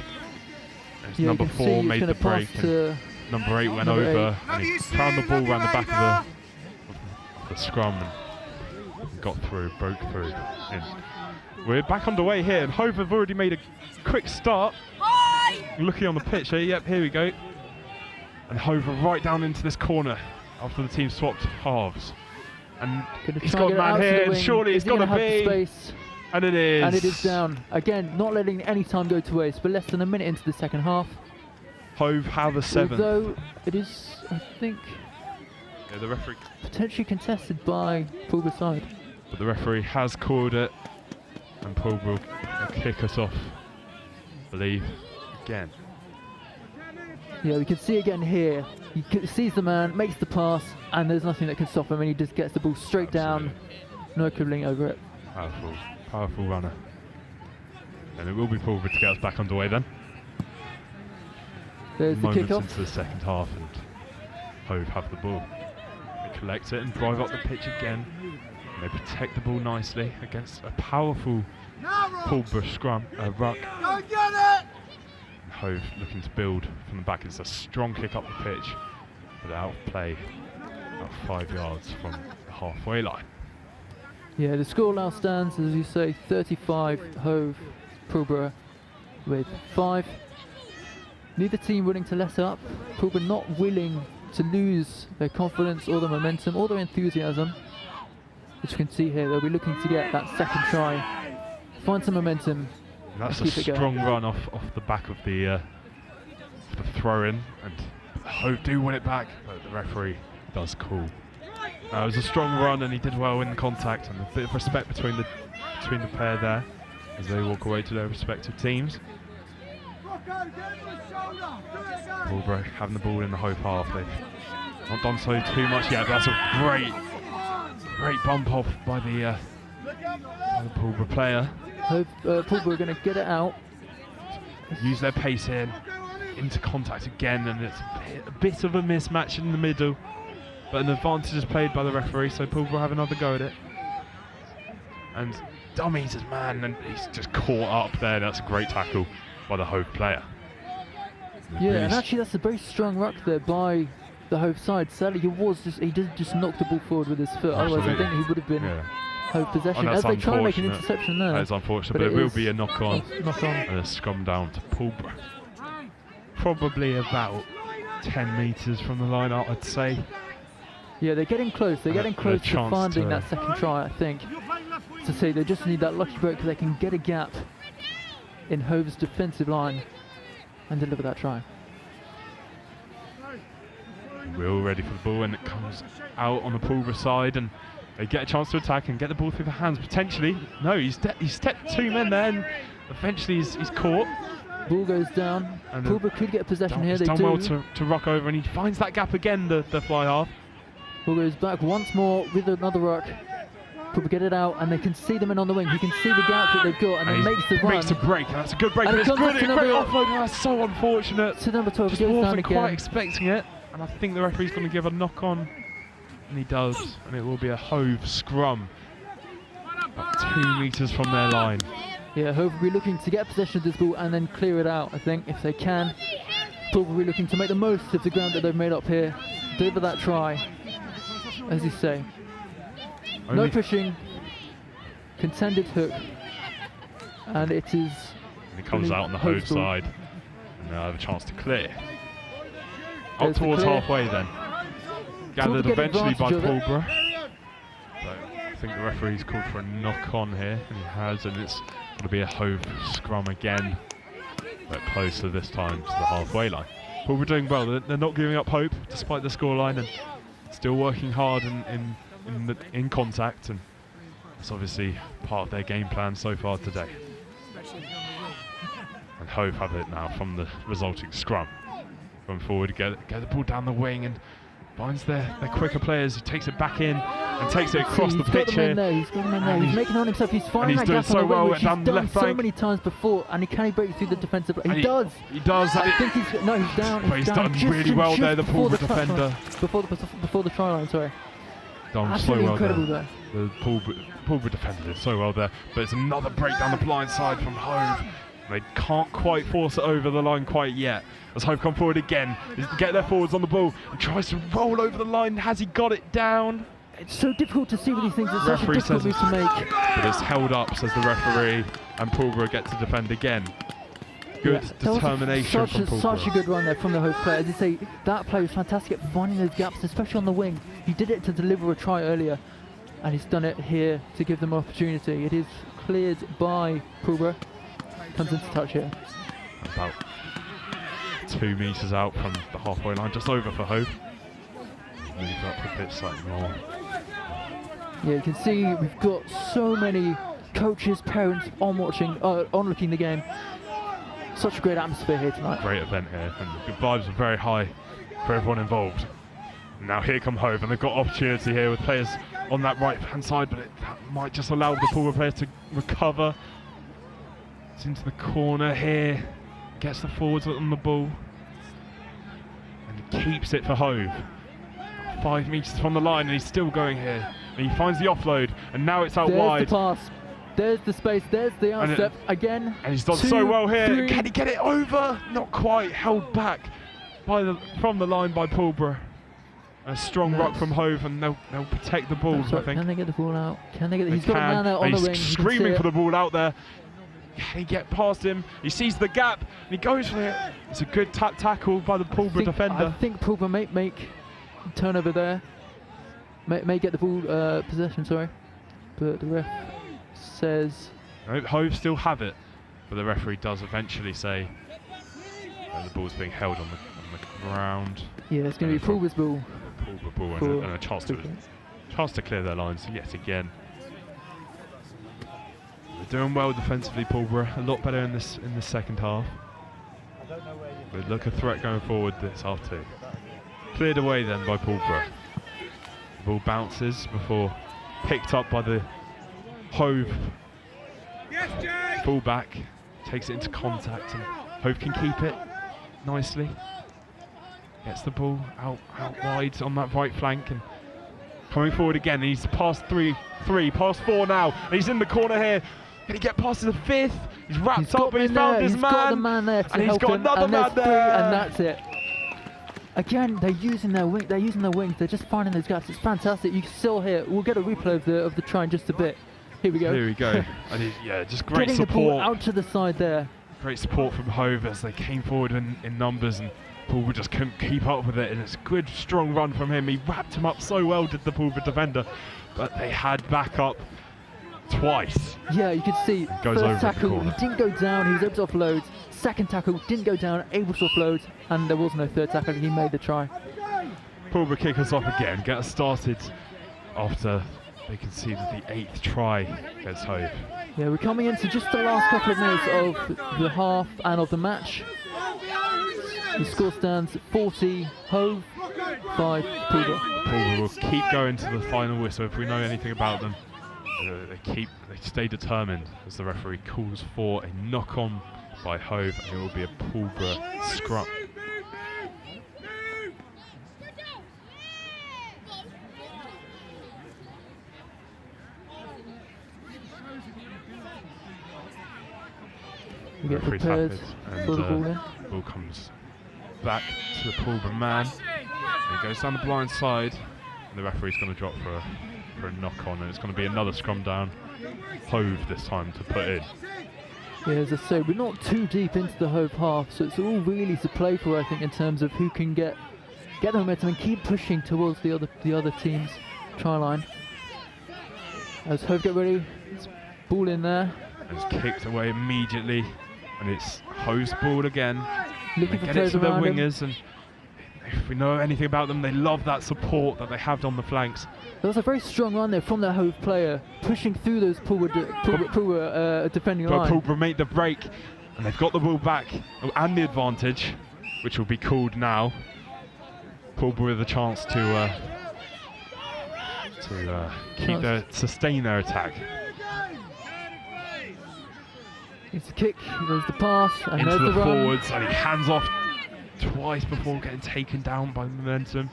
Yeah, number 4 made the break. Number 8 went over, and he found the ball around the back of the scrum and got through, broke through. In. We're back underway here, and Hove have already made a quick start. Looking on the pitch here, yep, here we go. And Hove are right down into this corner after the team swapped halves. And he's got a man here, and surely it's got to be. Space? And it is. And it is down. Again, not letting any time go to waste, but less than a minute into the second half. Hove have a 7th. Although it is, I think, the referee potentially contested by Pulborough side. But the referee has called it, and Pulborough will kick us off, I believe, again. Yeah, we can see again here. He sees the man, makes the pass, and there's nothing that can stop him, and he just gets the ball straight down. No quibbling over it. Powerful runner. And it will be Pulborough to get us back underway then. There's the Moments kick-off. into the second half, and Hove have the ball. They collect it and drive up the pitch again. And they protect the ball nicely against a powerful Pulborough scrum, ruck. Go get it! Hove looking to build from the back. It's a strong kick up the pitch, but out of play about 5 yards from the halfway line. Yeah, the score now stands, as you say, 35 Hove, Pulborough with 5. Neither team willing to let up. Pulborough not willing to lose their confidence or their momentum or their enthusiasm. As you can see here, they'll be looking to get that second try, find some momentum. And that's a strong run off the back of the throw-in, and Hove do win it back, but the referee does call. It was a strong run, and he did well in the contact, and a bit of respect between the pair there as they walk away to their respective teams. Pulborough having the ball in the Hove half. They've not done so too much yet, but that's a great bump off by the Pulborough player. Pulborough are going to get it out. Use their pace into contact again, and it's a bit of a mismatch in the middle, but an advantage is played by the referee, so Pulborough have another go at it. And dummies his man, and he's just caught up there. That's a great tackle by the Hove player. Yeah, and actually that's a very strong ruck there by the Hove side. Sadly, he did just knock the ball forward with his foot. Otherwise, I think he would have been Hove possession. As they try and make an interception there. That's unfortunate, but it will be a knock-on and a scrum down to Pulborough. Probably about 10 metres from the line out, I'd say. Yeah, they're getting close. They're getting close to finding that second try, I think. To say they just need that lucky break because they can get a gap in Hove's defensive line and deliver that try. We're all ready for the ball, and it comes out on the Pulborough side, and they get a chance to attack and get the ball through the hands potentially. No, he's stepped 2 men there, and eventually he's caught. Ball goes down. And Pulborough could get possession here. He's done well to ruck over, and he finds that gap again, the fly half. Ball goes back once more with another ruck. Pulborough get it out, and they can see the men on the wing. You can see the gap that they've got, and he makes the run. Makes a break, and that's a good break. And it's good, great offload, and that's so unfortunate. To number 12, just wasn't quite expecting it, and I think the referee's going to give a knock on, and he does, and it will be a Hove scrum, about 2 metres from their line. Yeah, Hove will be looking to get possession of this ball and then clear it out, I think, if they can. Pulborough will be looking to make the most of the ground that they've made up here, deliver that try, as you say. No pushing, contended hook, and it is... And it comes out on the Hove side, and they'll have a chance to clear. Up towards halfway then. Gathered eventually by Pulborough. But I think the referee's called for a knock-on here, and he has, and it's going to be a Hove scrum again, but closer this time to the halfway line. Pulborough doing well. They're not giving up hope despite the scoreline, and still working hard in contact, and it's obviously part of their game plan so far today. And Hove have it now from the resulting scrum. Going forward, get the ball down the wing, and finds their quicker players. He takes it back in and takes it across the pitch here. He's got them in there. He's making on himself. He's finding that gap on the wing, which he's done so many times before, and can he break through the defensive? He does. He does. I think he's down. But he's done really well there, the Pulborough defender. Before the try line, sorry. Done so well incredible there. The Pulborough defender did so well there, but it's another break down the blind side from Hove. They can't quite force it over the line quite yet. As Hove come forward again, get their forwards on the ball and tries to roll over the line. Has he got it down? It's so difficult to see with these things. It's such a difficult move to make. But it's held up, says the referee, and Pulborough get to defend again. Good determination from Pulborough. Such a good run there from the Hove player. As you say, that player was fantastic at finding those gaps, especially on the wing. He did it to deliver a try earlier, and he's done it here to give them opportunity. It is cleared by Pulborough. Comes into touch here. About 2 metres out from the halfway line, just over for Hove. Move up a bit slightly more. Yeah, you can see we've got so many coaches, parents on looking the game. Such a great atmosphere here tonight. Great event here, and the vibes are very high for everyone involved. Now here come Hove, and they've got opportunity here with players on that right-hand side, but that might just allow the Pulborough players to recover. It's into the corner here, gets the forwards on the ball, and keeps it for Hove. 5 metres from the line, and he's still going here. And he finds the offload, and now it's out wide. There's the pass, there's the space, there's the outstep again. And he's done so well here. 3. Can he get it over? Not quite, held back from the line by Pulborough. A strong ruck from Hove, and they'll protect the balls, I think. Can they get the ball out? Can they get it? He's got a man out on the wing. He's screaming for the ball out there. Can he get past him? He sees the gap, and he goes for it. It's a good tackle by the Pulborough defender. I think Pulborough may make turnover there. May get the ball possession, sorry. But the ref says... No, Hove still have it. But the referee does eventually say the ball's being held on the ground. Yeah, it's going to be Pulborough's ball. Pulborough ball and a chance to clear their lines yet again. They're doing well defensively, Pulborough. A lot better in this second half. They look a threat going forward this half too. Cleared away then by Pulborough. The ball bounces before picked up by the Hove Full-back takes it into contact and Hove can keep it nicely. Gets the ball out wide on that right flank and coming forward again. And he's past three, past 4 now. And he's in the corner here. Can he get past to the 5th? He's wrapped up, but he's found his man. He's got the man there to and he's help got him, another and man there's there. 3, and that's it. Again, they're using their wing. They're using their wings. They're just finding those gaps. It's fantastic. You can still hear. We'll get a replay of the try in just a bit. Here we go. Here we go. And yeah, just great Getting support. the ball out to the side there. Great support from Hove as they came forward in numbers, and Pulborough just couldn't keep up with it. And it's a good, strong run from him. He wrapped him up so well, did the Pulborough defender, but they had backup twice. Yeah, you could see first tackle, he didn't go down, he was able to offload. Second tackle, didn't go down, able to offload, and there was no third tackle, and he made the try. Pulborough kick us off again, get us started after they conceded the 8th try against Hove. Yeah, we're coming into just the last couple of minutes of the half and of the match. The score stands 40 Hove, 5 Pulborough. Pulborough will keep going to the final whistle. If we know anything about them, they stay determined as the referee calls for a knock-on by Hove, and it will be a Pulborough scrum. We get prepared for the ball in. Ball comes back to the Pulborough man. And he goes down the blind side, and the referee's going to drop for a knock-on, and it's going to be another scrum down. Hove this time to put in. Yeah, as I say, we're not too deep into the Hove half, so it's all really to play for, I think, in terms of who can get the momentum and keep pushing towards the other team's try line. As Hove get ready, it's ball in there. It's kicked away immediately, and it's Hove's ball again. Looking for get it to their around wingers, and if we know anything about them, they love that support that they have on the flanks. There was a very strong run there from their Hove player, pushing through those Pulborough defending line. Pulborough made the break, and they've got the ball back and the advantage, which will be called now. Pulborough with a chance to sustain their attack. It's a kick, there's the pass, and into there's the run. forwards, and he hands off twice before getting taken down by the momentum.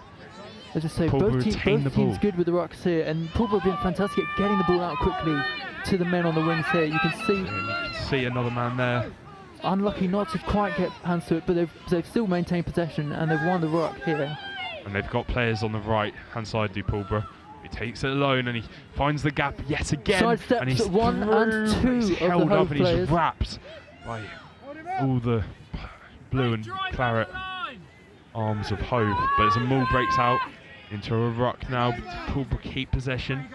As I say, both teams good with the rucks here, and Pulborough have been fantastic at getting the ball out quickly to the men on the wings here. You can see another man there. Unlucky not to quite get hands to it, but they've still maintained possession, and they've won the ruck here. And they've got players on the right hand side, do Pulborough. He takes it alone, and he finds the gap yet again. Sidesteps and he's 1 and 2 he's of held the up, Hove and players. he's wrapped by all the blue and claret arms of Hove. But as a maul breaks out into a ruck now, Pulborough keep possession.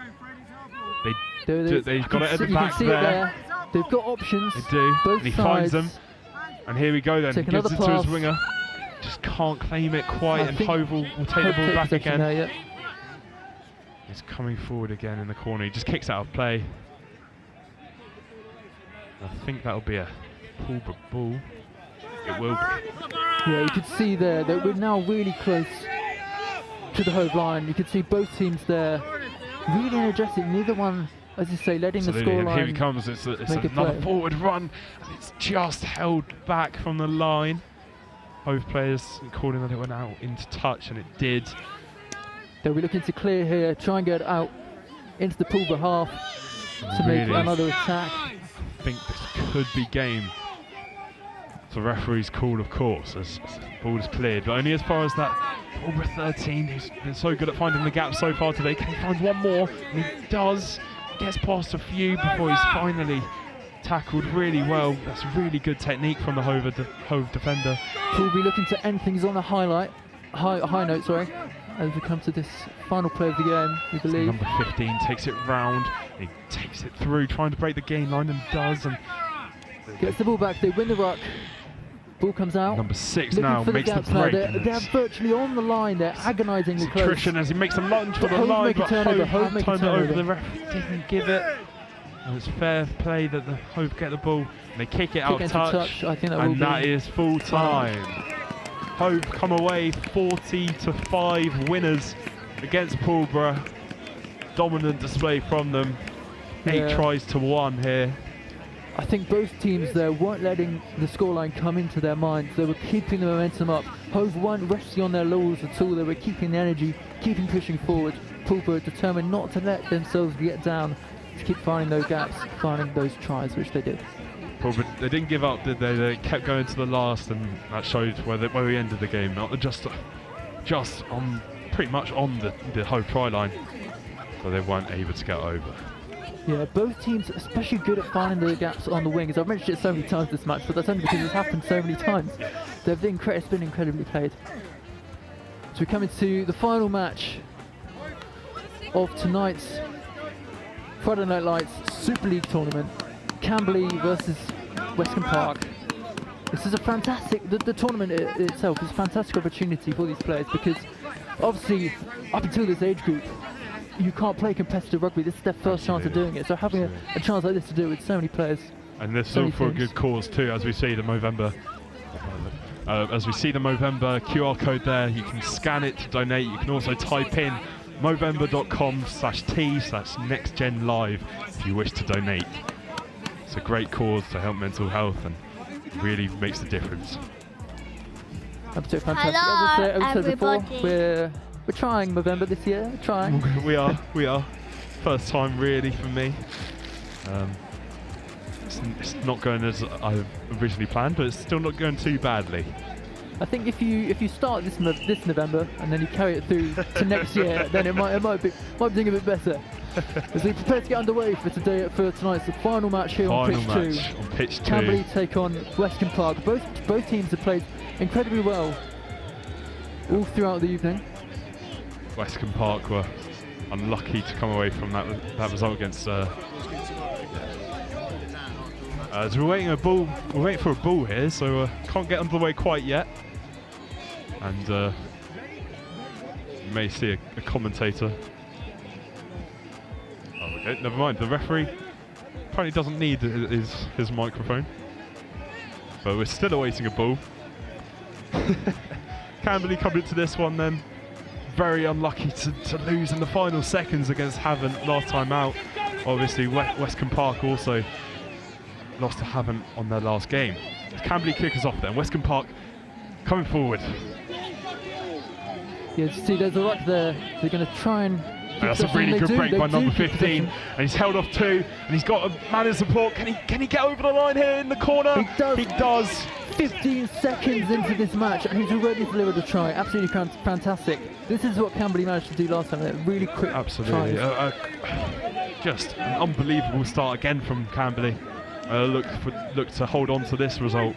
They've got it at the back there. They've got options. They do. Both and he sides. finds them. And here we go then. Take Gives it to pass. his winger. Just can't claim it quite, and Hove will take the ball back again. There, yeah. He's coming forward again in the corner. He just kicks out of play. I think that'll be a Pulborough ball. It will be. Yeah, you can see there that we're now really close to the Hove line. You can see both teams there, really energetic. Neither one, as you say, letting the scoreline. Here he comes. It's another forward run, and it's just held back from the line. Hove players calling that it went out into touch, and it did. They'll be looking to clear here, try and get out into the Pulborough half to make another attack. I think this could be game. It's the referee's call, of course, as the ball is cleared, but only as far as that. Pulborough 13, who's been so good at finding the gaps so far today. Can he find one more? And he does. Gets past a few before he's finally tackled really well. That's really good technique from the Hove defender. We'll be looking to end things on a high note, sorry, as we come to this final play of the game, we believe. Number 15 takes it round, he takes it through, trying to break the gain line, and does. And gets the ball back, they win the ruck. Ball comes out. Number 6 now makes the break. They're virtually on the line, they're agonisingly close. Attrition as he makes a lunge for the line, but Hove turned it over. The ref didn't give it. And it's fair play that the Hove get the ball, and they kick it out of touch, I think and that is full time. Hove come away 40-5 winners against Pulborough. Dominant display from them. 8 tries to 1 here. I think both teams there weren't letting the scoreline come into their minds. They were keeping the momentum up. Hove weren't resting on their laurels at all. They were keeping the energy, keeping pushing forward. Pulborough determined not to let themselves get down, to keep finding those gaps, finding those tries, which they did. But they didn't give up, did they? They kept going to the last, and that showed where we ended the game. Not just on, pretty much on the Hove try line, so they weren't able to get over. Yeah, both teams especially good at finding the gaps on the wings. I've mentioned it so many times this match, but that's only because it's happened so many times. It's been incredibly played. So we come into the final match of tonight's Friday Night Lights Super League tournament. Camberley versus Westcombe Park. This is a fantastic, the tournament itself is a fantastic opportunity for these players, because obviously up until this age group you can't play competitive rugby. This is their first chance of doing it, so having a chance like this to do it with so many players. And this is all for a good cause too, as we see the Movember QR code there. You can scan it to donate. You can also type in movember.com/t/nextgenlive if you wish to donate. It's a great cause to help mental health and really makes a difference. Absolutely fantastic. Hello, as I said before, we're trying Movember this year. Trying. we are. First time really for me. It's not going as I originally planned, but it's still not going too badly. I think if you start this November and then you carry it through to next year, then it might be doing a bit better. As we prepare to get underway for tonight's the final match here on pitch 2. Camberley take on Westcombe Park. Both teams have played incredibly well all throughout the evening. Westcombe Park were unlucky to come away from that result against. As we're waiting for a ball here, so can't get underway quite yet. And you may see a commentator. Oh, okay, never mind. The referee apparently doesn't need his microphone, but we're still awaiting a ball. Camberley coming into this one then. Very unlucky to lose in the final seconds against Havant last time out. Obviously, Westcombe Park also lost to Havant on their last game. Camberley kick us off then. Westcombe Park coming forward. Yeah, see, there's a ruck there. They're going to try and. That's a really good break by number 15, and he's held off 2, and he's got a man in support. Can he get over the line here in the corner? He does. 15 seconds into this match, and he's already delivered a try. Absolutely fantastic. This is what Camberley managed to do last time. Really quick. Absolutely. Just an unbelievable start again from Camberley. Look to hold on to this result.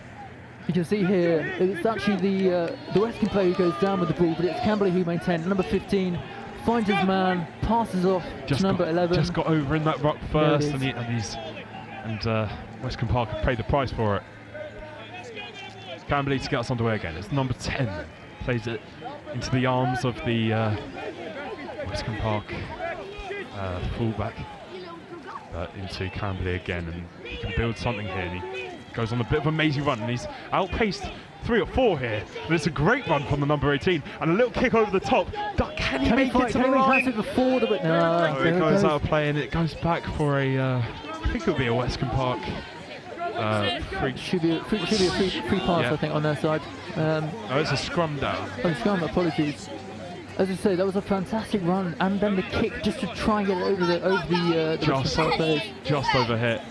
You can see here, it's actually the Westcombe player who goes down with the ball, but it's Camberley who maintains. Number 15 finds his man, passes off to number 11. Just got over in that ruck first, and Westcombe Park have paid the price for it. Camberley to get us underway again. It's number 10 plays it into the arms of the Westcombe Park fullback, into Camberley again, and he can build something here. And he goes on a bit of an amazing run, and he's outpaced 3 or 4 here. But it's a great run from the number 18, and a little kick over the top. Can he make it to the line? It before the, no, it goes out of play, and it goes back for a. I think it'll be a Westcombe Park. Should be a free pass, yeah. I think, on their side. Oh, it's a scrum down. Oh, scrum, apologies. As I say, that was a fantastic run, and then the kick just to try and get it over the just overhit,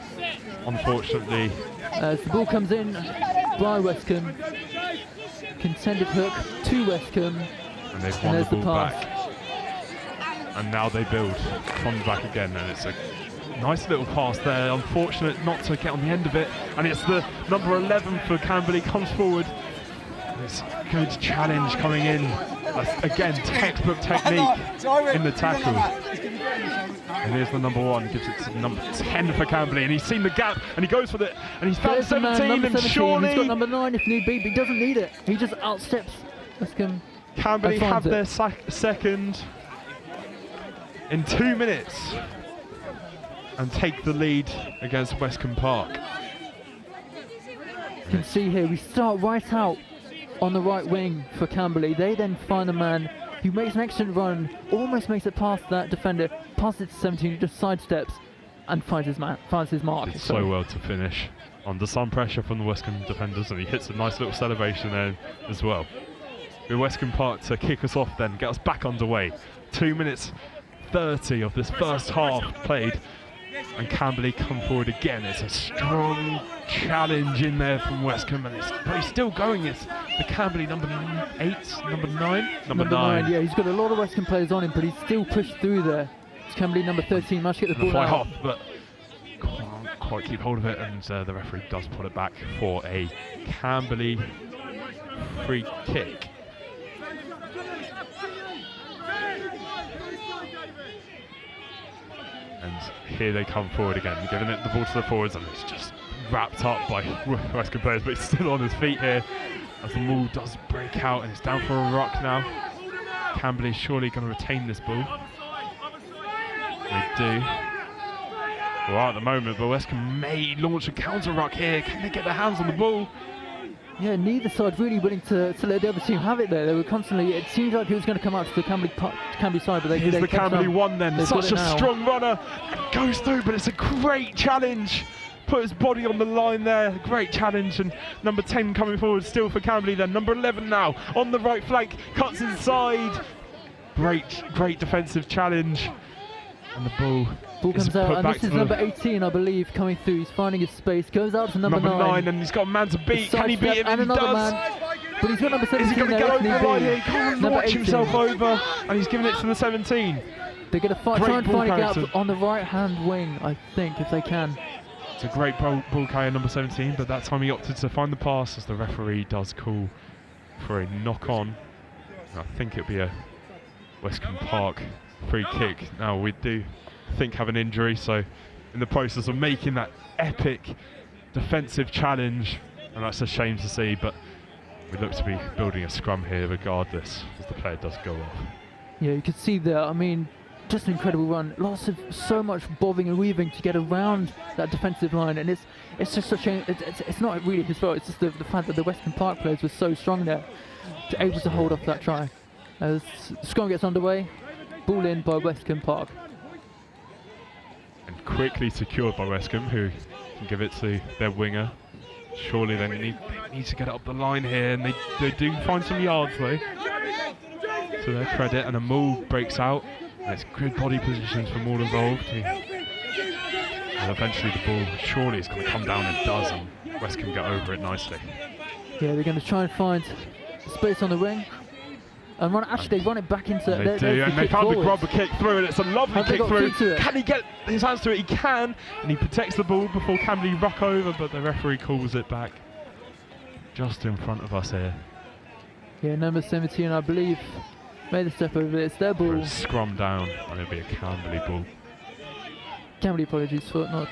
unfortunately. As the ball comes in by Westcombe, contended hook to Westcombe, and they've won the ball back. And now they build from the back again, and it's a nice little pass there. Unfortunate not to get on the end of it, and it's the number 11 for Camberley comes forward. It's a good challenge coming in. Again, textbook technique in the tackle. And here's the number 1, gives it to number 10 for Camberley, and he's seen the gap, and he goes for it, and he's found 17, and surely... He's got number 9 if need be, but he doesn't need it. He just outsteps Westcombe. Camberley have their second in 2 minutes, and take the lead against Westcombe Park. You can see here, we start right out on the right wing for Camberley. They then find a man who makes an excellent run, almost makes it past that defender, passes it to 17, who just sidesteps, and finds his mark. Did so well to finish under some pressure from the Westcombe defenders, and he hits a nice little celebration there as well. With Westcombe Park to kick us off then, get us back underway. 2 minutes 30 of this first half played, and Camberley come forward again. It's a strong challenge in there from Westcombe, but he's still going. It's the Camberley number 8, number 9? Number 9. Yeah, he's got a lot of Westcombe players on him, but he's still pushed through there. It's Camberley number 13, managed to get the ball out. Half, but can't quite keep hold of it, and the referee does put it back for a Camberley free kick. And here they come forward again, giving it the ball to the forwards, and it's just wrapped up by Westcombe players, but he's still on his feet here as the ball does break out, and it's down for a ruck now. Camberley surely going to retain this ball. They do. Well, at the moment, but Westcombe may launch a counter ruck here. Can they get their hands on the ball? Yeah, neither side really willing to let the other team have it there. They were constantly, it seemed like it was going to come out to the Camberley side, but Here's the Camberley one then. Such a strong runner. And goes through, but it's a great challenge. Put his body on the line there. Great challenge, and number 10 coming forward still for Camberley then. Number 11 now on the right flank, cuts inside. Great defensive challenge. And the ball comes out, and this is number 18, I believe, coming through. He's finding his space, goes out to number 9. And he's got a man to beat. Can he beat him? And another man. But he's got number 17. Is he going to get over the line here? He can't launch 18. himself over, and he's giving it to the 17. They're going to try and find a gap on the right-hand wing, I think, if they can. It's a great ball carrier, number 17, but that time he opted to find the pass as the referee does call for a knock-on. I think it'll be a Westcombe Park free kick. Now we do have an injury, so in the process of making that epic defensive challenge, and that's a shame to see, but we look to be building a scrum here regardless as the player does go off. Yeah, you can see there, I mean, just an incredible run. So much bobbing and weaving to get around that defensive line, and it's just such a, it's not really his fault, it's just the fact that the Westcombe Park players were so strong there, able to hold off that try. As scrum gets underway, ball in by Westcombe Park. And quickly secured by Westcombe, who can give it to their winger. Surely they need to get it up the line here, and they do find some yards though, to their credit, and a move breaks out. And it's good body positions from all involved. And eventually the ball surely is going to come down, and does, and Westcombe get over it nicely. Yeah, they're going to try and find space on the wing. And they run it back into... They do, and they found the grubber kick through, and it's a lovely kick through. Can he get his hands to it? He can, and he protects the ball before Camberley ruck over, but the referee calls it back just in front of us here. Yeah, number 17, I believe, made a step over. It's their ball. Scrum down, and it'll be a Camberley ball. Camberley, apologies for not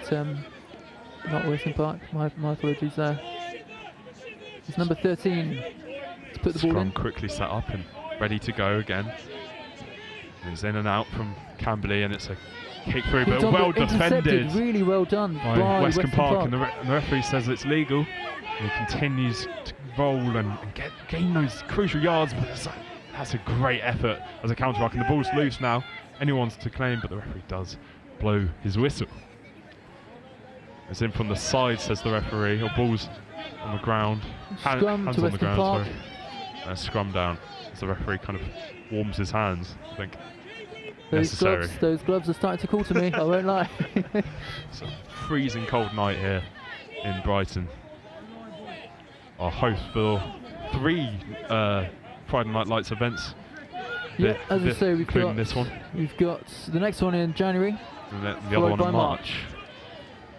Westcombe Park. My apologies there. It's number 13 to put the ball in. Scrum quickly set up and ready to go again. It's in and out from Camberley, and it's a kick through, but well defended. Really well done by Westcombe Park. And the referee says it's legal. And he continues to roll and gain those crucial yards, but that's a great effort as a counter ruck, and the ball's loose now. Anyone's to claim, but the referee does blow his whistle. It's in from the side, says the referee, or ball's on the ground. Scrum hands to on the ground, Park. sorry. And scrum down as the referee kind of warms his hands, I think. Those gloves are starting to call to me, I won't lie. It's a freezing cold night here in Brighton. Our host for 3 Friday Night Lights events. Yeah, as I say, we've got this one. We've got the next one in January, and the other one in March.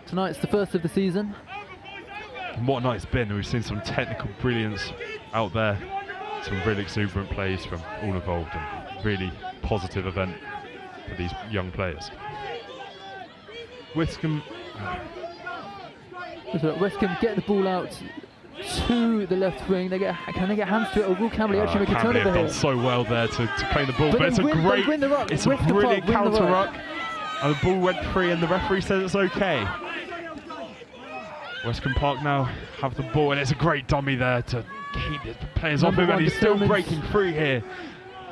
Tonight's the first of the season. And what a night it's been. We've seen some technical brilliance out there. Some really exuberant plays from all involved, and really positive event for these young players. Westcombe get the ball out to the left wing. Can they get hands to it, or will Camberley actually make a turnover here? Done so well there to claim the ball, but it's a brilliant counter ruck, and the ball went free, and the referee says it's okay. Westcombe Park now have the ball, and it's a great dummy there to keep the players off him, and he's still breaking through here.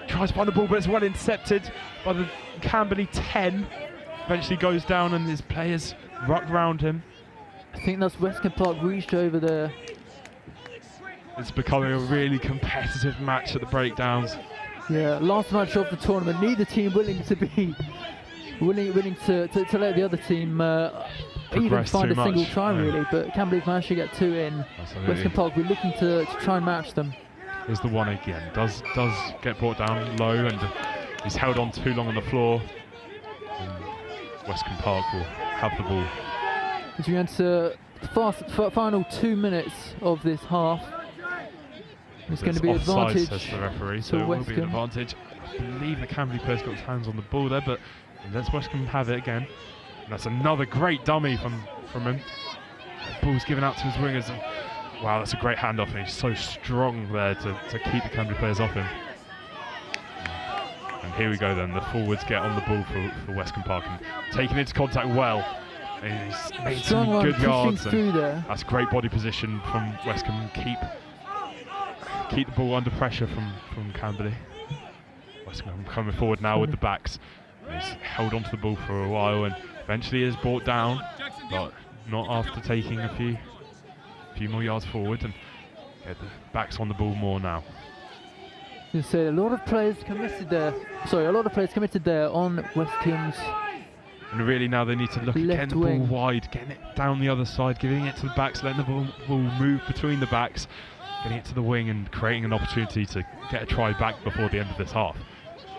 Tries to find the ball, but it's well intercepted by the Camberley 10. eventually goes down and his players ruck round him. I think that's Westcombe Park reached over there. It's becoming a really competitive match at the breakdowns. Yeah, last match of the tournament, neither team willing to be willing to let the other team even find a single try really, but Camberley managed to get 2 in. Westcombe Park, we're looking to try and match them. Here's the one again, does get brought down low and he's held on too long on the floor. And Westcombe Park will have the ball. As we enter the final 2 minutes of this half, it's going to be advantage, says the referee, so it will be an advantage. I believe the Camberley player's got his hands on the ball there, but let's Westcombe have it again. And that's another great dummy from him. The ball's given out to his wingers. And wow, that's a great handoff, and he's so strong there to keep the Camberley players off him. And here we go then, the forwards get on the ball for Westcombe Park and taking into contact well. He's made some good yards. And that's great body position from Westcombe. Keep the ball under pressure from Camberley. Westcombe coming forward now with the backs. He's held onto the ball for a while and eventually is brought down, but not after taking a few more yards forward, and get the backs on the ball more now. You say a lot of players committed there. Sorry, a lot of players committed there on Westcombe's. And really now they need to look at getting the ball wide, getting it down the other side, giving it to the backs, letting the ball move between the backs, getting it to the wing and creating an opportunity to get a try back before the end of this half,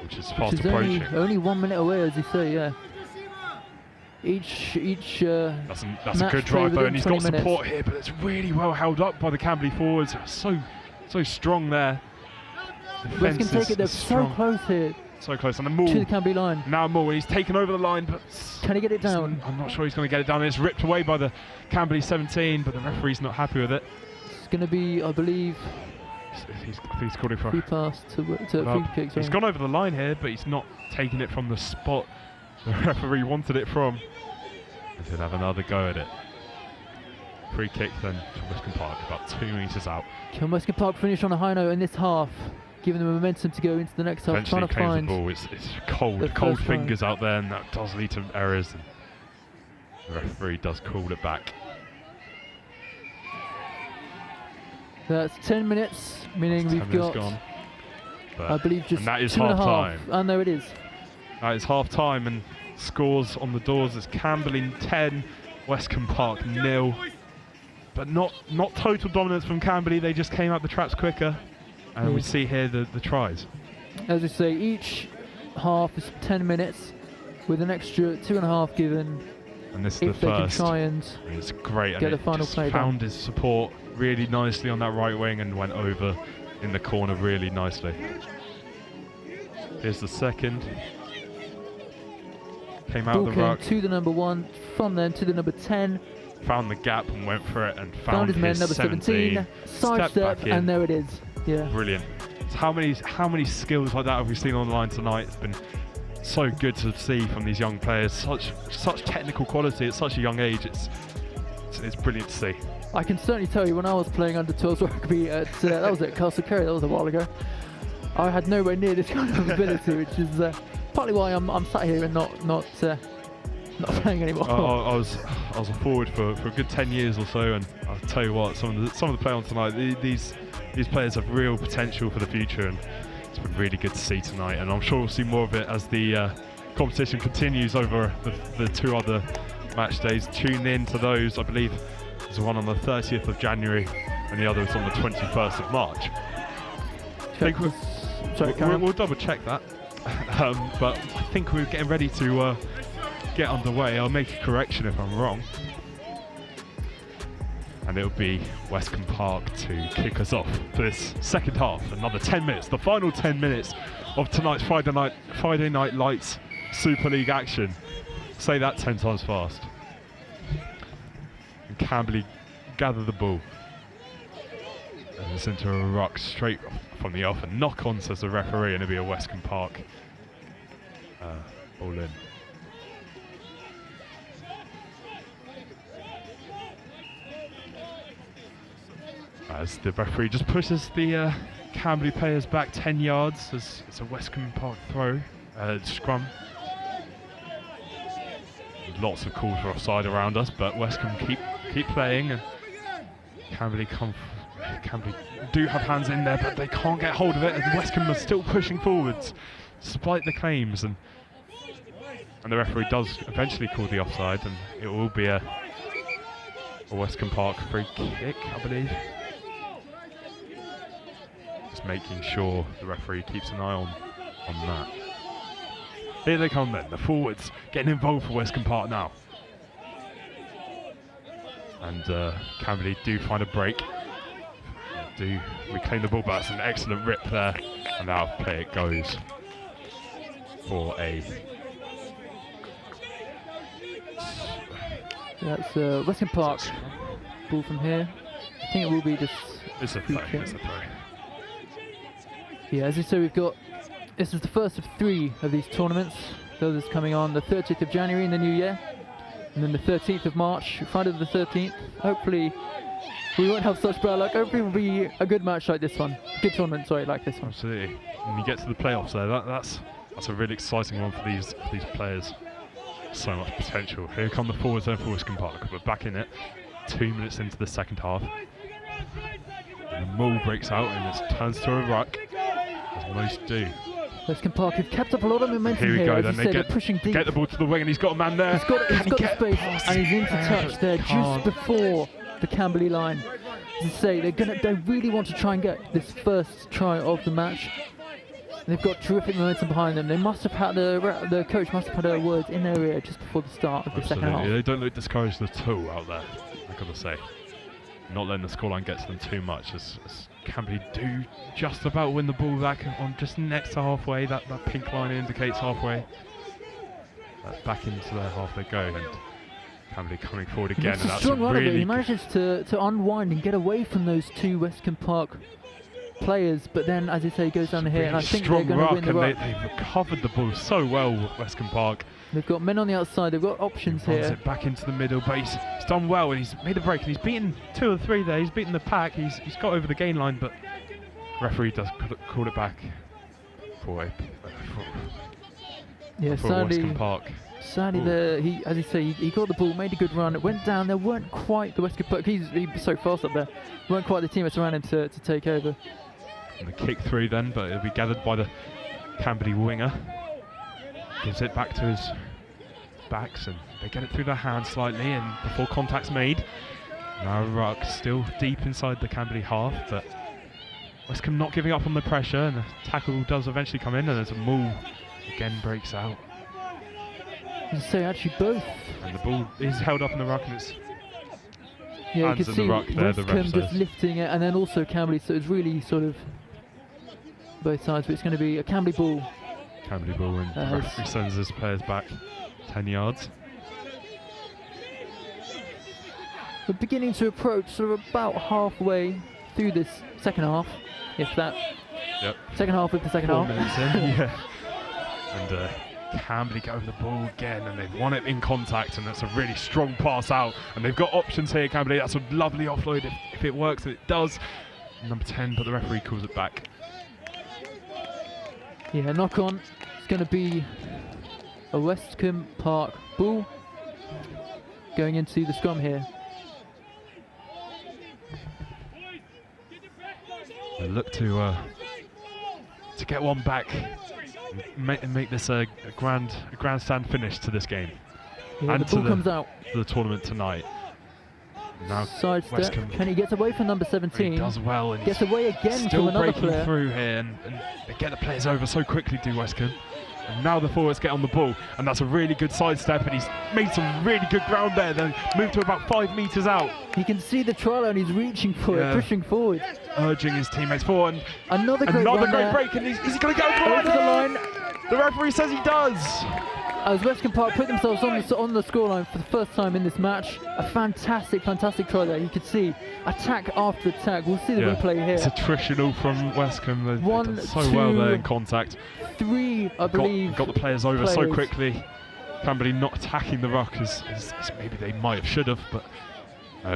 which is fast approaching. Only 1 minute away, as you say, yeah. That's a good drive though, and he's got support here, but it's really well held up by the Camberley forwards. So strong there. West can take it, they're so close here. So close, and the Moore to the Camberley line. Now Moore, he's taken over the line, but can he get it down? I'm not sure he's going to get it down. It's ripped away by the Camberley 17, but the referee's not happy with it. It's going to be, I believe, he's called it for free pass to free kick. He's gone over the line here, but he's not taking it from the spot the referee wanted it from. He did have another go at it. Free kick then from Westcombe Park, about 2 metres out. Can Westcombe Park finish on a high note in this half, giving them momentum to go into the next half? Eventually trying to find the ball. It's cold fingers out there, and that does lead to errors. And the referee does call it back. That's 10 minutes, meaning we've got, gone. I believe, just that is 2 and a half. time. And there it is. That is half time, and scores on the doors as Camberley 10, Westcombe Park 0. But not total dominance from Camberley. They just came out the traps quicker, and we see here the tries. As we say, each half is 10 minutes with an extra 2.5 given. And this is if the they first. can try and it's great, get and a final play found his support really nicely on that right wing and went over in the corner really nicely. Here's the second. Came out of the ruck. To the number 1, from then to the number 10. Found the gap and went for it, and found his man, number 17. Sidestep, and there it is. Yeah. Brilliant. So how many skills like that have we seen online tonight? It's been so good to see from these young players. Such technical quality at such a young age. It's brilliant to see. I can certainly tell you, when I was playing under 12s rugby that was at Castle Kerry, that was a while ago, I had nowhere near this kind of ability, which is partly why I'm sat here and not playing anymore. I was a forward for a good 10 years or so, and I'll tell you what, some of the play on tonight, these players have real potential for the future, and it's been really good to see tonight, and I'm sure we'll see more of it as the competition continues over the 2 other match days. Tune in to those. I believe there's one on the 30th of January and the other is on the 21st of March. We'll double check that. But I think we're getting ready to get underway. I'll make a correction if I'm wrong. And it'll be Westcombe Park to kick us off for this second half. Another 10 minutes, the final 10 minutes of tonight's Friday Night Lights Super League action. Say that 10 times fast. And Camberley gather the ball. And it's into a ruck straight from the off. And knock on, says the referee, and it'll be a Westcombe Park all in. As the referee just pushes the Camberley players back 10 yards as it's a Westcombe Park throw, scrum. Lots of calls for offside around us, but Westcombe keep playing. And Camberley do have hands in there, but they can't get hold of it. And Westcombe are still pushing forwards, despite the claims. And the referee does eventually call the offside, and it will be a Westcombe Park free kick, I believe. Just making sure the referee keeps an eye on that. Here they come then, the forwards getting involved for Westcombe Park now. And Camberley do find a break, do reclaim the ball, but it's an excellent rip there, and out of play it goes for a... That's Westcombe Park ball from here. I think it will be just... It's a throw, it's a throw. Yeah, as you say, we've got... This is the first of 3 of these tournaments. Those is coming on the 30th of January in the new year. And then the 13th of March, Friday the 13th. Hopefully, we won't have such bad luck. Hopefully it will be a good match like this one. Good tournament, sorry, like this one. Absolutely. When you get to the playoffs there, that's a really exciting one for these players. So much potential. Here come the forwards then for Westcombe Park. We're back in it. 2 minutes into the second half. And the maul breaks out and it turns to a ruck, as most do. Westcombe Park have kept up a lot of momentum here. We go, as then you said, they're pushing deep. Get the ball to the wing, and he's got a man there. He's got the space, and he's into touch there just before the Camberley line. As I say, they really want to try and get this first try of the match. They've got terrific momentum behind them. They must have had the coach must have had a word in their ear just before the start of the second half. They don't look discouraged at all out there, I've got to say. Not letting the scoreline get to them too much, as Camberley do just about win the ball back on just next to halfway. That pink line indicates halfway. Back into their half they go, and Camberley coming forward again. And that's a strong run of it. He manages to unwind and get away from those 2 Westcombe Park players, but then, as you say, he goes down here, and I think they're going to win the ruck. They've recovered the ball so well, Westcombe Park. They've got men on the outside, they've got options he runs here. It back into the middle, but he's done well, and he's made a break, and he's beaten 2 or 3 there. He's beaten the pack, he's got over the gain line, but referee does call it back for Westcombe Park. Sadly, as you say, he got the ball, made a good run. It went down. There weren't quite the Westcombe Park. He's so fast up there. Weren't quite the teammates around him to take over. And the kick through then, but it'll be gathered by the Camberley winger. Gives it back to his backs, and they get it through their hands slightly, and before contact's made. Now ruck still deep inside the Camberley half, but Westcombe not giving up on the pressure, and the tackle does eventually come in, and there's a maul again breaks out. So actually both. And the ball is held up in the ruck, and it's you can see Westcombe just says. lifting it, and then also Camberley, so it's really sort of both sides, but it's going to be a Camberley ball. Camberley ball, and the referee sends his players back 10 yards. We're beginning to approach sort of about halfway through this second half, if that. Yep. Second half of the second 4 half. minutes in, yeah. And Camberley get over the ball again, and they've won it in contact, and that's a really strong pass out, and they've got options here, Camberley. That's a lovely offload if it works, and it does. Number 10, but the referee calls it back. Yeah, knock on. It's going to be a Westcombe Park ball going into the scrum here. They look to get one back and make this a grandstand finish to this game. Yeah, and the ball comes out. To the tournament tonight. Now sidestep. Can he get away from number 17? He does well, and gets away again still from another breaking player. Through here, and they get the players over so quickly, do Westcombe. And now the forwards get on the ball, and that's a really good sidestep, and he's made some really good ground there. Then moved to about 5 metres out. He can see the trial, and he's reaching for it, pushing forward, urging his teammates forward. And another great break, and is he going to go over the line? The referee says he does. As Westcombe Park put themselves on the scoreline for the first time in this match. A fantastic try there. You could see attack after attack. We'll see the replay here. It's attritional from Westcombe. They've done so 2, well there in contact. 3, I believe. Got the players over so quickly. Camberley not attacking the ruck as maybe they might have should have, but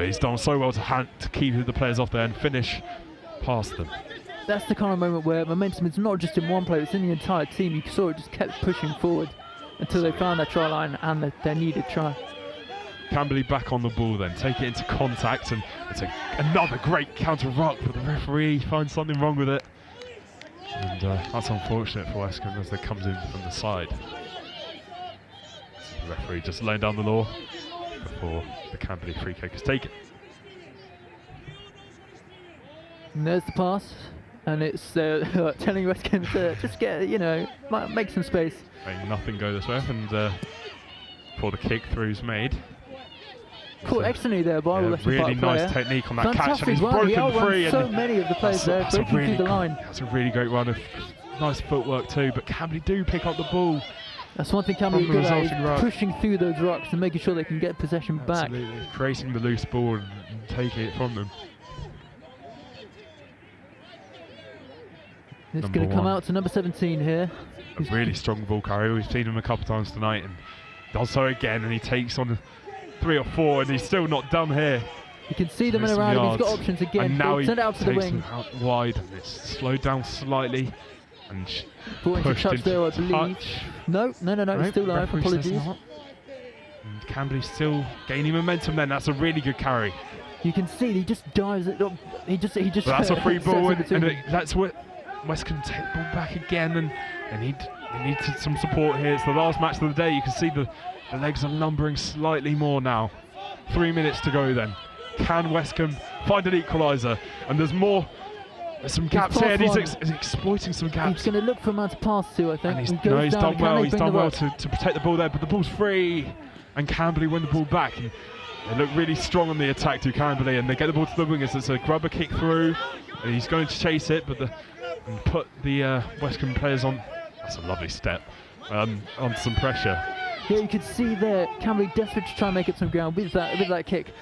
he's done so well to keep the players off there and finish past them. That's the kind of moment where momentum is not just in one player, it's in the entire team. You saw it just kept pushing forward. until they found their try line and their needed try. Camberley back on the ball then, take it into contact, and it's another great counter ruck, but the referee finds something wrong with it. And that's unfortunate for Westcombe as it comes in from the side. The referee just laying down the law before the Camberley free kick is taken. And there's the pass, and it's telling Westcombe to just get, make some space. Letting nothing go this way, and before the kick through's made. Caught excellently there by the Westcombe really Park nice player. technique on that Fantastic catch, and he's run. broken free. And so many of the players there breaking through the line. That's a really great run of nice footwork too, but Camberley do pick up the ball. That's one thing Camberley are good at, is pushing through those rucks and making sure they can get possession back. Creating the loose ball and taking it from them. It's going to come out to number 17 here. A really strong ball carrier. We've seen him a couple of times tonight, and does so again, and he takes on 3 or 4, and he's still not done here. You can see them in around him. He's got options again. And now he send it out to the wing. Out wide, and it's slowed down slightly. And brought into touch there, I believe. No, he's still live. Apologies. And Camberley's still gaining momentum. Then that's a really good carry. You can see he just dives it up. He just. But that's a free ball, and that's what Westcombe take the ball back again, and they need some support here. It's the last match of the day. You can see the legs are lumbering slightly more now. 3 minutes to go then. Can Westcombe find an equaliser? And there's more. There's some gaps here, and he's exploiting some gaps. He's going to look for a man to pass to, I think. And he's done well. He's done well to protect the ball there, but the ball's free, and Camberley win the ball back. And they look really strong on the attack to Camberley, and they get the ball to the wingers. It's a grubber kick through, and he's going to chase it, but and put the Westcombe players on. That's a lovely step on some pressure. Yeah, you can see there, Camberley desperate to try and make up some ground with that kick.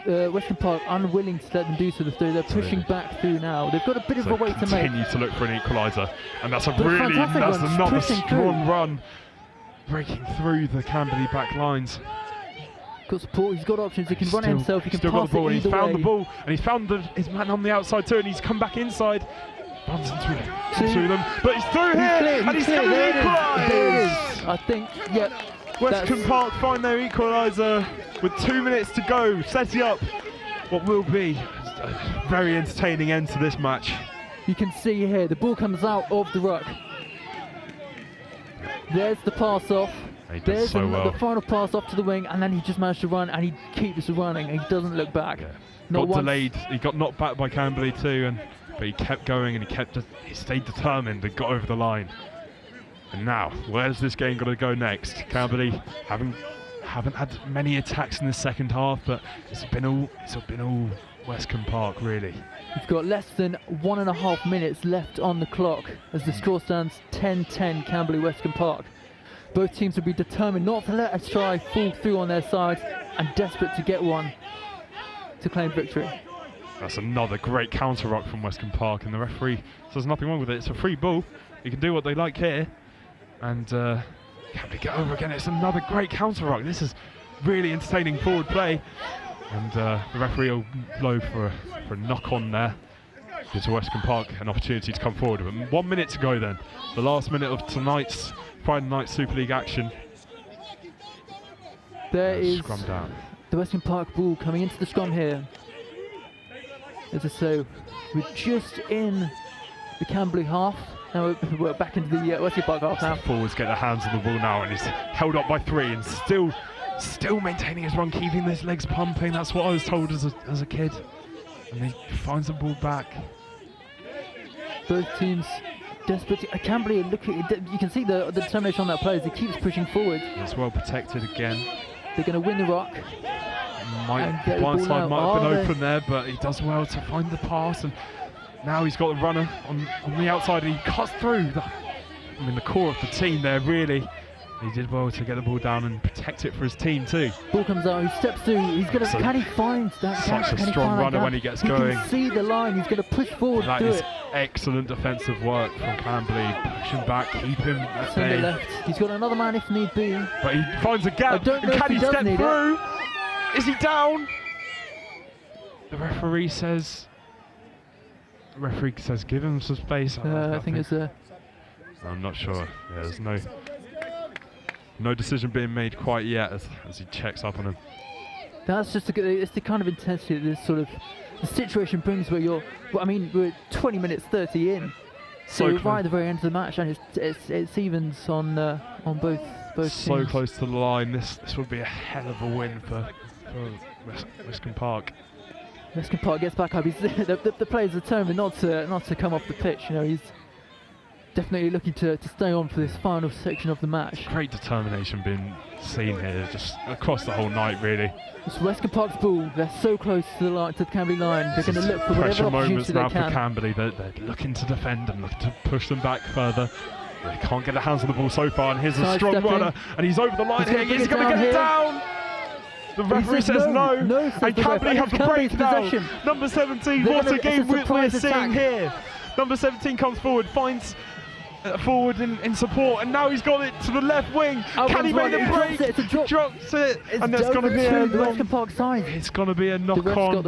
Westcombe Park unwilling to let them do so. They're pushing back through now. They've got a bit of a wait to make. Continue to look for an equaliser, and that's another strong run, breaking through the Camberley back lines. Got support. He's got options. He can run it himself. He can still pass got the ball. it He's either found way. the ball, and he's found his man on the outside too, and he's come back inside. Runs into them, but he's through here, and he's going to equalise. I think, yep. Westcombe Park find their equaliser with 2 minutes to go, setting up what will be a very entertaining end to this match. You can see here, the ball comes out of the ruck. There's the pass off. There's the final pass off to the wing, and then he just managed to run, and he keeps running, and he doesn't look back. Yeah. Got delayed. He got knocked back by Camberley too, but he kept going, and he stayed determined and got over the line. And now, where's this game going to go next? Camberley haven't had many attacks in the second half, but it's been all Westcombe Park really. We've got less than 1.5 minutes left on the clock as the score stands 10-10 Camberley Westcombe Park. Both teams will be determined not to let a try fall through on their side and desperate to get one to claim victory. That's another great counter rock from Westcombe Park, and the referee says nothing wrong with it. It's a free ball. You can do what they like here. And Camberley get over again. It's another great counter rock. This is really entertaining forward play. And the referee will blow for a knock on there. Gives Westcombe Park an opportunity to come forward. But 1 minute to go then. The last minute of tonight's Friday night Super League action. There is scrum down. The Westcombe Park ball coming into the scrum here. As I say, we're just in the Camberley half. Now we're back into the Westcombe Park half now. The forwards get their hands on the ball now, and he's held up by 3 and still maintaining his run, keeping his legs pumping. That's what I was told as a kid. And he finds the ball back. Both teams desperate. Camberley, you can see the determination on that player as he keeps pushing forward. It's well protected again. They're going to win the rock. Blindside might have been open there, but he does well to find the pass, and now he's got the runner on the outside, and he cuts through the core of the team there really. He did well to get the ball down and protect it for his team too. Ball comes out, he steps through, can he find that gap? Such a strong runner when he gets going. He can see the line, he's going to push forward. That is excellent defensive work from Camberley. Push him back, keep him at bay. Left. He's got another man if need be. But he finds a gap, and can he step through? Is he down? The referee says give him some space. I think it's I'm not sure. Yeah, there's no. No decision being made quite yet as he checks up on him. That's just it's the kind of intensity that this sort of the situation brings where you're. Well, I mean, we're 20 minutes 30 in, so we're right at the very end of the match, and it's evens on both teams. So close to the line. This would be a hell of a win for Westcombe Park. Westcombe Park gets back up. The player's determined not to come off the pitch. You know, he's definitely looking to stay on for this final section of the match. Great determination being seen here, just across the whole night, really. It's Westcombe Park's ball. They're so close to the line, to the Camberley line. They're going to look for whatever opportunity they can. Pressure moments now for Camberley. They're looking to defend and looking to push them back further. They can't get their hands on the ball so far, and here's a strong runner, and he's over the line here. He's going to get it down. The referee says no, and Camberley have the breakdown. Number 17, what a game we're seeing here. Number 17 comes forward, finds forward in support, and now he's got it to the left wing. Can he make the break? Drops it, and there's going to be a Westcombe Park side. It's going to be a knock on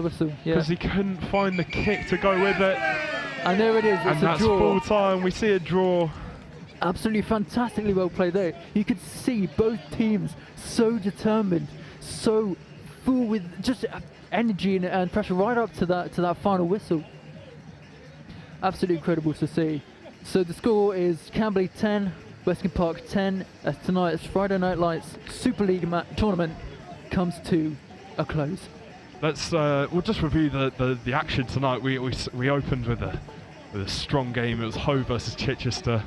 because he couldn't find the kick to go with it. And there it is. And that's full time. We see a draw. Absolutely fantastically well played there. You could see both teams so determined, so full with just energy and pressure right up to that final whistle. Absolutely incredible to see. So the score is Camberley 10, Westcombe Park 10, as tonight's Friday Night Lights Super League tournament comes to a close. Let's we'll just review the action tonight. We opened with a strong game. It was Hove versus Chichester.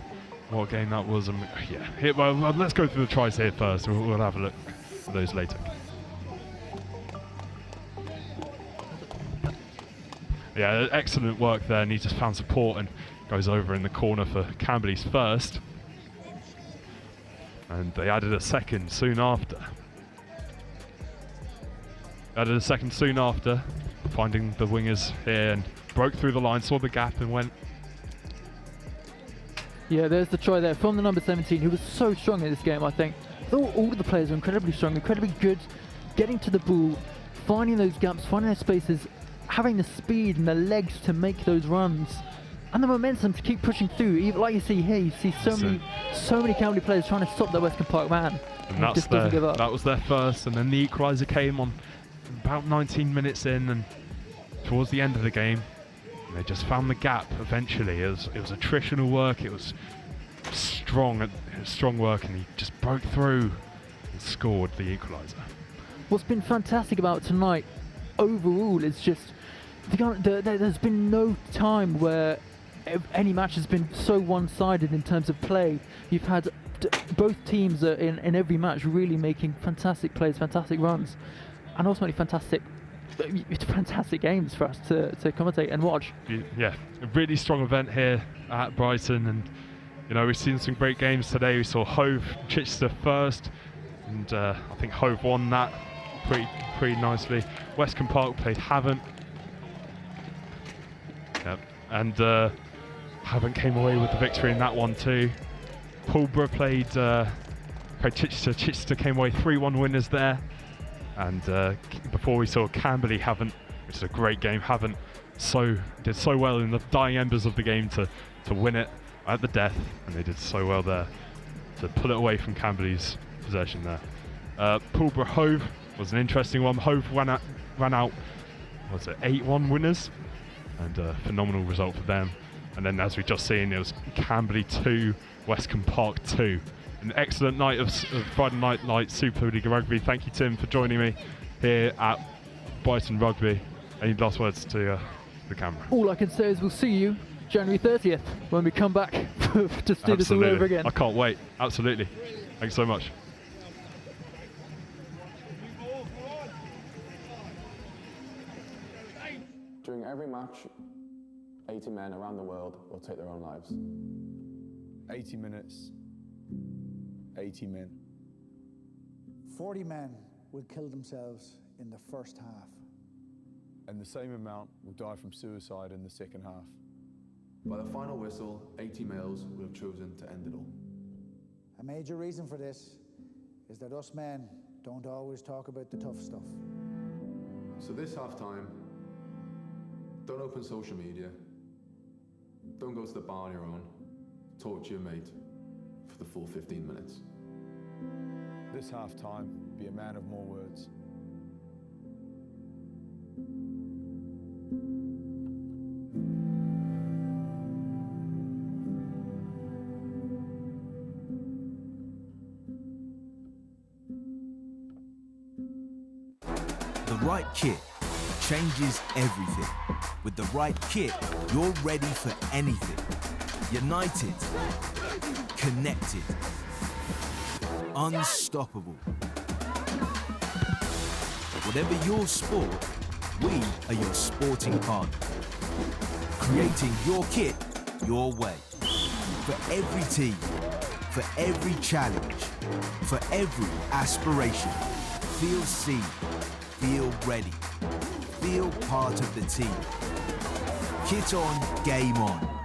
What a game that was. Yeah. Well, let's go through the tries here first. We'll have a look at those later. Yeah, excellent work there, and he just found support and goes over in the corner for Camberley's first. And they added a second soon after. Finding the wingers here and broke through the line, saw the gap and went. Yeah, there's the try there from the number 17, who was so strong in this game, I think. All of the players are incredibly strong, incredibly good, getting to the ball, finding those gaps, finding those spaces, having the speed and the legs to make those runs, and the momentum to keep pushing through. Even like you see here, you see so many Camberley players trying to stop the Westcombe Park man. And that was their first, and then the equaliser came on about 19 minutes in, and towards the end of the game, they just found the gap eventually. It was attritional work, it was strong work, and he just broke through and scored the equaliser. What's been fantastic about tonight overall is just there's been no time where any match has been so one-sided in terms of play. You've had both teams in every match really making fantastic plays, fantastic runs, and ultimately fantastic games for us to commentate and watch. Yeah, a really strong event here at Brighton, and you know, we've seen some great games today. We saw Hove Chichester first, and I think Hove won that pretty nicely. Westcombe Park played Havant. Yep. And Havant came away with the victory in that one too. Pulborough played Chichester. Chichester came away 3-1 winners there. And before we saw Camberley Havant, which is a great game. Havant did so well in the dying embers of the game to win it at the death, and they did so well there to pull it away from Camberley's possession there. Pulborough Hove was an interesting one. Hove ran out, was it 8-1 winners, and a phenomenal result for them. And then, as we've just seen, it was Camberley 2, Westcombe Park 2. An excellent night of Friday Night Lights Super League Rugby. Thank you, Tim, for joining me here at Brighton Rugby. Any last words to the camera? All I can say is we'll see you January 30th when we come back to do this all over again. I can't wait. Absolutely. Thanks so much. During every match, 80 men around the world will take their own lives. 80 minutes, 80 men. 40 men will kill themselves in the first half. And the same amount will die from suicide in the second half. By the final whistle, 80 males will have chosen to end it all. A major reason for this is that us men don't always talk about the tough stuff. So this half-time, don't open social media. Don't go to the bar on your own. Talk to your mate for the full 15 minutes. This half-time, be a man of more words. The right kit changes everything. With the right kit, you're ready for anything. United, connected, unstoppable. Whatever your sport, we are your sporting partner. Creating your kit your way. For every team, for every challenge, for every aspiration. Feel seen, feel ready, feel part of the team. Kit on, game on.